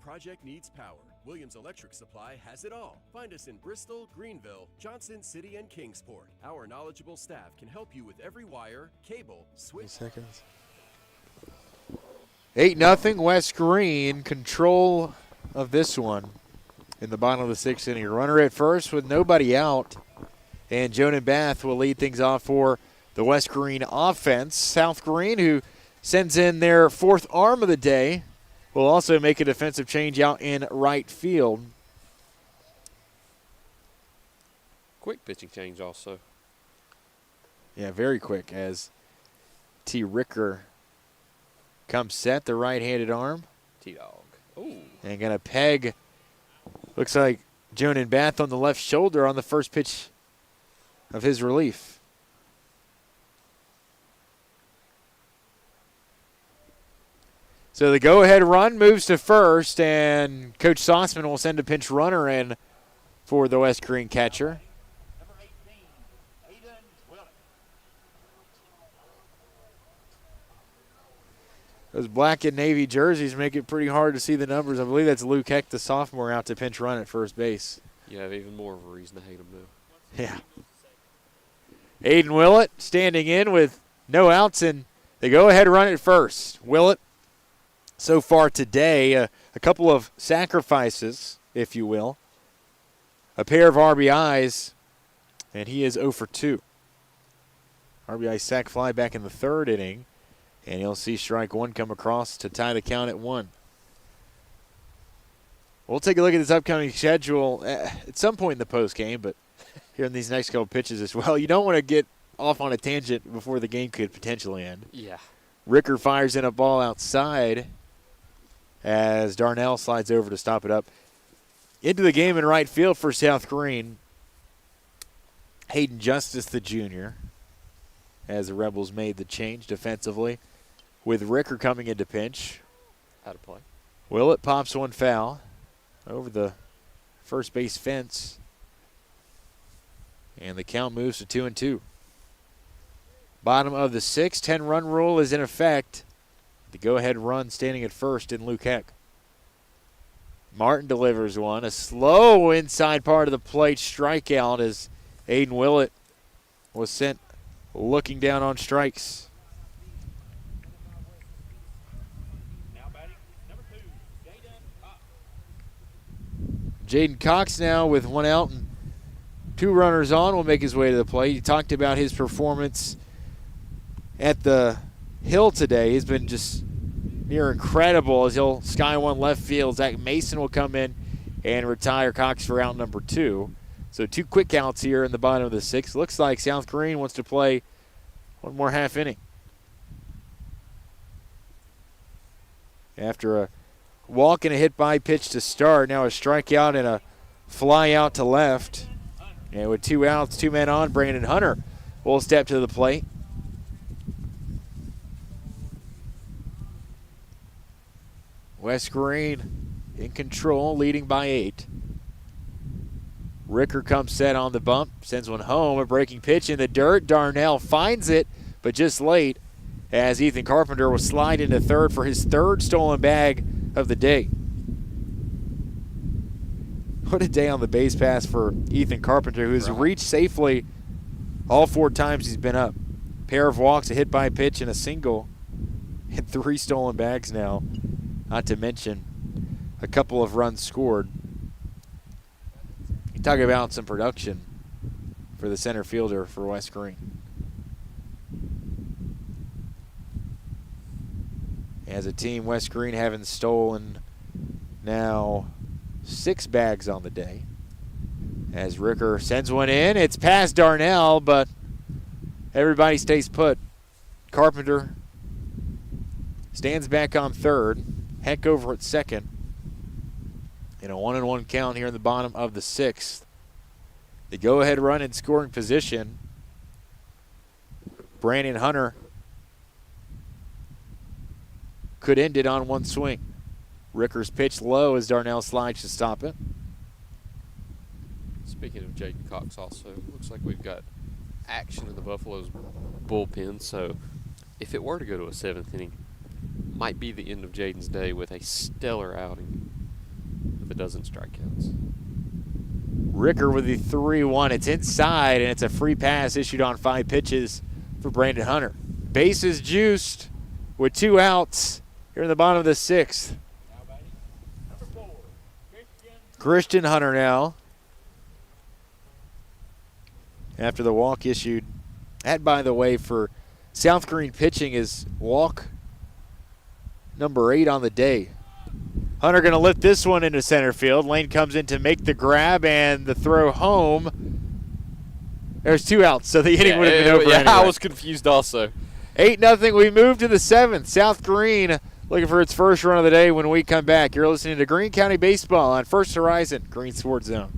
Project needs power. Williams Electric Supply has it all. Find us in Bristol, Greenville, Johnson City, and Kingsport. Our knowledgeable staff can help you with every wire, cable, switch.
Seconds. 8-0. West Greene control of this one in the bottom of the sixth inning. Runner at first with nobody out, and Jonan Bath will lead things off for the West Greene offense. South Greene, who sends in their fourth arm of the day, will also make a defensive change out in right field.
Quick pitching change also.
Yeah, very quick as T. Ricker comes set, the right-handed arm.
T-Dog. Ooh.
And going to peg, looks like Jonan Bath on the left shoulder on the first pitch of his relief. So the go-ahead run moves to first, and Coach Sossman will send a pinch runner in for the West Greene catcher. Those black and navy jerseys make it pretty hard to see the numbers. I believe that's Luke Heck, the sophomore, out to pinch run at first base.
You have even more of a reason to hate him, though.
Yeah. Aiden Willett standing in with no outs, and they go-ahead run at first. Willett, so far today, a couple of sacrifices, if you will. A pair of RBIs, and he is 0 for 2. RBI sac fly back in the third inning, and you'll see strike one come across to tie the count at 1. We'll take a look at this upcoming schedule at some point in the postgame, but here in these next couple pitches as well. You don't want to get off on a tangent before the game could potentially end.
Yeah.
Ricker fires in a ball outside as Darnell slides over to stop it up. Into the game in right field for South Greene, Hayden Justice, the junior, as the Rebels made the change defensively, with Ricker coming into pinch.
Out of play.
Willett pops one foul over the first base fence. And the count moves to 2-2. Bottom of the 6th, 10-run rule is in effect. The go-ahead run standing at first in Luke Heck. Martin delivers one. A slow inside part of the plate strikeout as Aiden Willett was sent looking down on strikes. Jaden Cox now with one out and 2 runners on will make his way to the plate. He talked about his performance at the Hill today. He's been just near incredible as he'll sky one left field. Zach Mason will come in and retire Cox for out number 2. So 2 quick outs here in the bottom of the 6th. Looks like South Greene wants to play one more half inning. After a walk and a hit by pitch to start, now a strikeout and a fly out to left. And with 2 outs, 2 men on, Brandon Hunter will step to the plate. West Greene in control, leading by 8. Ricker comes set on the bump, sends one home, a breaking pitch in the dirt. Darnell finds it, but just late as Ethan Carpenter will slide into third for his 3rd stolen bag of the day. What a day on the base pass for Ethan Carpenter, who's reached safely all 4 times he's been up. Pair of walks, a hit by pitch, and a single, and 3 stolen bags now. Not to mention a couple of runs scored. You talk about some production for the center fielder for West Greene. As a team, West Greene having stolen now 6 bags on the day. As Ricker sends one in, it's past Darnell, but everybody stays put. Carpenter stands back on third. Heck over at second. In a 1-1 count here in the bottom of the 6th. The go-ahead run in scoring position. Brandon Hunter could end it on 1 swing. Ricker's pitch low as Darnell slides to stop it.
Speaking of Jaden Cox also, looks like we've got action in the Buffaloes bullpen, so if it were to go to a 7th inning, might be the end of Jaden's day with a stellar outing with a dozen strikeouts.
Ricker with the 3-1. It's inside, and it's a free pass issued on 5 pitches for Brandon Hunter. Bases juiced with 2 outs here in the bottom of the 6th. Christian Hunter now. After the walk issued. That, by the way, for South Greene pitching is walk number 8 on the day. Hunter going to lift this one into center field. Lane comes in to make the grab and the throw home. There's 2 outs, so the inning would have been over anyway.
I was confused also.
8-0. We move to the 7th. South Greene looking for its first run of the day when we come back. You're listening to Greene County Baseball on First Horizon, Green Sports Zone.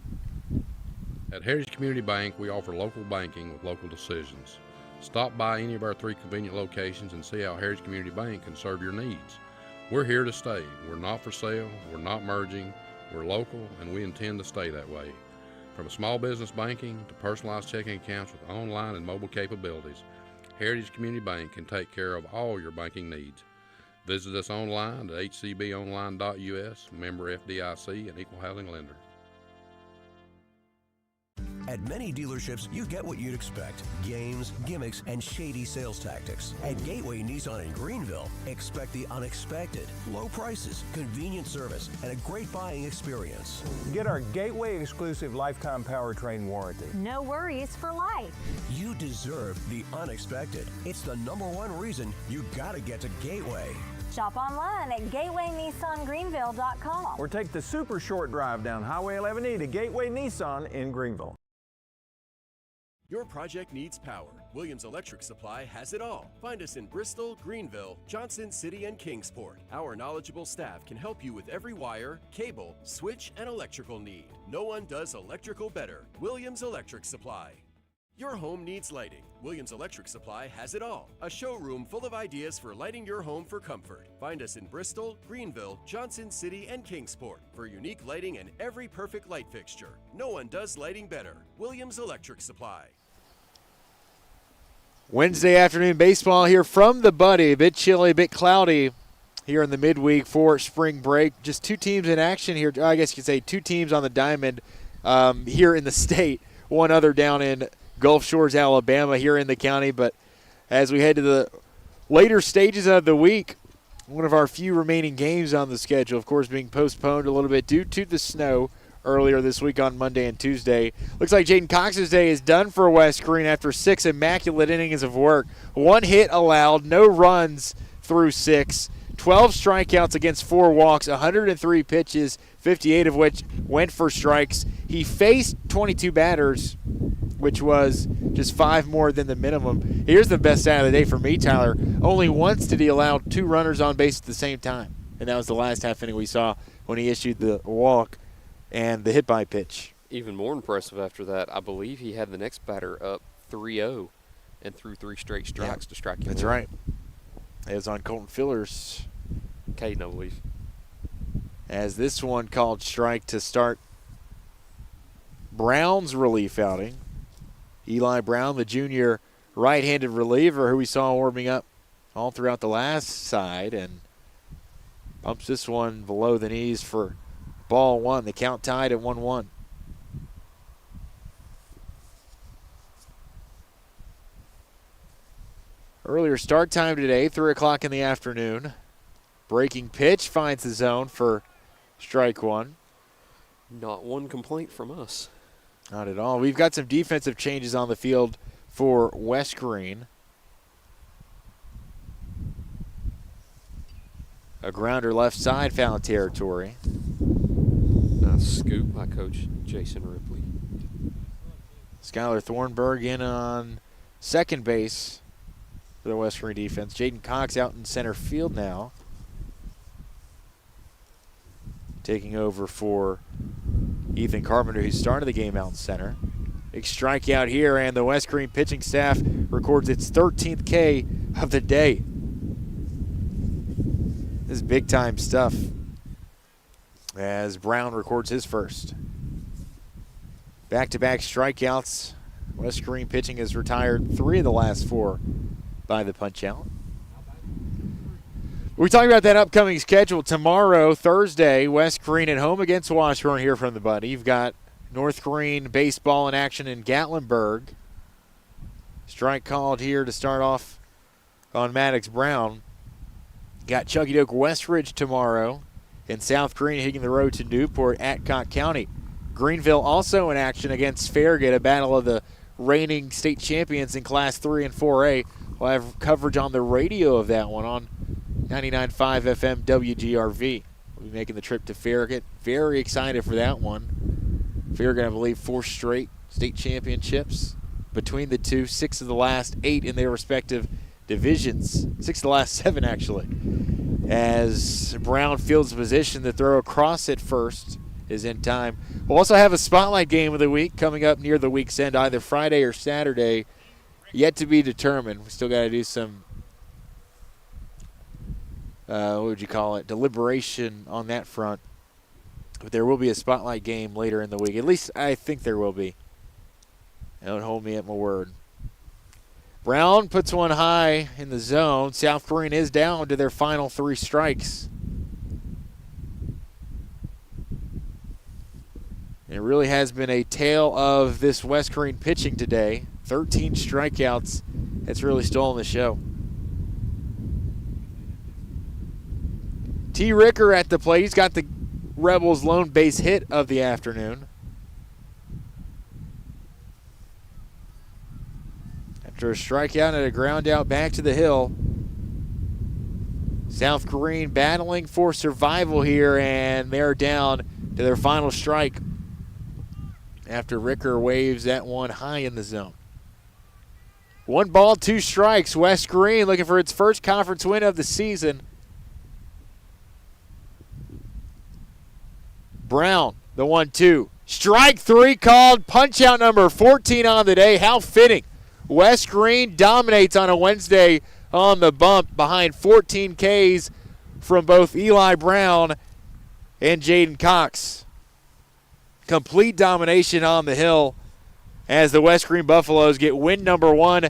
At Heritage Community Bank, we offer local banking with local decisions. Stop by any of our 3 convenient locations and see how Heritage Community Bank can serve your needs. We're here to stay. We're not for sale. We're not merging. We're local, and we intend to stay that way. From small business banking to personalized checking accounts with online and mobile capabilities, Heritage Community Bank can take care of all your banking needs. Visit us online at hcbonline.us, member FDIC, and equal housing lender.
At many dealerships, you get what you'd expect. Games, gimmicks, and shady sales tactics. At Gateway Nissan in Greenville, expect the unexpected. Low prices, convenient service, and a great buying experience.
Get our Gateway exclusive lifetime powertrain warranty.
No worries for life.
You deserve the unexpected. It's the #1 reason you gotta get to Gateway.
Shop online at gatewaynissangreenville.com.
Or take the super short drive down Highway 11E to Gateway Nissan in Greenville.
Your project needs power. Williams Electric Supply has it all. Find us in Bristol, Greenville, Johnson City, and Kingsport. Our knowledgeable staff can help you with every wire, cable, switch, and electrical need. No one does electrical better. Williams Electric Supply. Your home needs lighting. Williams Electric Supply has it all. A showroom full of ideas for lighting your home for comfort. Find us in Bristol, Greenville, Johnson City, and Kingsport for unique lighting and every perfect light fixture. No one does lighting better. Williams Electric Supply.
Wednesday afternoon baseball here from the Buddy. A bit chilly, a bit cloudy here in the midweek for spring break. Just two teams in action here. I guess you could say two teams on the diamond here in the state. One other down in Gulf Shores, Alabama, here in the county. But as we head to the later stages of the week, one of our few remaining games on the schedule, of course, being postponed a little bit due to the snow earlier this week on Monday and Tuesday. Looks like Jaden Cox's day is done for West Greene after 6 immaculate innings of work. 1 hit allowed, no runs through 6, 12 strikeouts against 4 walks, 103 pitches, 58 of which went for strikes. He faced 22 batters, which was just 5 more than the minimum. Here's the best stat of the day for me, Tyler. Only once did he allow 2 runners on base at the same time, and that was the last half inning we saw when he issued the walk and the hit by pitch.
Even more impressive after that, I believe he had the next batter up 3-0 and threw 3 straight strikes to strike him.
That's right. It was on Colton Filler's.
Caden, I believe.
As this one called strike to start Brown's relief outing. Eli Brown, the junior right-handed reliever who we saw warming up all throughout the last side, and pumps this one below the knees for ball 1. The count tied at 1-1. Earlier start time today, 3 o'clock in the afternoon. Breaking pitch finds the zone for strike 1.
Not one complaint from us.
Not at all. We've got some defensive changes on the field for West Greene. A grounder left side, foul territory.
Nice scoop by Coach Jason Ripley.
Skylar Thornburg in on second base for the West Greene defense. Jaden Cox out in center field now, taking over for Ethan Carpenter, who started the game out in center. Big strikeout here, and the West Greene pitching staff records its 13th K of the day. This is big-time stuff as Brown records his first. Back-to-back strikeouts. West Greene pitching has retired 3 of the last 4 by the punch-out. We're talking about that upcoming schedule. Tomorrow, Thursday, West Greene at home against Washburn here from the Buddy. You've got North Greene baseball in action in Gatlinburg. Strike called here to start off on Maddox Brown. Got Chucky Doak Westridge tomorrow, and South Greene hitting the road to Newport at Cott County. Greenville also in action against Farragut, a battle of the reigning state champions in Class 3 and 4A. We'll have coverage on the radio of that one on 99.5 FM WGRV. We'll be making the trip to Farragut. Very excited for that one. Farragut, I believe, 4 straight state championships between the two. 6 of the last 8 in their respective divisions. 6 of the last 7, actually. As Brown fields position, the throw across at first is in time. We'll also have a spotlight game of the week coming up near the week's end, either Friday or Saturday. Yet to be determined. We still got to do some what would you call it, deliberation on that front. But there will be a spotlight game later in the week. At least I think there will be. Don't hold me at my word. Brown puts one high in the zone. South Greene is down to their final 3 strikes. It really has been a tale of this West Greene pitching today. 13 strikeouts. That's really stolen the show. T. Ricker at the plate. He's got the Rebels' lone base hit of the afternoon. After a strikeout and a ground out back to the hill. South Greene battling for survival here, and they're down to their final strike after Ricker waves that one high in the zone. 1 ball, 2 strikes. West Greene looking for its first conference win of the season. Brown, the 1-2. Strike three called. Punch out number 14 on the day. How fitting. West Greene dominates on a Wednesday on the bump behind 14 Ks from both Eli Brown and Jaden Cox. Complete domination on the hill as the West Greene Buffaloes get win number 1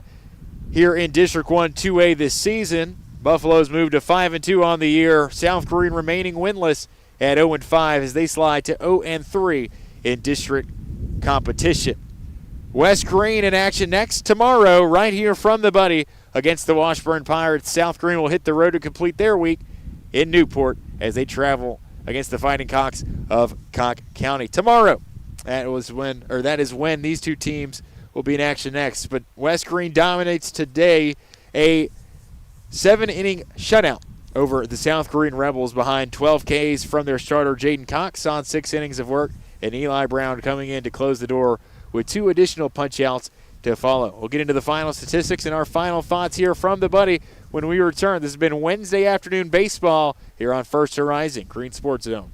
here in District 1 2A this season. Buffaloes move to 5-2 on the year. South Greene remaining winless at 0-5 as they slide to 0-3 in district competition. West Greene in action next tomorrow right here from the Buddy against the Washburn Pirates. South Greene will hit the road to complete their week in Newport as they travel against the Fighting Cocks of Cocke County. Tomorrow, that is when these two teams will be in action next. But West Greene dominates today, a 7-inning shutout over the South Greene Rebels behind 12 Ks from their starter Jaden Cox on 6 innings of work, and Eli Brown coming in to close the door with 2 additional punch-outs to follow. We'll get into the final statistics and our final thoughts here from the Buddy when we return. This has been Wednesday afternoon baseball here on First Horizon Green Sports Zone.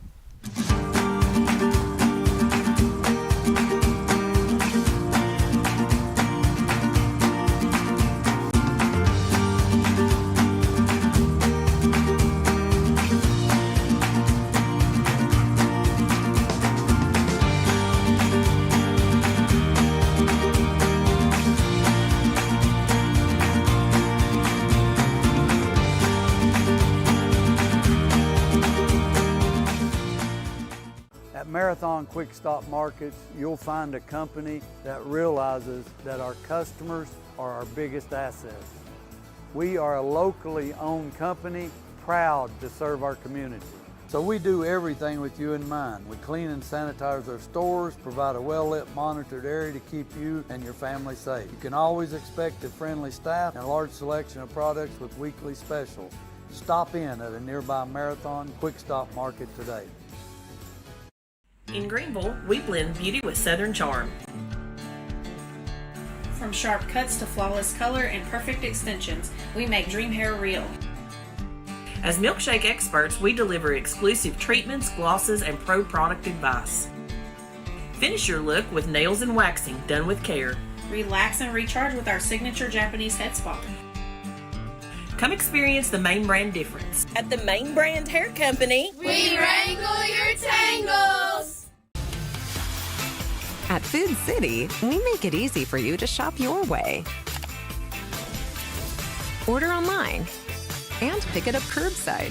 Marathon Quick Stop Markets, you'll find a company that realizes that our customers are our biggest assets. We are a locally owned company, proud to serve our community. So we do everything with you in mind. We clean and sanitize our stores, provide a well-lit monitored area to keep you and your family safe. You can always expect a friendly staff and a large selection of products with weekly specials. Stop in at a nearby Marathon Quick Stop Market today.
In Greenville, we blend beauty with Southern charm.
From sharp cuts to flawless color and perfect extensions, we make dream hair real.
As milkshake experts, we deliver exclusive treatments, glosses, and pro product advice. Finish your look with nails and waxing done with care.
Relax and recharge with our signature Japanese head spa.
Come experience the Main Brand difference.
At the Main Brand Hair Company,
we wrangle your tangles.
At Food City, we make it easy for you to shop your way. Order online and pick it up curbside,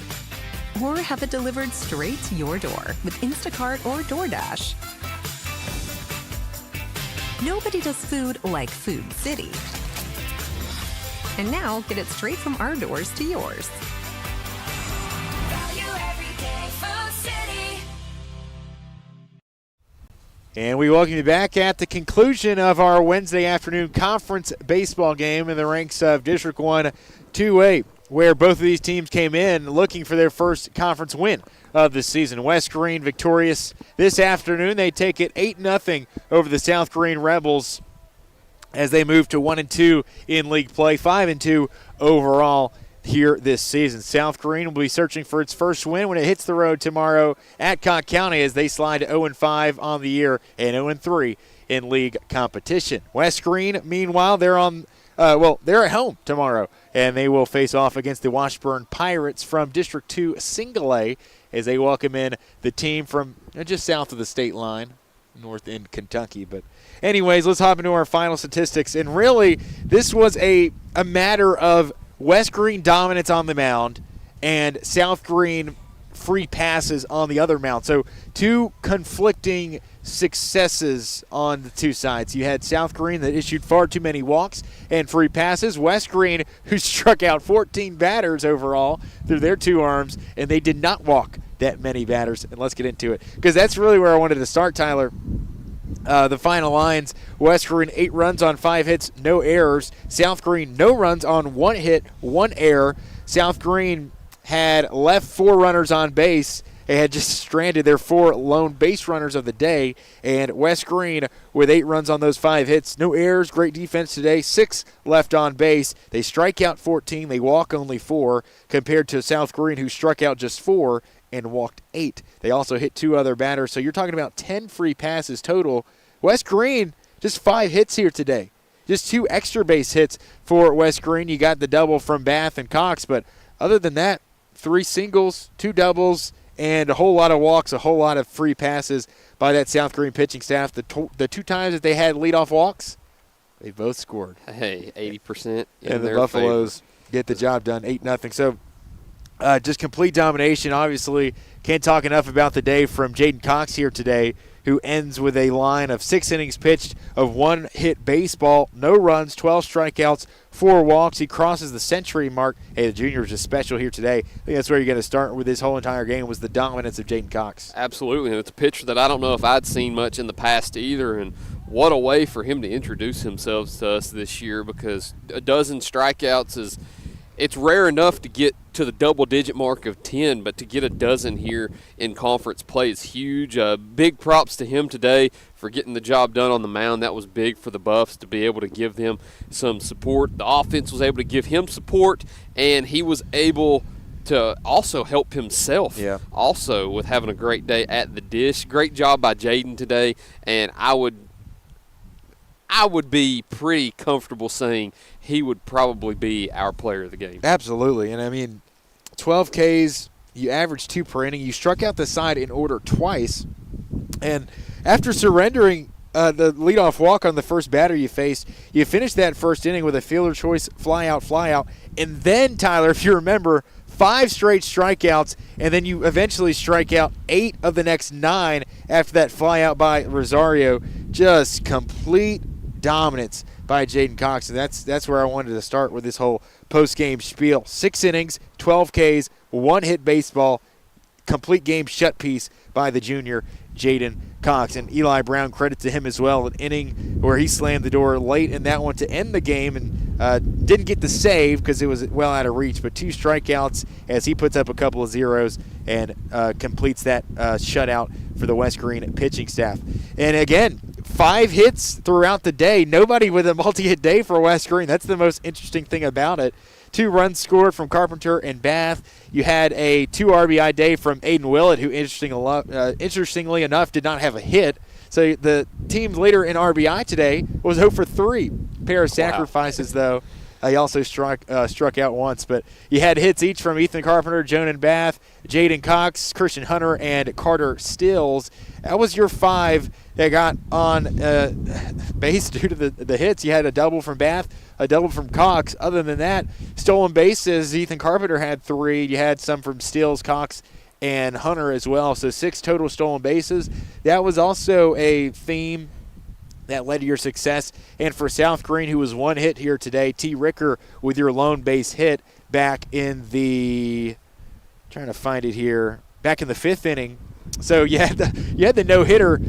or have it delivered straight to your door with Instacart or DoorDash. Nobody does food like Food City. And now, get it straight from our doors to yours.
Value every day, Food City.
And we welcome you back at the conclusion of our Wednesday afternoon conference baseball game in the ranks of District 1 2A, where both of these teams came in looking for their first conference win of the season. West Greene victorious this afternoon. They take it 8-0 over the South Greene Rebels as they move to 1-2 in league play, 5-2 overall here this season. South Greene will be searching for its first win when it hits the road tomorrow at Cocke County as they slide to 0-5 on the year and 0-3 in league competition. West Greene, meanwhile, they're at home tomorrow, and they will face off against the Washburn Pirates from District 2 Single A as they welcome in the team from just south of the state line, north in Kentucky. But anyways, let's hop into our final statistics. And really, this was a matter of West Greene dominance on the mound and South Greene free passes on the other mound. So two conflicting successes on the two sides. You had South Greene that issued far too many walks and free passes. West Greene, who struck out 14 batters overall through their two arms, and they did not walk that many batters. And let's get into it, because that's really where I wanted to start, Tyler. The final lines: West Greene 8 runs on 5 hits, no errors. South Greene no runs on 1 hit, 1 error. South Greene had left 4 runners on base. They had just stranded their 4 lone base runners of the day. And West Greene with 8 runs on those 5 hits, no errors, great defense today, 6 left on base. They strike out 14, they walk only 4, compared to South Greene, who struck out just 4 and walked 8. They also hit 2 other batters, so you're talking about 10 free passes total. West Greene, just 5 hits here today. Just 2 extra base hits for West Greene. You got the double from Bath and Cox, but other than that, 3 singles, 2 doubles, and a whole lot of walks, a whole lot of free passes by that South Greene pitching staff. The 2 times that they had leadoff walks, they both scored.
Hey, 80%.
And the Buffaloes get the job done, 8-0. So just complete domination. Obviously, can't talk enough about the day from Jaden Cox here today, who ends with a line of 6 innings pitched of 1 hit baseball, no runs, 12 strikeouts, 4 walks. He crosses the century mark. Hey, the junior was just special here today. I think that's where you're going to start with this whole entire game, was the dominance of Jaden Cox.
Absolutely, and it's a pitcher that I don't know if I'd seen much in the past either, and what a way for him to introduce himself to us this year, because a dozen strikeouts is – it's rare enough to get to the double-digit mark of 10, but to get a dozen here in conference play is huge. Big props to him today for getting the job done on the mound. That was big for the Buffs to be able to give them some support. The offense was able to give him support, and he was able to also help himself also with having a great day at the dish. Great job by Jaden today, and I would be pretty comfortable saying he would probably be our player of the game.
Absolutely. And, I mean, 12 Ks, you averaged 2 per inning. You struck out the side in order twice. And after surrendering the leadoff walk on the first batter you faced, you finished that first inning with a fielder choice fly out. And then, Tyler, if you remember, 5 straight strikeouts, and then you eventually strike out 8 of the next 9 after that fly out by Rosario. Just complete dominance by Jaden Cox, and that's where I wanted to start with this whole post-game spiel. 6 innings, 12 Ks, 1 hit baseball, complete game shut piece by the junior Jaden Cox. And Eli Brown, credit to him as well, an inning where he slammed the door late in that one to end the game, and didn't get the save because it was well out of reach, but 2 strikeouts as he puts up a couple of zeros and completes that shutout for the West Greene pitching staff. And again, 5 hits throughout the day. Nobody with a multi-hit day for West Greene. That's the most interesting thing about it. 2 runs scored from Carpenter and Bath. You had a 2 RBI day from Aiden Willett, who interestingly enough did not have a hit. So the team's leader in RBI today was 0 for 3. Pair of sacrifices, though. He also struck out once. But you had hits each from Ethan Carpenter, Jonan Bath, Jaden Cox, Christian Hunter, and Carter Stills. That was your 5 that got on base due to the hits. You had a double from Bath, a double from Cox. Other than that, stolen bases, Ethan Carpenter had 3. You had some from Stills, Cox, and Hunter as well. So 6 total stolen bases. That was also a theme that led to your success. And for South Greene, who was 1 hit here today, T. Ricker with your lone base hit back in the – trying to find it here – back in the 5th inning. So you had the no-hitter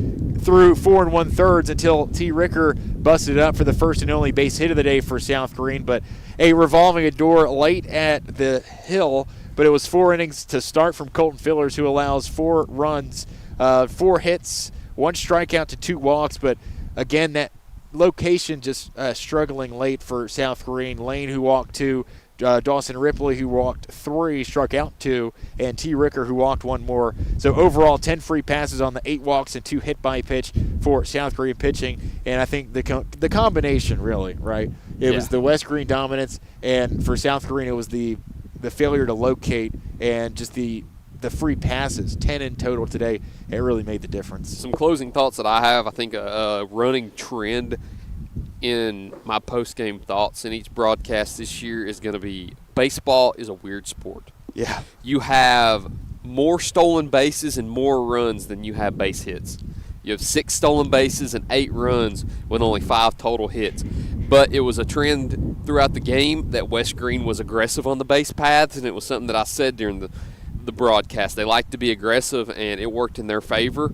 through 4 1/3 until T. Ricker busted up for the first and only base hit of the day for South Greene. But a revolving door late at the hill, but it was 4 innings to start from Colton Fillers, who allows 4 runs, 4 hits, 1 strikeout to 2 walks. But again, that location just struggling late for South Greene. Lane, who walked 2, Dawson Ripley, who walked 3, struck out 2, and T. Ricker, who walked 1 more. So overall, 10 free passes on the 8 walks and 2 hit by pitch for South Greene pitching. And I think the combination, really, right? It was the West Greene dominance, and for South Greene, it was the failure to locate and just the free passes, 10 in total today. It really made the difference.
Some closing thoughts that I have. I think a running trend in my post-game thoughts in each broadcast this year is going to be baseball is a weird sport.
Yeah.
You have more stolen bases and more runs than you have base hits. You have 6 stolen bases and 8 runs with only 5 total hits. But it was a trend throughout the game that West Greene was aggressive on the base paths, and it was something that I said during the broadcast. They like to be aggressive, and it worked in their favor.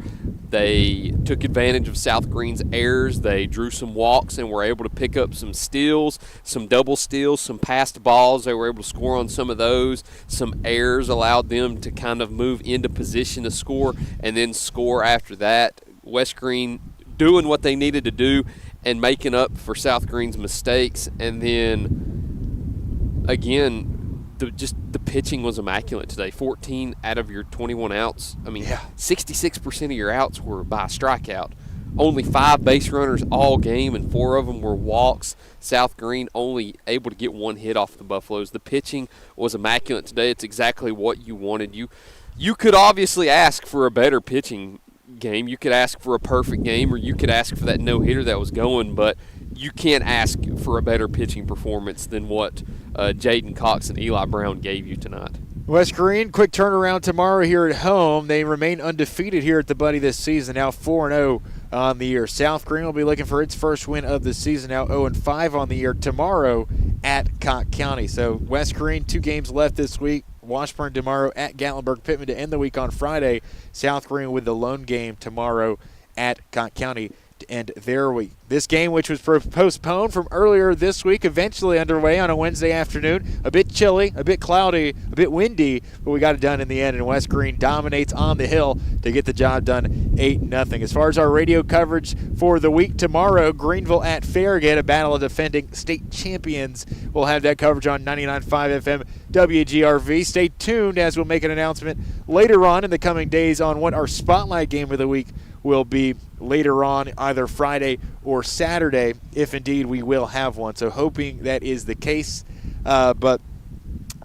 They took advantage of South Greene's errors. They drew some walks and were able to pick up some steals, some double steals, some passed balls. They were able to score on some of those. Some errors allowed them to kind of move into position to score and then score after that. West Greene doing what they needed to do and making up for South Greene's mistakes. And then, again, the pitching was immaculate today. 14 out of your 21 outs. I mean, 66% of your outs were by strikeout. Only 5 base runners all game, and 4 of them were walks. South Greene only able to get 1 hit off the Buffaloes. The pitching was immaculate today. It's exactly what you wanted. You could obviously ask for a better pitching game. You could ask for a perfect game, or you could ask for that no-hitter that was going, but you can't ask for a better pitching performance than what Jaden Cox and Eli Brown gave you tonight.
West Greene, quick turnaround tomorrow here at home. They remain undefeated here at the Buddy this season, now 4-0 on the year. South Greene will be looking for its first win of the season, now 0-5 on the year tomorrow at Cott County. So West Greene, 2 games left this week. Washburn tomorrow at Gatlinburg Pittman to end the week on Friday. South Greene with the lone game tomorrow at Cott County to end their week. This game, which was postponed from earlier this week, eventually underway on a Wednesday afternoon. A bit chilly, a bit cloudy, a bit windy, but we got it done in the end, and West Greene dominates on the hill to get the job done 8-0. As far as our radio coverage for the week tomorrow, Greenville at Farragut, a battle of defending state champions. We'll have that coverage on 99.5 FM WGRV. Stay tuned as we'll make an announcement later on in the coming days on what our spotlight game of the week will be later on, either Friday or Saturday, if indeed we will have one. So hoping that is the case. But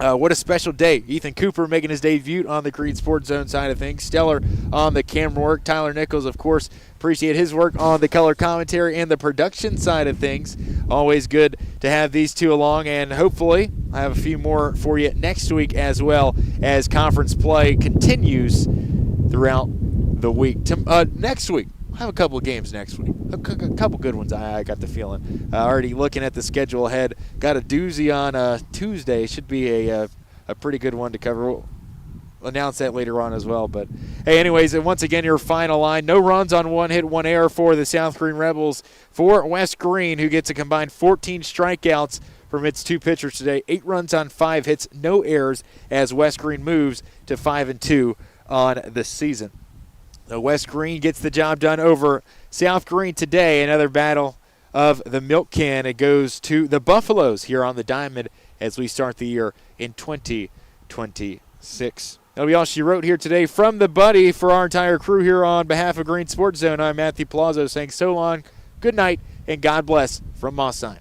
what a special day. Ethan Cooper making his debut on the Green Sports Zone side of things. Stellar on the camera work. Tyler Nichols, of course, appreciate his work on the color commentary and the production side of things. Always good to have these two along, and hopefully I have a few more for you next week as well as conference play continues throughout the week. Next week, I have a couple of games next week. A couple good ones, I got the feeling. Already looking at the schedule ahead. Got a doozy on Tuesday. Should be a pretty good one to cover. We'll announce that later on as well. But, hey, anyways, and once again, your final line. No runs on 1 hit, 1 error for the South Greene Rebels. For West Greene, who gets a combined 14 strikeouts from its 2 pitchers today. 8 runs on 5 hits, no errors, as West Greene moves to 5-2 on the season. The West Greene gets the job done over South Greene today. Another battle of the milk can. It goes to the Buffaloes here on the diamond as we start the year in 2026. That'll be all she wrote here today from the Buddy. For our entire crew here on behalf of Green Sports Zone, I'm Matthew Palazzo saying so long, good night, and God bless from Mosheim.